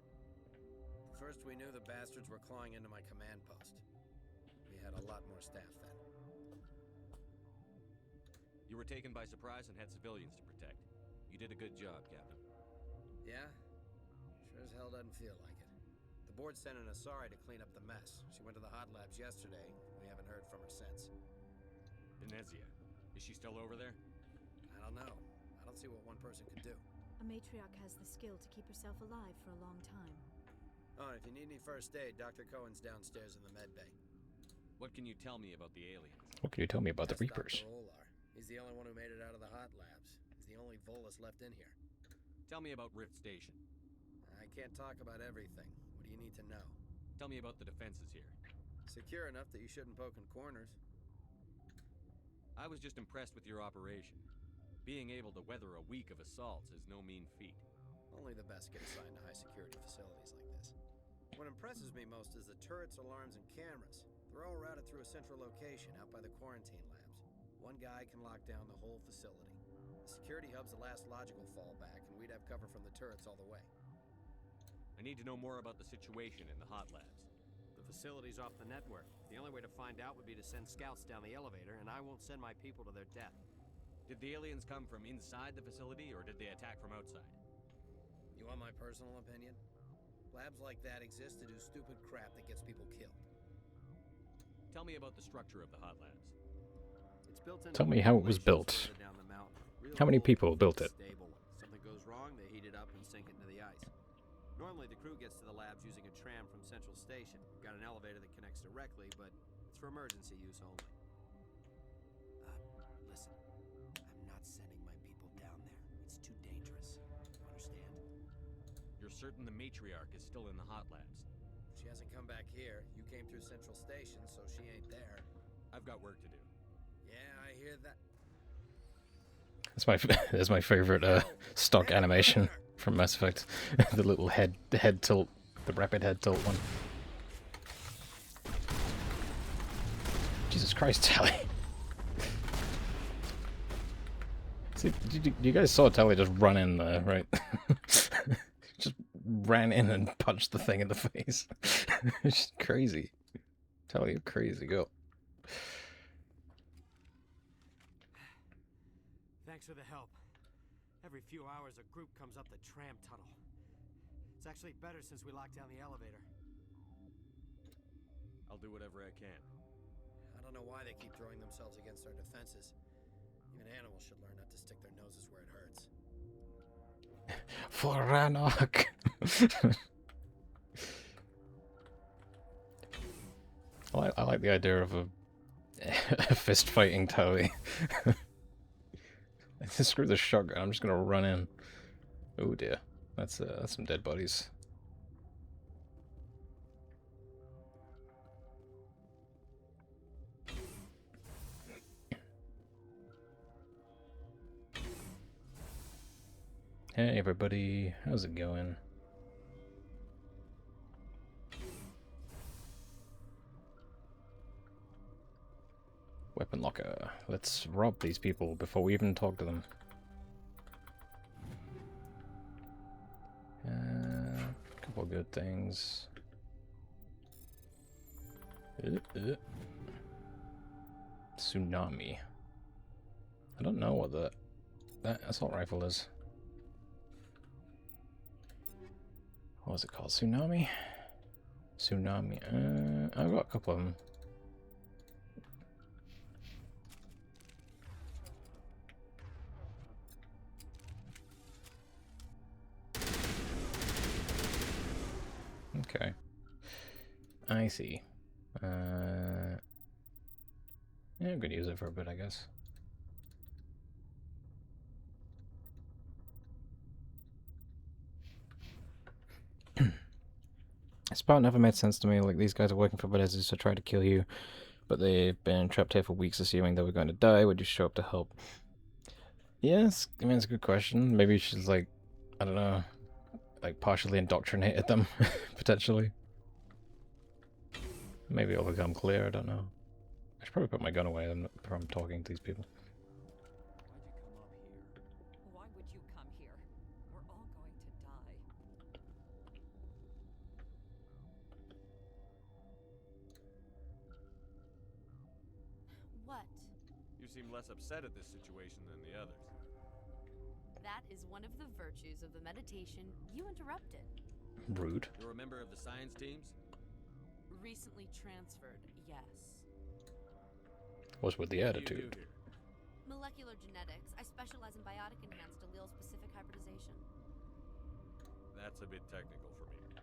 First we knew the bastards were clawing into my command post. We had a lot more staff then. You were taken by surprise and had civilians to protect. You did a good job, Captain. Yeah? Sure as hell doesn't feel like it. The board sent an Asari to clean up the mess. She went to the hot labs yesterday. We haven't heard from her since. Venezia. Is she still over there? I don't know. I don't see what one person could do. A matriarch has the skill to keep herself alive for a long time. Oh, and if you need any first aid, Dr. Cohen's downstairs in the med bay. What can you tell me about the aliens? What can you tell me about the That's Reapers? Dr. Olar. He's the only one who made it out of the hot labs. He's the only Volus left in here. Tell me about Rift Station. I can't talk about everything. What do you need to know? Tell me about the defenses here. Secure enough that you shouldn't poke in corners. I was just impressed with your operation. Being able to weather a week of assaults is no mean feat. Only the best get assigned to high-security facilities like this. What impresses me most is the turrets, alarms, and cameras. They're all routed through a central location out by the quarantine labs. One guy can lock down the whole facility. The security hub's the last logical fallback, and we'd have cover from the turrets all the way. I need to know more about the situation in the hot labs. The facility's off the network. The only way to find out would be to send scouts down the elevator, and I won't send my people to their death. Did the aliens come from inside the facility, or did they attack from outside? You want my personal opinion? Labs like that exist to do stupid crap that gets people killed. Tell me about the structure of the hot labs. It's built into Tell me how it was built. further down the mountain. Real How many old, people built it? Stable. Something goes wrong, they heat it up and sink it into the ice. Normally, the crew gets to the labs using a tram from Central Station. Got an elevator that connects directly, but it's for emergency use only. Listen, I'm not sending my people down there. It's too dangerous. Understand? You're certain the matriarch is still in the hot labs? She hasn't come back here. You came through Central Station, so she ain't there. I've got work to do. Yeah, I hear that. That's my favorite stock animation from Mass Effect. The little head tilt, the rapid head tilt one. Jesus Christ, Tally. See, you guys saw Tally just run in there, right? Just ran in and punched the thing in the face. It's crazy. Tally, you crazy girl. Thanks for the help. Every few hours, a group comes up the tram tunnel. It's actually better since we locked down the elevator. I'll do whatever I can. I don't know why they keep throwing themselves against our defenses. Even animals should learn not to stick their noses where it hurts. For Rannoch. I like the idea of a fist fighting Tally. Screw the shotgun, I'm just gonna run in. Oh dear, that's some dead bodies. Hey everybody, how's it going? Weapon locker. Let's rob these people before we even talk to them. Couple of good things. Tsunami. I don't know what that assault rifle is. What was it called? Tsunami? Tsunami. I've got a couple of them. Okay. I see. Yeah, I'm gonna use it for a bit, I guess. This part never made sense to me. Like, these guys are working for Bethesda to try to kill you, but they've been trapped here for weeks assuming they were going to die. Would you show up to help? Yes, I mean, it's a good question. Maybe she's like, I don't know, like partially indoctrinated them, potentially. Maybe it'll become clear, I don't know. I should probably put my gun away from talking to these people. Why would you come here? We're all going to die. What? You seem less upset at this situation than the others. That is one of the virtues of the meditation you interrupted. Rude. You're a member of the science teams? Recently transferred, yes. What's with the attitude? Molecular genetics. I specialize in biotic-enhanced allele-specific hybridization. That's a bit technical for me.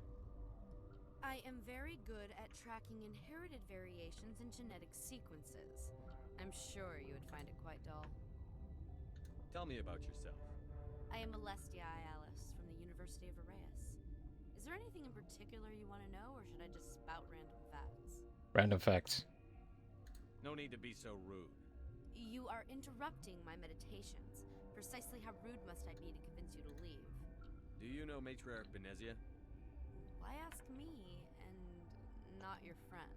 I am very good at tracking inherited variations in genetic sequences. I'm sure you would find it quite dull. Tell me about yourself. I am Alestia Alice from the University of Arraeus. Is there anything in particular you want to know, or should I just spout random facts? Random facts. No need to be so rude. You are interrupting my meditations. Precisely how rude must I be to convince you to leave? Do you know Matriarch Benezia? Why ask me, and not your friend?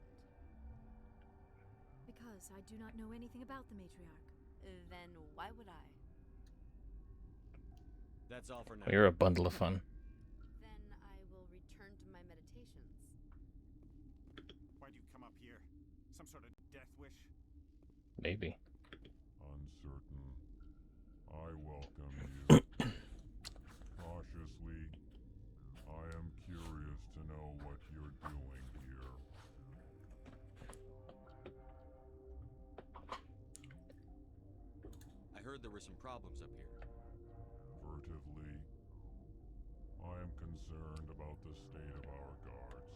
Because I do not know anything about the matriarch. Then why would I? That's all for now. Well, you're a bundle of fun. Then I will return to my meditations. Why'd you come up here? Some sort of death wish? Maybe. Uncertain. I welcome you. Cautiously. I am curious to heard there were some problems up here. Furtively, I am concerned about the state of our guards.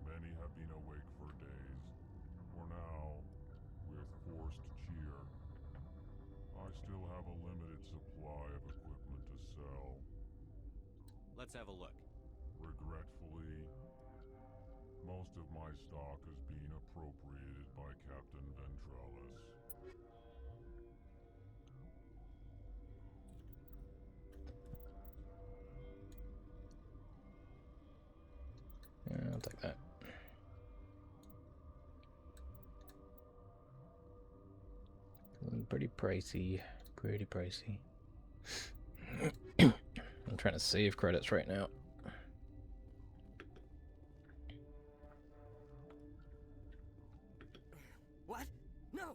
Many have been awake for days. For now, with forced cheer, I still have a limited supply of equipment to sell. Let's have a look. Regretfully, most of my stock has been appropriated by Captain Ventralis. Yeah, I'll take that. Pretty pricey. Pretty pricey. I'm trying to save credits right now. What? No!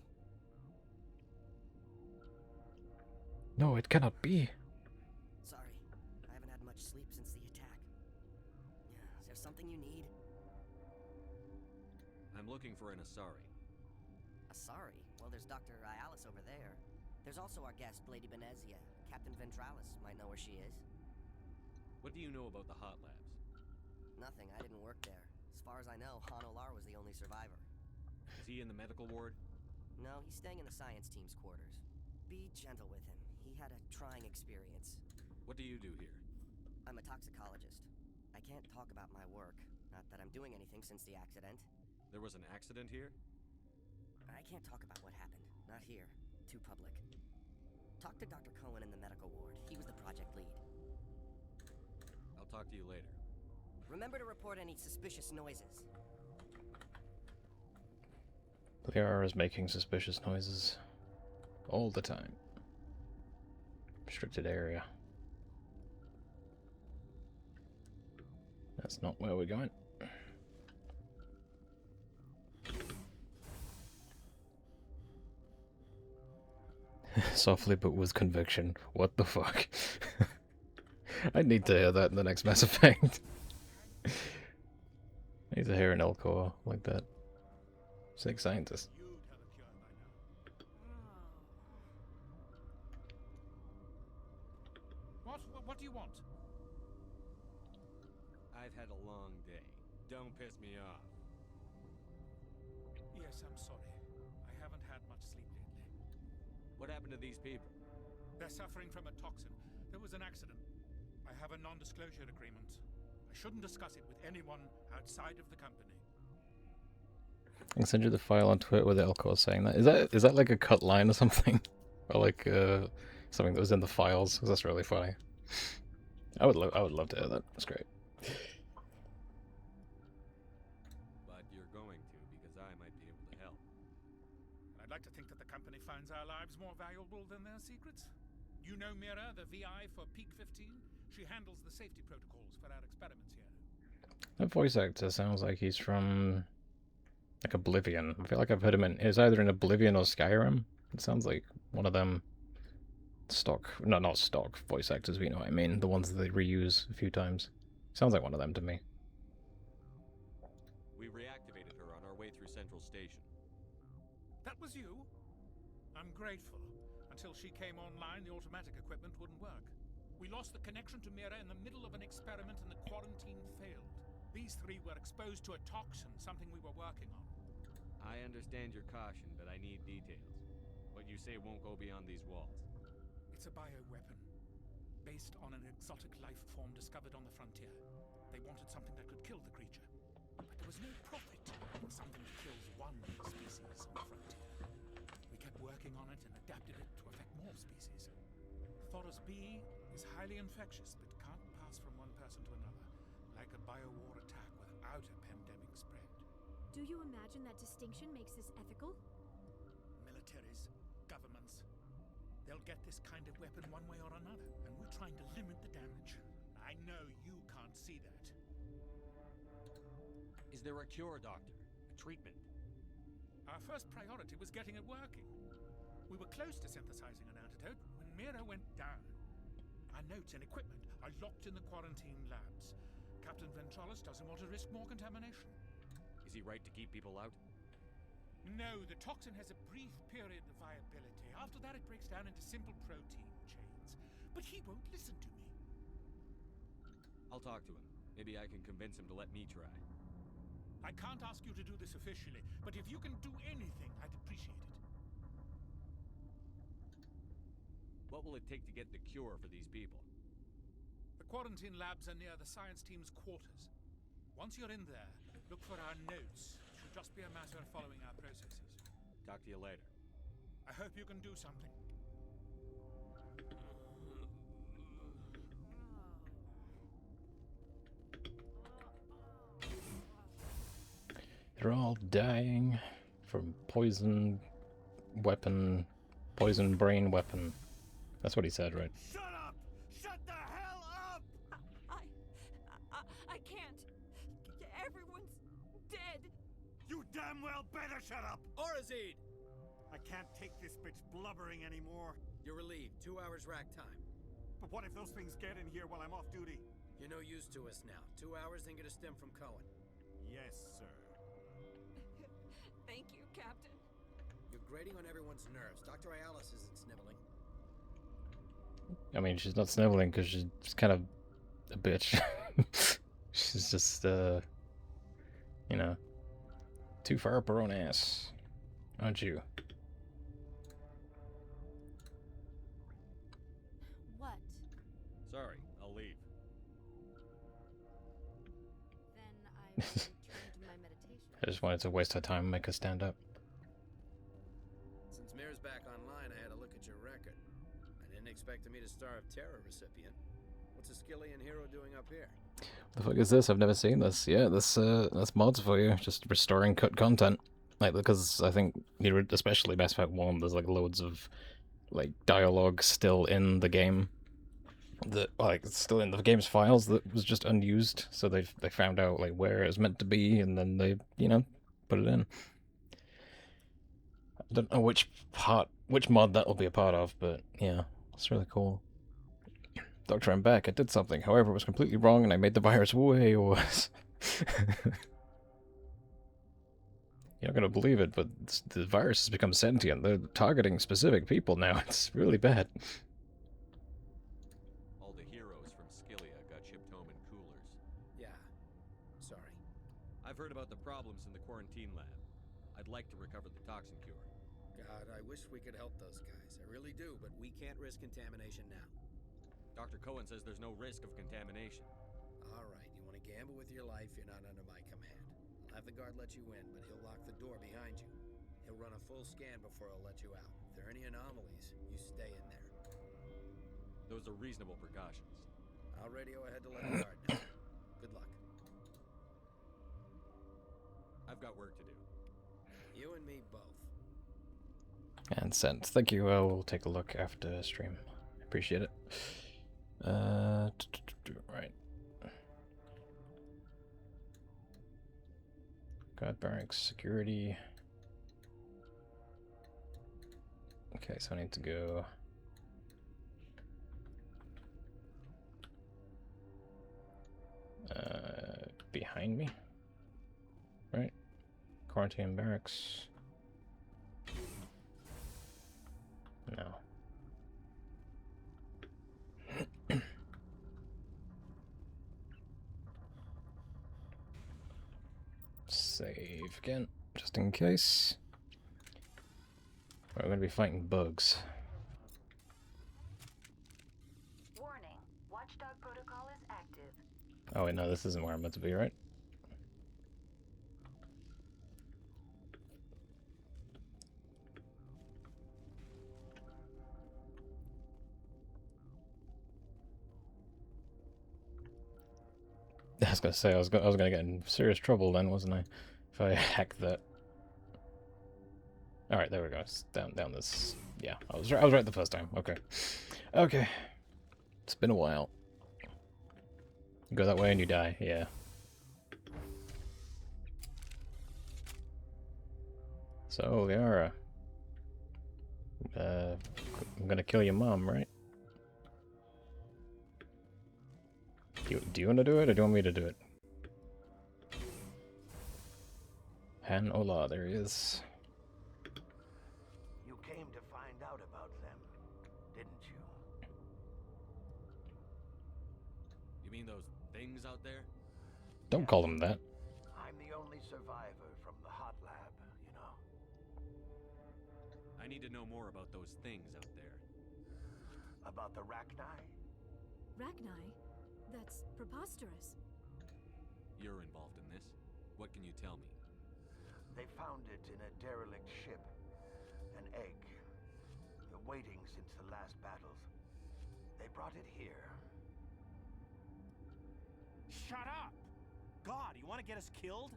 No, it cannot be. Sorry, I haven't had much sleep since the attack. Is there something you need? I'm looking for an Asari. Asari? Well, there's Dr. Ayalis over there. There's also our guest, Lady Benezia. Captain Ventralis might know where she is. What do you know about the hot labs? Nothing, I didn't work there. As far as I know, Han Olar was the only survivor. Is he in the medical ward? No, he's staying in the science team's quarters. Be gentle with him. He had a trying experience. What do you do here? I'm a toxicologist. I can't talk about my work. Not that I'm doing anything since the accident. There was an accident here? I can't talk about what happened. Not here. Too public. Talk to Dr. Cohen in the medical ward. He was the project lead. I'll talk to you later. Remember to report any suspicious noises. Liara is making suspicious noises all the time. Restricted area. That's not where we're going. Softly but with conviction. What the fuck? I need to hear that in the next Mass Effect. I need to hear an Elcor like that. Sick scientist. What do you want? I've had a long day. Don't piss me off. Yes, I'm sorry. I haven't had much sleep lately. What happened to these people? They're suffering from a toxin. There was an accident. I have a non-disclosure agreement. I shouldn't discuss it with anyone outside of the company. I can send you the file on Twitter with Elcor saying that. Is that like a cut line or something? Or like something that was in the files? 'Cause that's really funny. I would love to hear that. That's great. But you're going to, because I might be able to help. I'd like to think that the company finds our lives more valuable than their secrets. You know Mira, the VI for Peak 15? She handles the safety protocols for our experiments here. That voice actor sounds like he's from like Oblivion. I feel like I've heard him is either in Oblivion or Skyrim. It sounds like one of them stock, no, not stock voice actors, but you know what I mean. The ones that they reuse a few times. Sounds like one of them to me. We reactivated her on our way through Central Station. That was you? I'm grateful. Until she came online, the automatic equipment wouldn't work. We lost the connection to Mira in the middle of an experiment and the quarantine failed. These three were exposed to a toxin, something we were working on. I understand your caution, but I need details. What you say won't go beyond these walls. It's a bioweapon, based on an exotic life form discovered on the frontier. They wanted something that could kill the creature. But there was no profit in something that kills one species on the frontier. We kept working on it and adapted it to affect more species. Thoros B is highly infectious, but can't pass from one person to another, like a biowar attack without a pandemic spread. Do you imagine that distinction makes this ethical? Militaries, governments, they'll get this kind of weapon one way or another, and we're trying to limit the damage. I know you can't see that. Is there a cure, Doctor? A treatment? Our first priority was getting it working. We were close to synthesizing an antidote when Mira went down. Our notes and equipment are locked in the quarantine labs. Captain Ventralis doesn't want to risk more contamination. Is he right to keep people out? No, the toxin has a brief period of viability. After that, it breaks down into simple protein chains. But he won't listen to me. I'll talk to him. Maybe I can convince him to let me try. I can't ask you to do this officially, but if you can do anything, I'd appreciate it. What will it take to get the cure for these people? The quarantine labs are near the science team's quarters. Once you're in there, look for our notes. It should just be a matter of following our processes. Talk to you later. I hope you can do something. They're all dying from poison weapon, poison brain weapon. That's what he said, right? Shut up! Shut the hell up! I can't. Everyone's dead. You damn well better shut up! Orazid! I can't take this bitch blubbering anymore. You're relieved. 2 hours rack time. But what if those things get in here while I'm off duty? You're no use to us now. 2 hours, then get a stim from Cohen. Yes, sir. Thank you, Captain. You're grating on everyone's nerves. Dr. Ayalis isn't sniveling. I mean, she's not sniveling because she's kind of a bitch. She's just, you know, too far up her own ass. Aren't you? What? Sorry, I'll leave. Then I will return to my meditation. I just wanted to waste her time and make her stand up. Since Mir's back online, I had a look at your record. I didn't expect to meet a Star of Terror recipient. What's a Skillian hero doing up here? The fuck is this? I've never seen this. Yeah, that's mods for you. Just restoring cut content. Like, because I think, especially Mass Effect 1, there's like loads of like dialogue still in the game. That like still in the game's files that was just unused. So they found out like where it was meant to be, and then they put it in. I don't know which mod that will be a part of, but yeah, it's really cool. Doctor, I'm back. I did something. However, it was completely wrong, and I made the virus way worse. You're not going to believe it, but the virus has become sentient. They're targeting specific people now. It's really bad. All the heroes from Skillia got shipped home in coolers. Yeah. Sorry. I've heard about the problems in the quarantine lab. I'd like to recover the toxin cure. God, I wish we could help those guys. I really do, but we can't risk contamination now. Dr. Cohen says there's no risk of contamination. All right, you want to gamble with your life, you're not under my command. I'll have the guard let you in, but he'll lock the door behind you. He'll run a full scan before he'll let you out. If there are any anomalies, you stay in there. Those are reasonable precautions. I'll radio ahead to let the guard know. Good luck. I've got work to do. You and me both. And sent. Thank you. I'll take a look after stream. Appreciate it. Right. Got barracks security. Okay, so I need to go. Behind me. Right. Quarantine barracks. No. Save again, just in case. We're going to be fighting bugs. Warning. Watchdog protocol is active. Oh wait, no, this isn't where I'm meant to be, right? I was gonna say I was gonna get in serious trouble then, wasn't I? If I hacked that. All right, there we go. It's down this. Yeah, I was right the first time. Okay, okay. It's been a while. You go that way and you die. Yeah. So Liara, I'm gonna kill your mom, right? Do you want to do it, or do you want me to do it? Han Ola, there he is. mean those things out there? Don't call them that. I'm the only survivor from the hot lab, you know. I need to know more about those things out there. About the Rachni? Rachni? That's preposterous. You're involved in this. What can you tell me? They found it in a derelict ship. An egg. Waiting since the last battles. They brought it here. Shut up! God, you want to get us killed?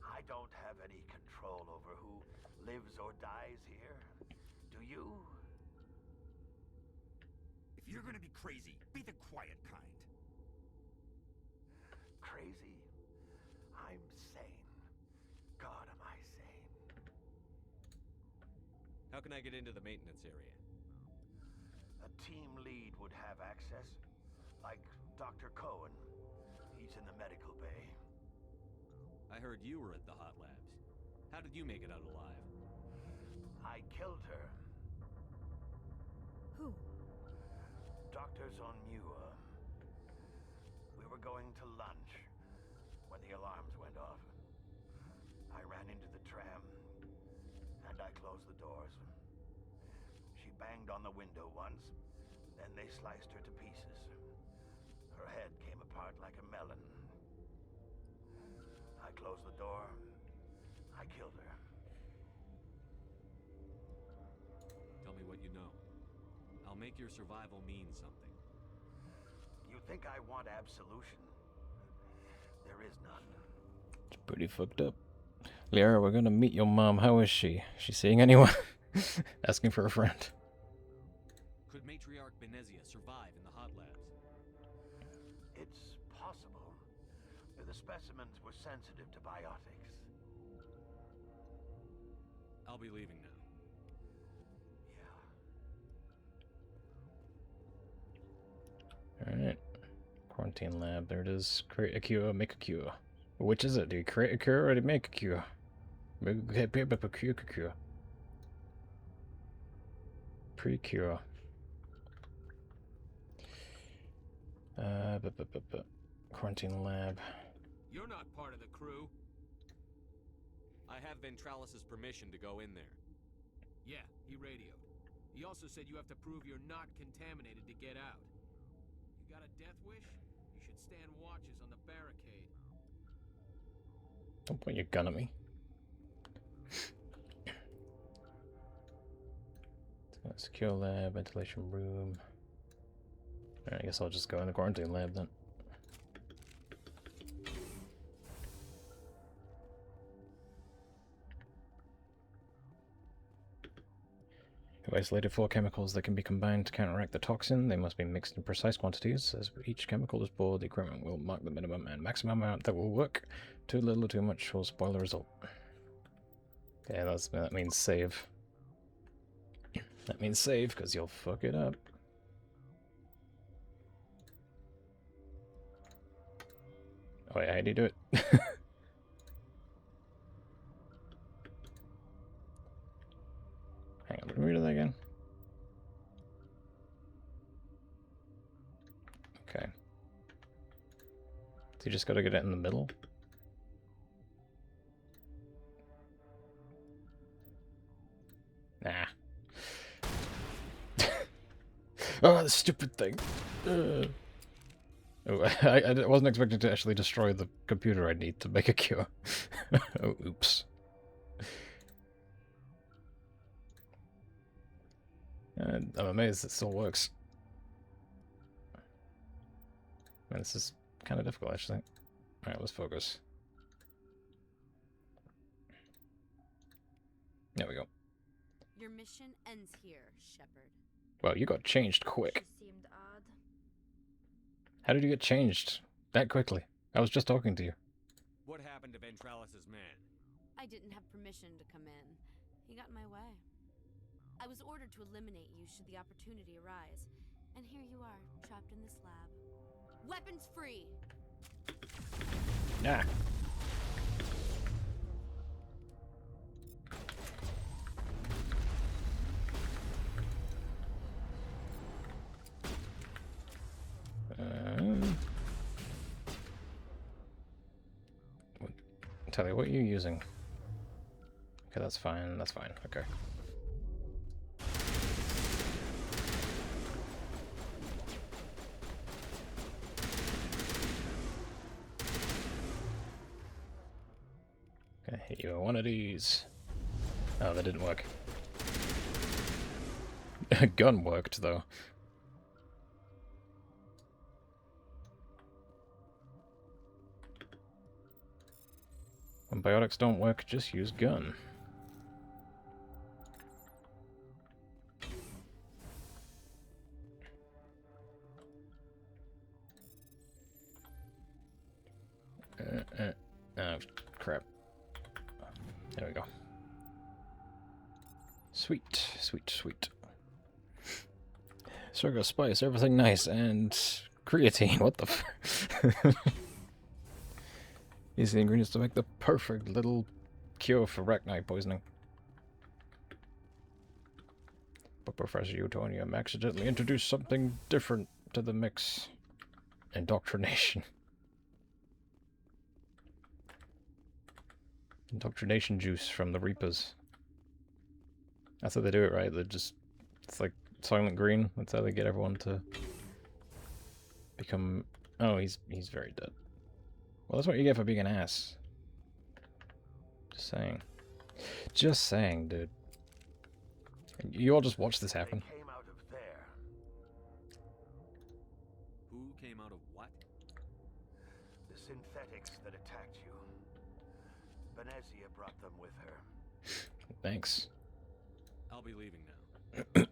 I don't have any control over who lives or dies here. Do you? If you're gonna be crazy, be the quiet kind. Crazy? I'm sane. God, am I sane. How can I get into the maintenance area? A team lead would have access. Like Dr. Cohen. He's in the medical bay. I heard you were at the hot labs. How did you make it out alive? I killed her. Who? Doctors on Muir. We were going to lunch when the alarms went off. I ran into the tram, and I closed the doors. She banged on the window once, then they sliced her to pieces. Her head came apart like a melon. I closed the door. I killed her. Tell me what you know. I'll make your survival mean something. You think I want absolution? There is none. It's pretty fucked up. Lyra, we're gonna meet your mom. How is she? She seeing anyone? Asking for a friend. Could Matriarch Benezia survive in the hot labs? It's possible. The specimens were sensitive to biotics. I'll be leaving now. Alright. Quarantine lab, there it is. Create a cure, make a cure. Which is it? Do you create a cure or do you make a cure? Cure. Pre-cure. Quarantine lab. You're not part of the crew. I have Ventralis's permission to go in there. Yeah, he radioed. He also said you have to prove you're not contaminated to get out. You got a death wish? You should stand watches on the barricade. Don't point your gun at me. Secure lab, ventilation room. Alright, I guess I'll just go in the quarantine lab then. I've isolated 4 chemicals that can be combined to counteract the toxin. They must be mixed in precise quantities. As each chemical is poured, the equipment will mark the minimum and maximum amount that will work. Too little or too much will spoil the result. Yeah, that means save. That means save, because you'll fuck it up. Oh wait, how do you do it? Hang on, let me read that again. Okay. So you just gotta get it in the middle? Nah. Oh, the stupid thing. Oh, I wasn't expecting to actually destroy the computer I need to make a cure. Oh, oops. And I'm amazed it still works. Man, this is kind of difficult, actually. Alright, let's focus. There we go. Your mission ends here, Shepard. Wow, you got changed quick. She seemed odd. How did you get changed that quickly? I was just talking to you. What happened to Ventralis's man? I didn't have permission to come in. He got in my way. I was ordered to eliminate you should the opportunity arise. And here you are, trapped in this lab. Weapons free! Nah. Tally, what are you using? Okay, that's fine. That's fine. Okay. Gonna hit you with one of these. Oh, that didn't work. Gun worked, though. When biotics don't work, just use gun. Oh, crap. There we go. Sweet, sweet, sweet. Sugar, spice, everything nice, and creatine. What the f... These are the ingredients to make the perfect little cure for arachnite poisoning. But Professor Utonium accidentally introduced something different to the mix. Indoctrination. Indoctrination juice from the Reapers. That's how they do it, right? They just... It's like Silent Green. That's how they get everyone to become... Oh, he's very dead. Well, that's what you get for being an ass. Just saying. Just saying, dude. You all just watch this happen. They came out of there. Who came out of what? The synthetics that attacked you. Venezia brought them with her. Thanks. I'll be leaving now.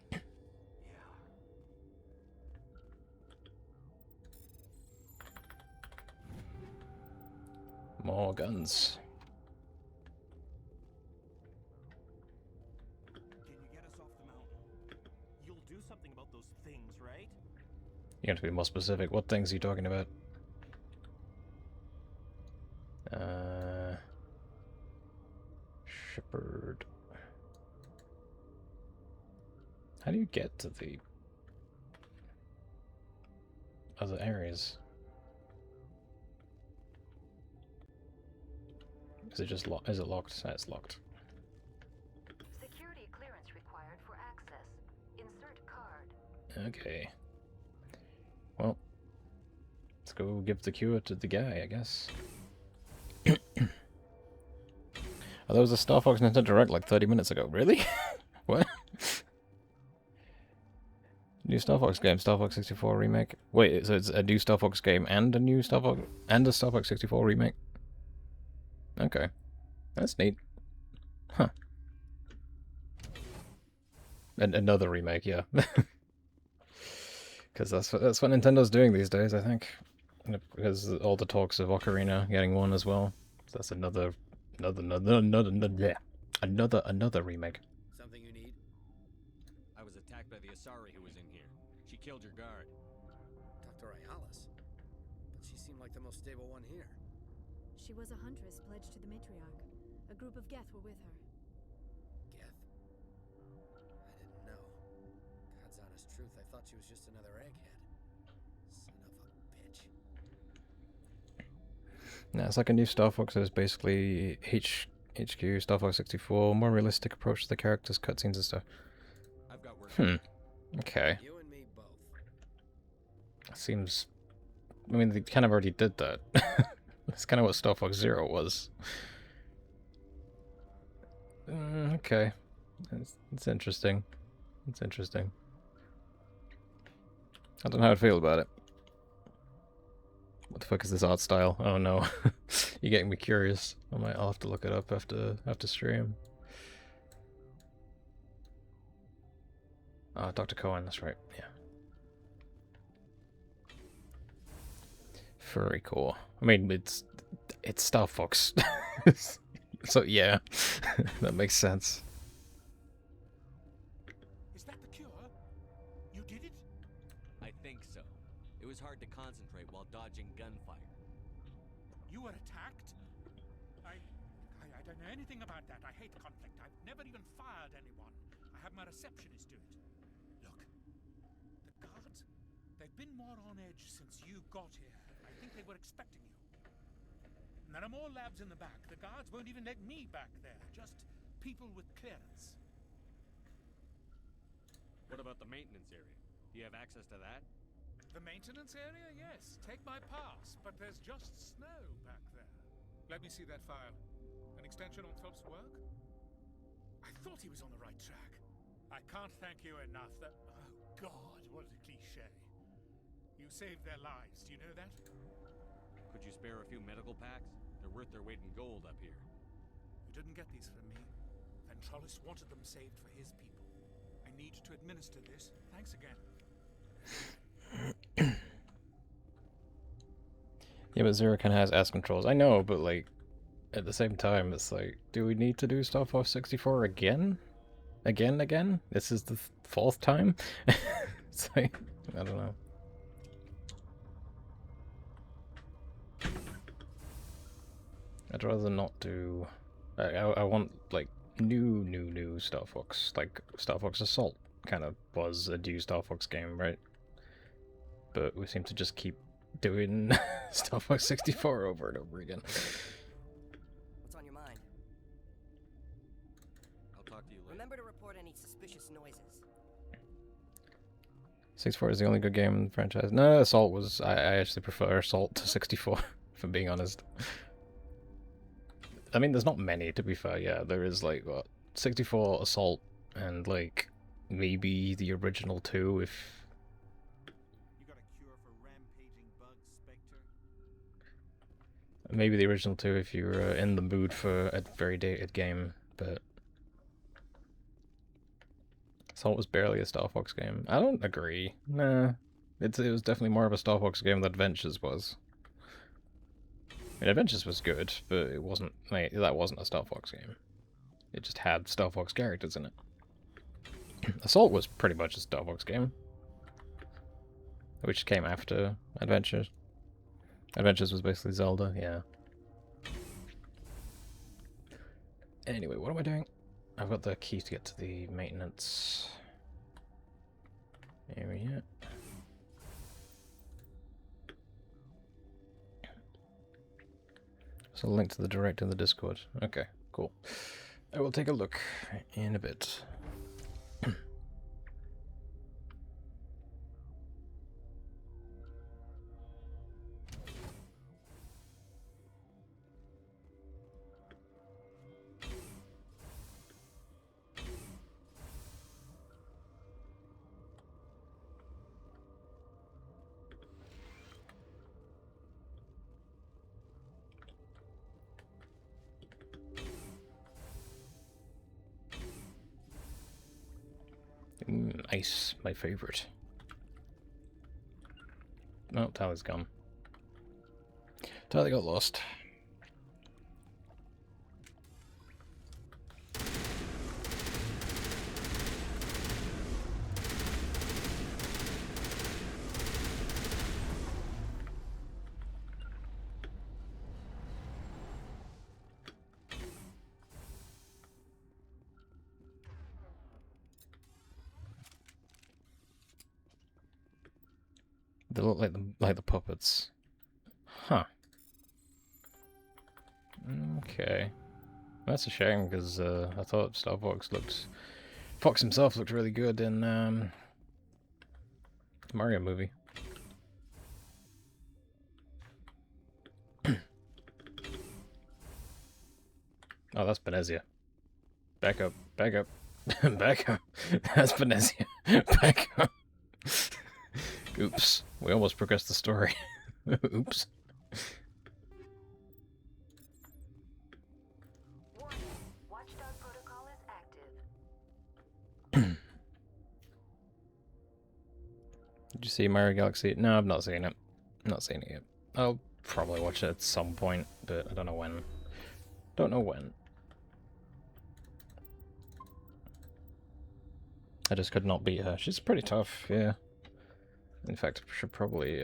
More guns. Can you get us off the mountain? You'll do something about those things, right? You have to be more specific. What things are you talking about? Shepherd. How do you get to the other areas? Is it just locked? Is it locked? It's locked. Security clearance required for access. Insert card. Okay. Well, let's go give the cure to the guy, I guess. Oh, that was a Star Fox Nintendo Direct like 30 minutes ago. Really? What? New Star Fox game, Star Fox 64 remake. Wait, so it's a new Star Fox game and a new Star Fox and a Star Fox 64 remake? Okay. That's neat. Huh. And another remake, yeah. Because that's what Nintendo's doing these days, I think. Because all the talks of Ocarina getting one as well. So that's another remake. Something you need? I was attacked by the Asari who was in here. She killed your guard. Dr. Ayalis? But she seemed like the most stable one here. She was a huntress pledged to the matriarch. A group of Geth were with her. Geth? I didn't know. God's honest truth, I thought she was just another egghead. Son of a bitch. Yeah, it's like a new Star Fox. It's basically HQ, Star Fox 64, more realistic approach to the characters, cutscenes and stuff. I've got work. Okay. You and me both. Seems... I mean, they kind of already did that. That's kind of what Star Fox Zero was. Okay. It's interesting. It's interesting. I don't know how to feel about it. What the fuck is this art style? Oh no. You're getting me curious. I'll have to look it up after stream. Ah, Dr. Cohen, that's right. Yeah. Very cool. I mean, it's Star Fox. So yeah, that makes sense. Is that the cure? You did it? I think so. It was hard to concentrate while dodging gunfire. You were attacked? I don't know anything about that. I hate conflict. I've never even fired anyone. I have my receptionist do it. Look, the guards, they've been more on edge since you got here. I think they were expecting you. And there are more labs in the back. The guards won't even let me back there. Just people with clearance. What about the maintenance area? Do you have access to that? The maintenance area? Yes. Take my pass. But there's just snow back there. Let me see that file. An extension on Phelps' work? I thought he was on the right track. I can't thank you enough. That... Oh, God, what a cliché. You saved their lives. Do you know that? Could you spare a few medical packs? They're worth their weight in gold up here. You didn't get these from me. Ventrolis wanted them saved for his people. I need to administer this. Thanks again. Yeah, but Zero kind of has ass controls. I know, but like, at the same time, it's like, do we need to do Star Fox 64 again? Again? This is the fourth time? It's like, I don't know. I'd rather not do... I want, like, new Star Fox. Like, Star Fox Assault kind of was a new Star Fox game, right? But we seem to just keep doing Star Fox 64 over and over again. What's on your mind? I'll talk to you later. Remember to report any suspicious noises. 64 is the only good game in the franchise. No, Assault was... I actually prefer Assault to 64, if I'm being honest. I mean, there's not many, to be fair. Yeah, there is, like, what, 64, Assault, and, like, maybe the original 2, if... You got a cure for rampaging bugs, Spectre? Maybe the original 2 if you're in the mood for a very dated game, but... Assault was barely a Star Fox game. I don't agree. Nah. It was definitely more of a Star Fox game than Adventures was. I mean, Adventures was good, but it wasn't, like, that wasn't a Star Fox game. It just had Star Fox characters in it. Assault was pretty much a Star Fox game, which came after Adventures. Adventures was basically Zelda, yeah. Anyway, what am I doing? I've got the key to get to the maintenance area. So link to the direct in the Discord. Okay, cool. I will take a look in a bit. Ice, my favorite. Oh, Tally's gone. Tally got lost. They look like the puppets. Huh. Okay. That's a shame, because I thought Star Fox looked... Fox himself looked really good in the Mario movie. Oh, that's Benezia. Back up. Back up. Back up. That's Benezia. Back up. Oops. We almost progressed the story. Oops. Warning. Watchdog protocol is active. Did you see Mario Galaxy? No, I've not seen it. Not seen it yet. I'll probably watch it at some point, but I don't know when. Don't know when. I just could not beat her. She's pretty tough, yeah. In fact, I should probably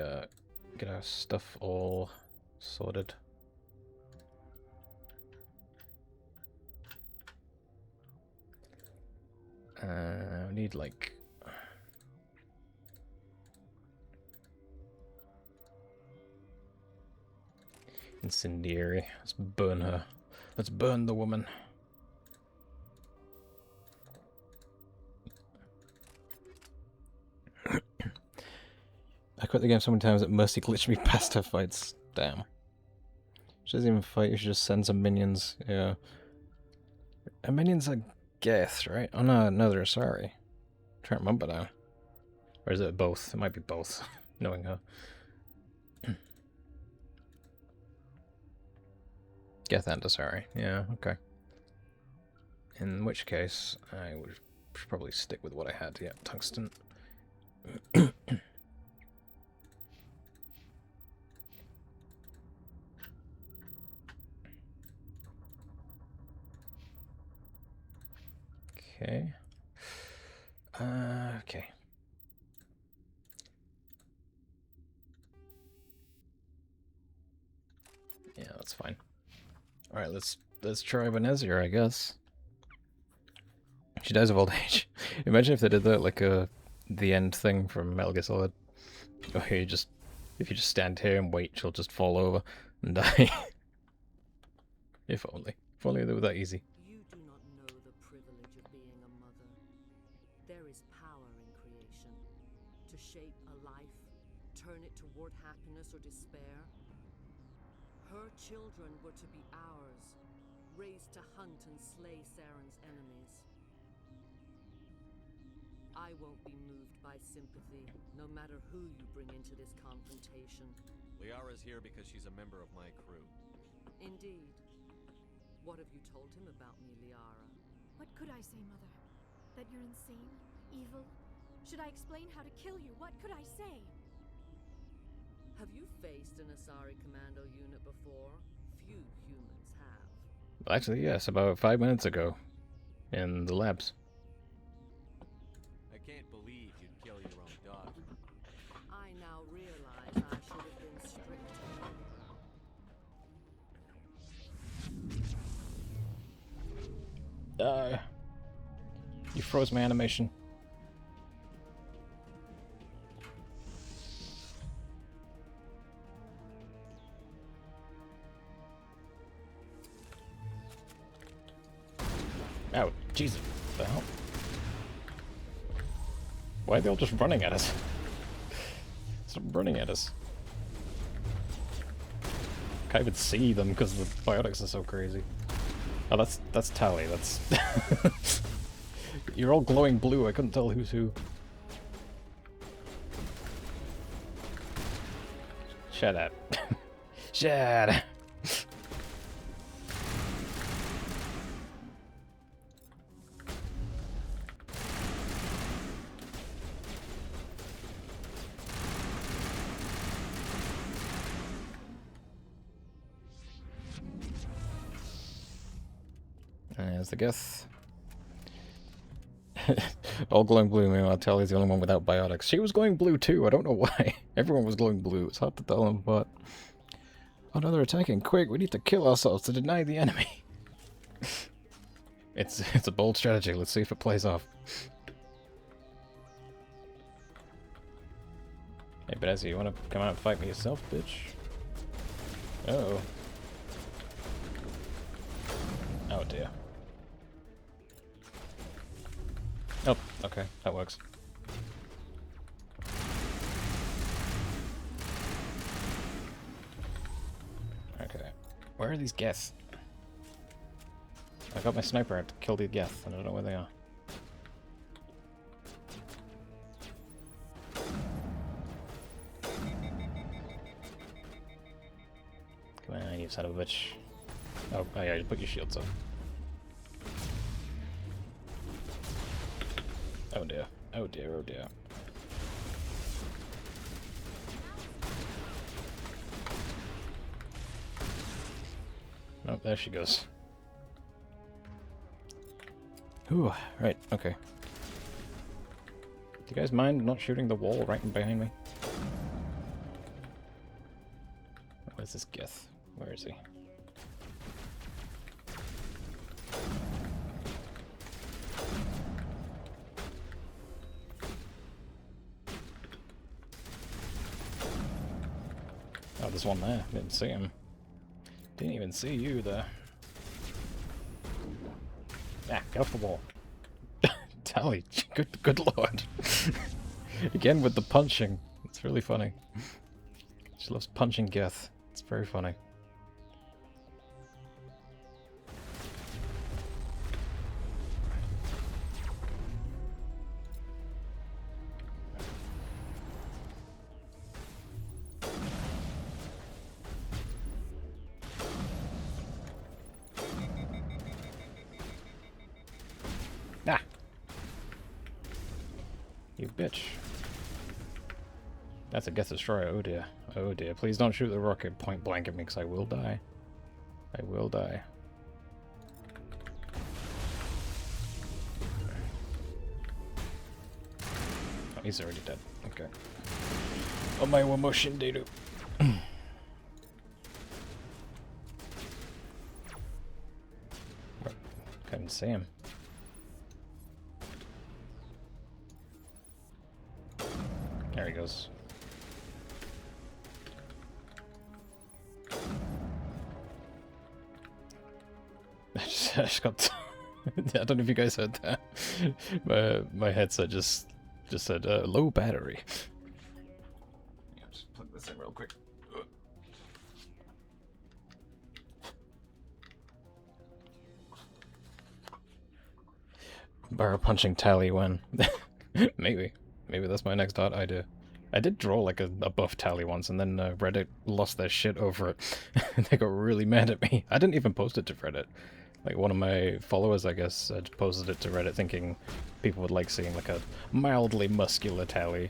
get our stuff all sorted. We need, like... Incendiary. Let's burn her. Let's burn the woman. I quit the game so many times that Mercy glitched me past her fights. Damn. She doesn't even fight, she just sends some minions. Yeah. And minions are Geth, right? Oh no, no, they're Asari. I'm trying to remember now. Or is it both? It might be both, knowing her. Geth and Asari. Yeah, okay. In which case, I should probably stick with what I had. Yeah, tungsten. Okay. Okay. Yeah, that's fine. All right, let's try Benezir, I guess. She dies of old age. Imagine if they did that like the end thing from Metal Gear Solid. Or if you just stand here and wait, she'll just fall over and die. If only. If only they were that easy. You do not know the privilege of being a mother. There is power in creation. To shape a life, turn it toward happiness or despair. Her children were to be ours, raised to hunt and slay Saren's enemies. I won't be moved by sympathy, no matter who you bring into this confrontation. Liara's here because she's a member of my crew. Indeed. What have you told him about me, Liara? What could I say, Mother? That you're insane? Evil? Should I explain how to kill you? What could I say? Have you faced an Asari commando unit before? Few humans have. Well, actually, yes, about 5 minutes ago. In the labs. I can't believe you'd kill your own daughter. I now realize I should have been stricter. You froze my animation. Ow, Jesus, what the hell? Why are they all just running at us? Stop running at us. Can't even see them because the biotics are so crazy. Oh, that's Tally, that's... You're all glowing blue, I couldn't tell who's who. Shut up. Shut up. There's the Geth. All glowing blue, meanwhile Tally's the only one without biotics. She was glowing blue too, I don't know why. Everyone was glowing blue, it's hard to tell them, but... Oh no, they're attacking, quick, we need to kill ourselves to deny the enemy. It's a bold strategy, let's see if it plays off. Hey Benezir, you wanna come out and fight me yourself, bitch? Uh-oh. Oh dear. Oh, okay, that works. Okay, where are these Geth? I got my sniper out to kill the Geth, and I don't know where they are. Come on, you son of a bitch. Oh yeah, you put your shields up. Oh dear, oh dear, oh dear. Oh, there she goes. Ooh, right, okay. Do you guys mind not shooting the wall right behind me? Where's this Geth? Where is he? Oh, there's one there. Didn't see him. Didn't even see you there. Ah, get off the wall. Tally, good lord. Again with the punching. It's really funny. She loves punching Geth. It's very funny. Ah! You bitch. That's a Geth Destroyer. Oh dear. Oh dear. Please don't shoot the rocket point blank at me, because I will die. I will die. Oh, he's already dead. Okay. Oh my emotion data. Couldn't see him. There he goes. I just got. I don't know if you guys heard that. My headset just said low battery. Yeah, just plug this in real quick. Barrel punching Tally when. Maybe that's my next hot idea. I did draw like a buff Tally once, and then Reddit lost their shit over it. They got really mad at me. I didn't even post it to Reddit. Like, one of my followers, I guess, had posted it to Reddit thinking people would like seeing like a mildly muscular Tally.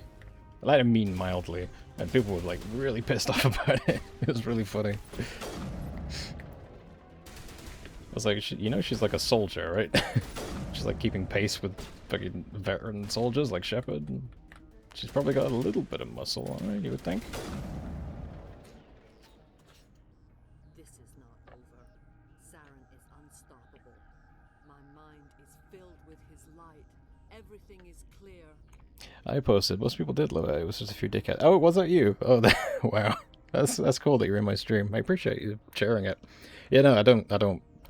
I didn't mean mildly, and people were like really pissed off about it. It was really funny. I was like, you know, she's like a soldier, right? She's like keeping pace with fucking veteran soldiers like Shepard. She's probably got a little bit of muscle on her, you would think. This is not over. Saren is unstoppable. My mind is filled with his light. Everything is clear. I posted. Most people did love it. It was just a few dickheads. Oh, was that you? Oh, wow. That's cool that you're in my stream. I appreciate you sharing it. Yeah, no, I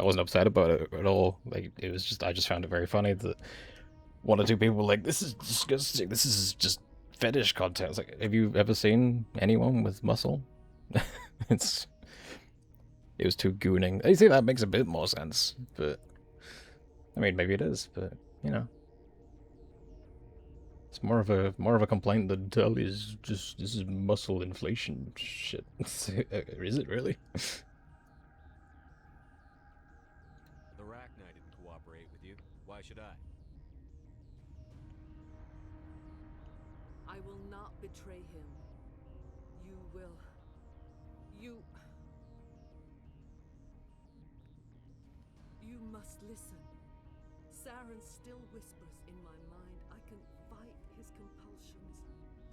wasn't upset about it at all. Like, it was just, I just found it very funny that one or two people were like, this is disgusting. This is just fetish content. It's like, have you ever seen anyone with muscle? It was too gooning. You see, that makes a bit more sense, but I mean, maybe it is, but you know, it's more of a complaint that Tully's just, this is muscle inflation shit. Is it really? The Rachni didn't cooperate with you. Why should I? I will not betray him. You will. You must listen. Saren still whispers in my mind. I can fight his compulsions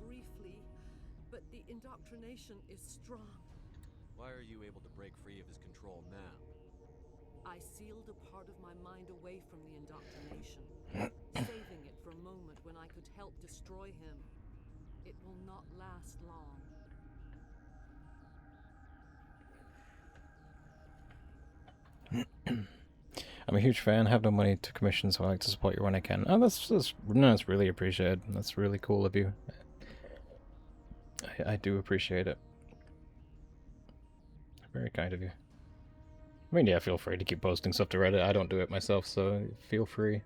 briefly, but the indoctrination is strong. Why are you able to break free of his control now? I sealed a part of my mind away from the indoctrination, saving it for a moment when I could help destroy him. It will not last long. I'm a huge fan. Have no money to commission, so I like to support you when I can. Oh, that's really appreciated. That's really cool of you. I do appreciate it. Very kind of you. I mean, yeah, feel free to keep posting stuff to Reddit. I don't do it myself, so feel free.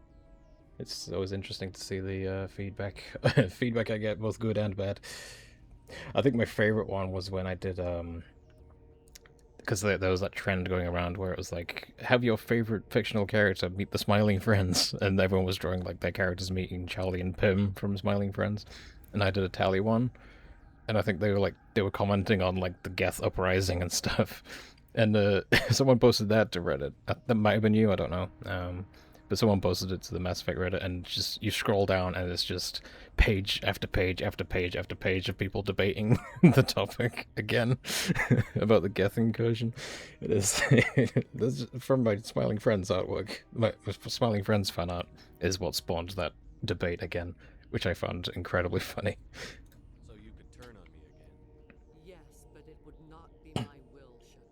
It's always interesting to see the feedback. Feedback I get, both good and bad. I think my favorite one was when I did, because there was that trend going around where it was like, have your favorite fictional character meet the Smiling Friends, and everyone was drawing like their characters meeting Charlie and Pym from Smiling Friends, and I did a Tally one, and I think they were commenting on like the Geth uprising and stuff, and someone posted that to Reddit. That might have been you, I don't know. But someone posted it to the Mass Effect Reddit, and just you scroll down, and it's just page after page after page after page of people debating the topic again about the Geth incursion. It is this is from my Smiling Friends artwork. My Smiling Friends fan art is what spawned that debate again, which I found incredibly funny. So you could turn on me again. Yes, but it would not be my will, Shepard.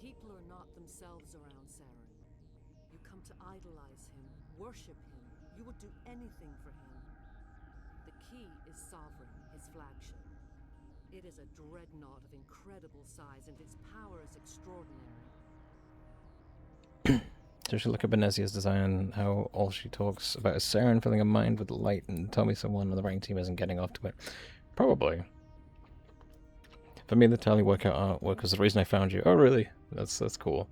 People are not themselves around Saren. You come to idolize him, worship him. You would do anything for him. The key is Sovereign, his flagship. It is a dreadnought of incredible size, and its power is extraordinary. So she look at Benezia's design and how all she talks about is Saren filling a mind with light and tell me someone on the rank team isn't getting off to it. Probably. For me, the tally workout artwork was the reason I found you. Oh, really? That's cool.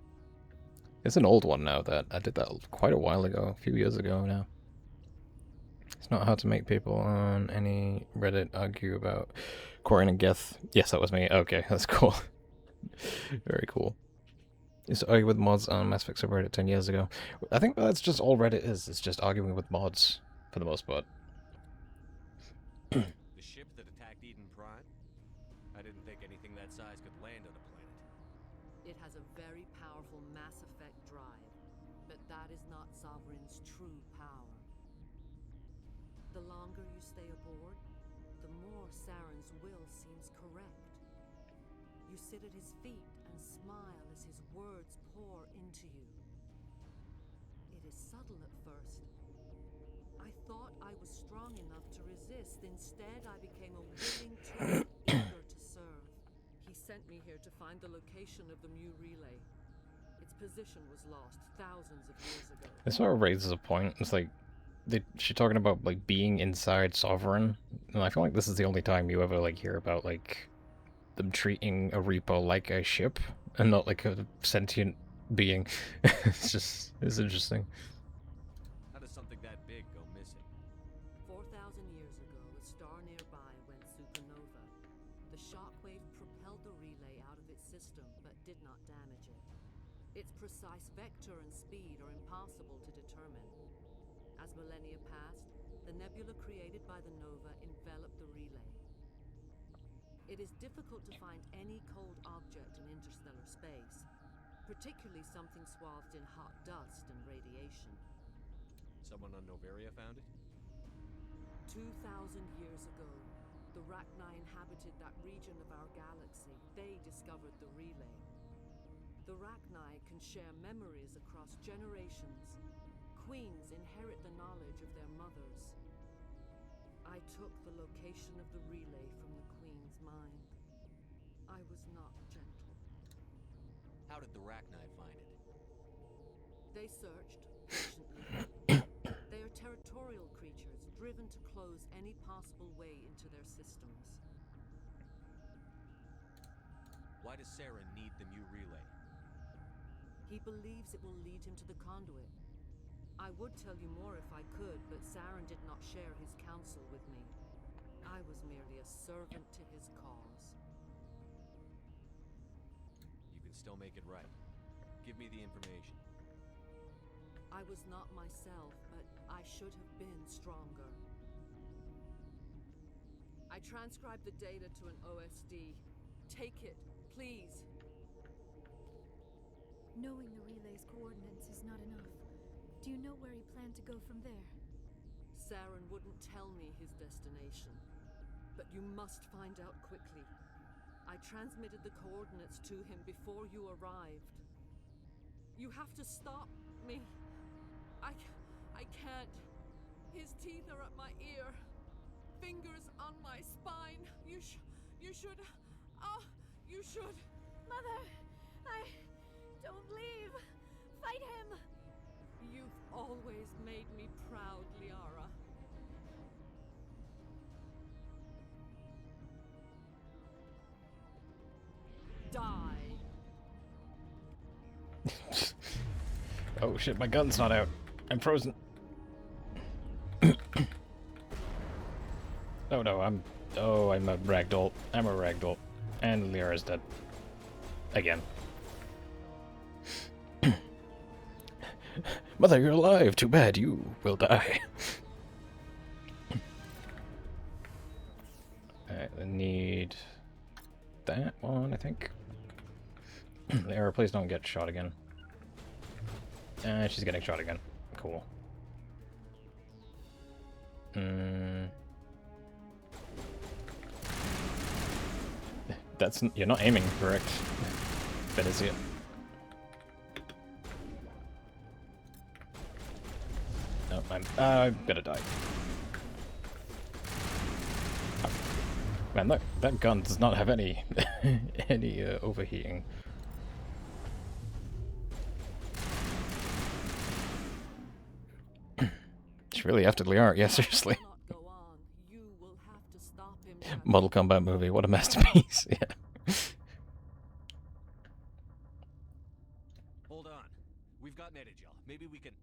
It's an old one now. That I did that quite a while ago, a few years ago now. It's not hard to make people on any Reddit argue about Corian and Geth. Yes, that was me. Okay, that's cool. Very cool. Used to argue with mods on Mass Effect subreddit 10 years ago. I think that's just all Reddit is. It's just arguing with mods, for the most part. The ship that attacked Eden Prime? I didn't think anything that size could land on a planet. It has a very powerful Mass Effect drive, but that is not Sovereign's true power. The longer you stay aboard, the more Saren's will seems correct. You sit at his feet and smile as his words pour into you. It is subtle at first. I thought I was strong enough to resist. Instead, I became a willing tool, eager to serve. He sent me here to find the location of the Mu relay. Its position was lost thousands of years ago. This sort of raises a point. It's like, she's talking about like being inside Sovereign, and I feel like this is the only time you ever like hear about like them treating a repo like a ship and not like a sentient being. it's interesting. How does something that big go missing? 4,000 years ago, a star nearby went supernova. The shockwave propelled the relay out of its system, but did not damage it. Its precise vector and speed are impossible to determine. As millennia passed, the nebula created by the nova enveloped the relay. It is difficult to find any cold object in interstellar space, particularly something swathed in hot dust and radiation. Someone on Noveria found it? 2,000 years ago, the Rachni inhabited that region of our galaxy. They discovered the relay. The Rachni can share memories across generations. Queens inherit the knowledge of their mothers. I took the location of the relay from the Queen's mind. I was not gentle. How did the Rachni find it? They searched patiently. They are territorial creatures, driven to close any possible way into their systems. Why does Saren need the Mu relay? He believes it will lead him to the conduit. I would tell you more if I could, but Saren did not share his counsel with me. I was merely a servant to his cause. You can still make it right. Give me the information. I was not myself, but I should have been stronger. I transcribed the data to an OSD. Take it, please. Knowing the relay's coordinates is not enough. Do you know where he planned to go from there? Saren wouldn't tell me his destination, but you must find out quickly. I transmitted the coordinates to him before you arrived. You have to stop me. I can't. His teeth are at my ear. Fingers on my spine. You should. Oh, you should. Mother, don't leave. Fight him. You've always made me proud, Liara. Die. Oh shit, my gun's not out. I'm frozen. Oh no, I'm a ragdoll. I'm a ragdoll. And Liara's dead. Again. Mother, you're alive. Too bad. You will die. Alright, I need that one, I think. Liara, please don't get shot again. She's getting shot again. Cool. You're not aiming correct. That is it. I'm gonna die. Man, that gun does not have any any overheating. It's really after Liara, yeah, seriously. Model Combat movie, what a masterpiece, yeah. Hold on. We've got Netagel. Maybe we can...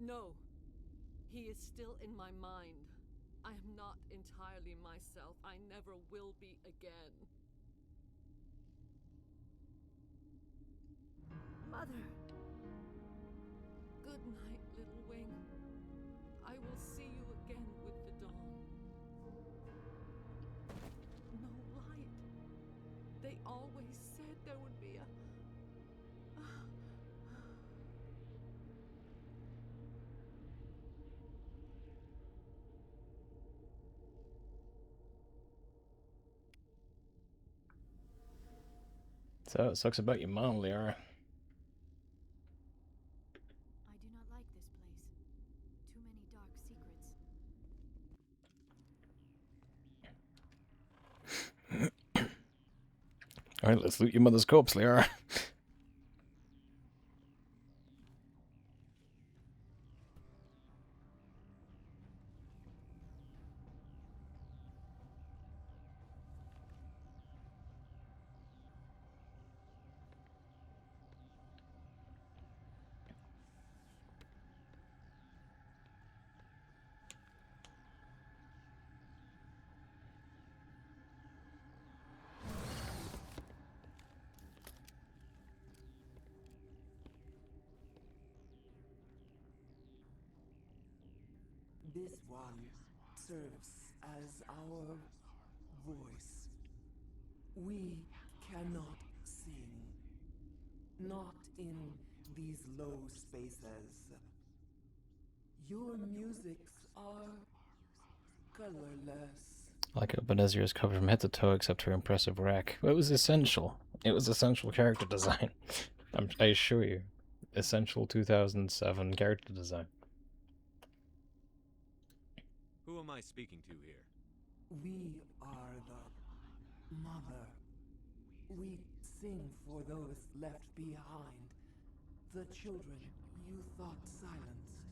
No. He is still in my mind. I am not entirely myself. I never will be again. Mother. Good night, little wing. I will see you again with the dawn. No light. They always said there would be a... So it sucks about your mom, Liara. I do not like this place. Too many dark secrets. Alright, let's loot your mother's corpse, Liara. This one serves as our voice. We cannot sing. Not in these low spaces. Your musics are colorless. I like how Benezia is covered from head to toe except her impressive rack. It was essential. It was essential character design. I assure you. Essential 2007 character design. Who am I speaking to here? We are the mother. We sing for those left behind. The children you thought silenced.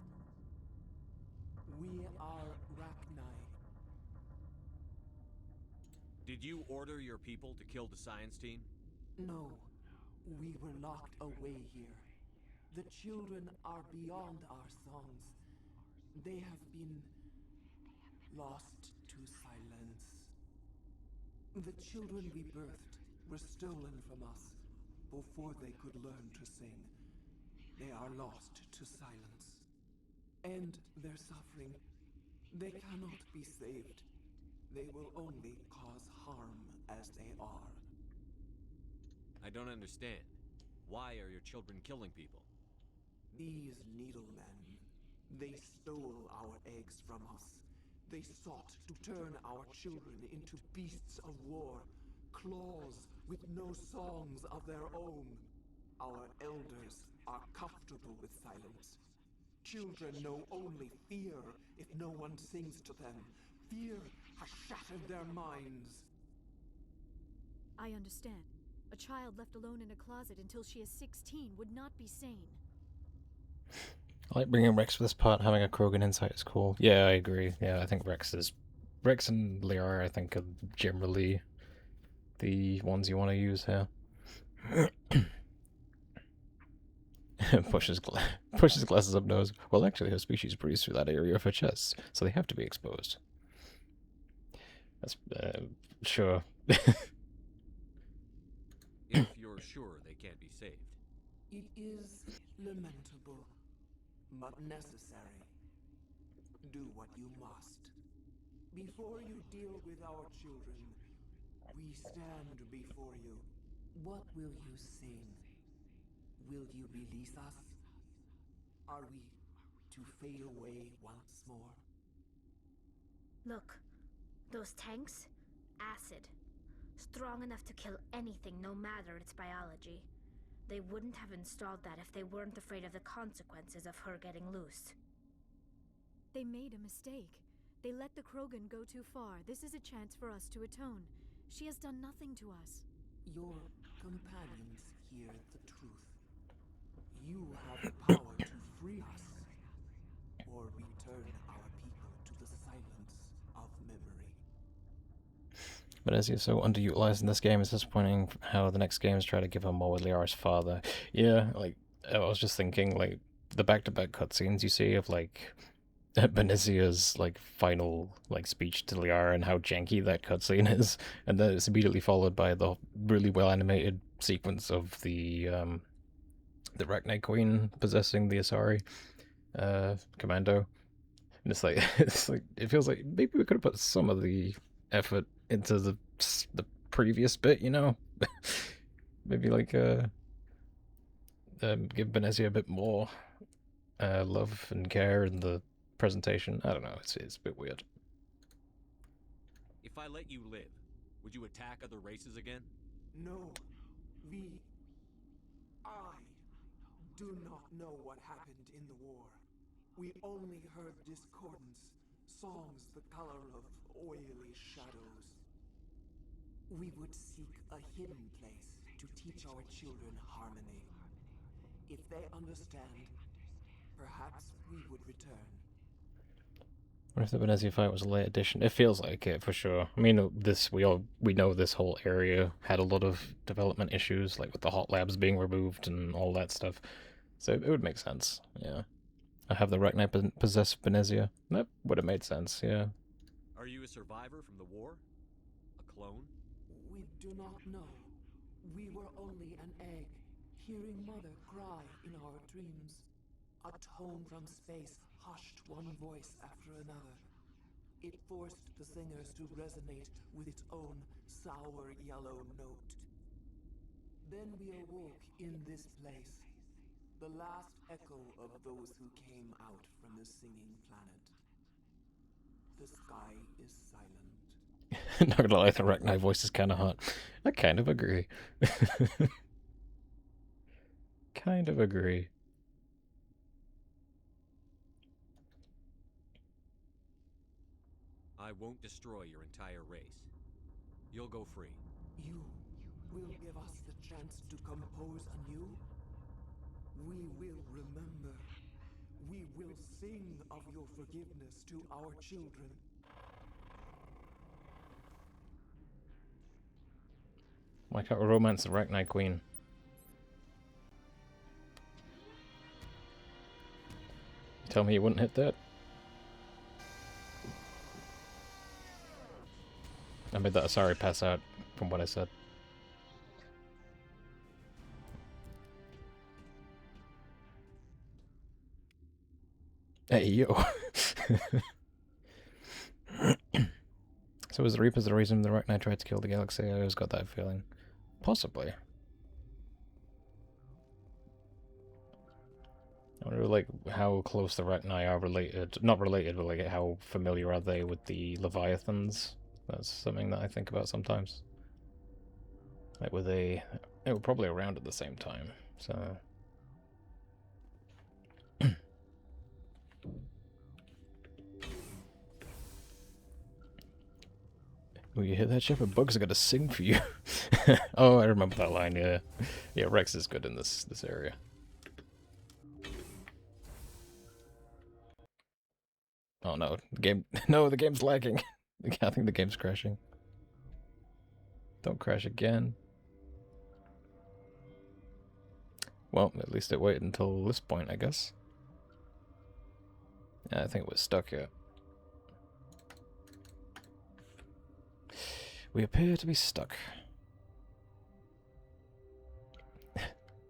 We are Rachni. Did you order your people to kill the science team? No, we were locked away here. The children are beyond our songs. They have been lost to silence. The children we birthed were stolen from us before they could learn to sing. They are lost to silence. And their suffering, they cannot be saved. They will only cause harm as they are. I don't understand. Why are your children killing people? These needlemen, they stole our eggs from us. They sought to turn our children into beasts of war, claws with no songs of their own. Our elders are comfortable with silence. Children know only fear if no one sings to them. Fear has shattered their minds. I understand. A child left alone in a closet until she is 16 would not be sane. I like bringing Rex for this part, having a Krogan insight is cool. Yeah, I agree. Yeah, I think Rex and Liara, I think, are generally the ones you want to use here. pushes glasses up nose. Well, actually, her species breathes through that area of her chest, so they have to be exposed. That's, sure. If you're sure they can't be saved. It is lamentable, but necessary. Do what you must. Before you deal with our children, we stand before you. What will you sing? Will you release us? Are we to fade away once more? Look, those tanks? Acid. Strong enough to kill anything, no matter its biology. They wouldn't have installed that if they weren't afraid of the consequences of her getting loose. They made a mistake. They let the Krogan go too far. This is a chance for us to atone. She has done nothing to us. Your companions hear the truth. You have the power to free us, or return our people to the silence of memory. But as he's so underutilized in this game, it's disappointing how the next games try to give her more with Liara's father. Yeah, like, I was just thinking, like, the back-to-back cutscenes you see of, like, Benezia's, like, final, like, speech to Liara and how janky that cutscene is, and then it's immediately followed by the really well-animated sequence of the Arachnite Queen possessing the Asari commando. And it's like, it feels like maybe we could have put some of the effort into the previous bit, you know? Maybe, like, give Benezia a bit more love and care in the presentation. I don't know, it's a bit weird. If I let you live, would you attack other races again? No, I do not know what happened in the war. We only heard discordance, songs the color of oily shadows. We would seek a hidden place to teach our children harmony. If they understand, perhaps we would return. What if the Benezia fight was a late addition? It feels like it, for sure. I mean, we know this whole area had a lot of development issues, like with the hot labs being removed and all that stuff. So it would make sense, yeah. I have the Arachnite possess Benezia. That would have made sense, yeah. Are you a survivor from the war? A clone? We do not know. We were only an egg, hearing Mother cry in our dreams. A tone from space hushed one voice after another. It forced the singers to resonate with its own sour yellow note. Then we awoke in this place, the last echo of those who came out from the singing planet. The sky is silent. Not gonna lie, the Arachnite voice is kind of hot. I kind of agree. Kind of agree. I won't destroy your entire race. You'll go free. You will give us the chance to compose anew? We will remember. We will sing of your forgiveness to our children. Why can't we romance the Arachnite Queen? Tell me you wouldn't hit that? I made that Asari pass out from what I said. Hey, yo. So was the Reapers the reason the Arachnite tried to kill the galaxy? I always got that feeling. Possibly. I wonder, like, how close the Arachni are related. Not related, but, like, how familiar are they with the Leviathans? That's something that I think about sometimes. Like, they were probably around at the same time, so... Will you hear that, Shepard? Bugs are gonna sing for you. Oh, I remember that line, yeah. Yeah, Rex is good in this area. Oh no, the game... No, the game's lagging. I think the game's crashing. Don't crash again. Well, at least it waited until this point, I guess. Yeah, I think it was stuck, yeah. We appear to be stuck.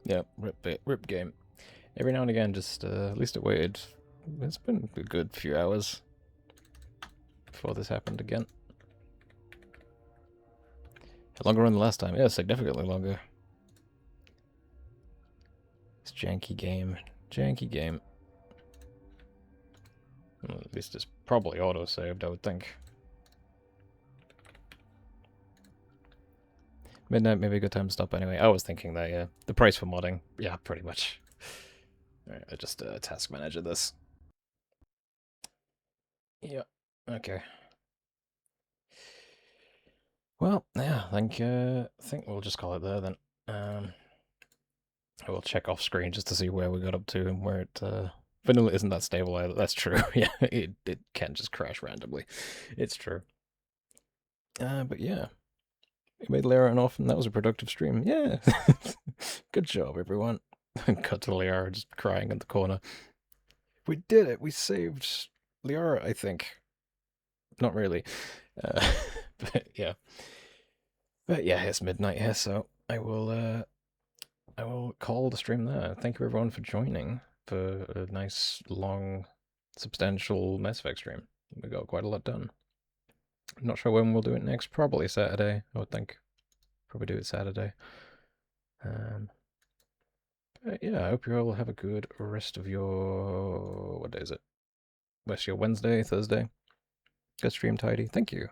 Yep, rip game. Every now and again, just, at least it waited. It's been a good few hours before this happened again. Longer than the last time. Yeah, significantly longer. It's janky game. Janky game. Well, at least it's probably auto-saved, I would think. Midnight may be a good time to stop anyway. I was thinking that, yeah. The price for modding. Yeah, pretty much. Alright, I just task manager this. Yeah. Okay. Well, yeah, I think we'll just call it there then. I will check off screen just to see where we got up to and where it vanilla isn't that stable either. That's true. Yeah, it can just crash randomly. It's true. But yeah. We made Liara an orphan. That was a productive stream. Yeah. Good job, everyone. Cut to Liara just crying in the corner. We did it. We saved Liara, I think. Not really. But yeah. But yeah, it's midnight here, so I will call the stream there. Thank you everyone for joining for a nice, long, substantial Mass Effect stream. We got quite a lot done. I'm not sure when we'll do it next. Probably Saturday, I would think. Probably do it Saturday. But yeah, I hope you all have a good rest of your... What day is it? What's your Wednesday, Thursday? Good stream, Tidy. Thank you.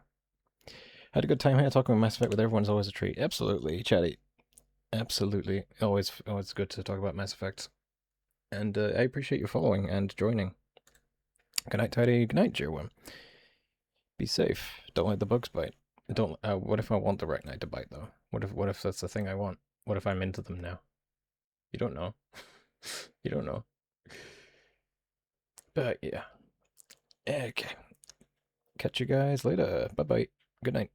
Had a good time here talking about Mass Effect with everyone's always a treat. Absolutely, Chatty. Absolutely. Always good to talk about Mass Effect. And I appreciate you following and joining. Good night, Tidy. Good night, Jerwin. Be safe. Don't let the bugs bite. Don't. What if I want the Arachnite to bite, though? What if that's the thing I want? What if I'm into them now? You don't know. You don't know. But yeah. Okay. Catch you guys later. Bye-bye. Good night.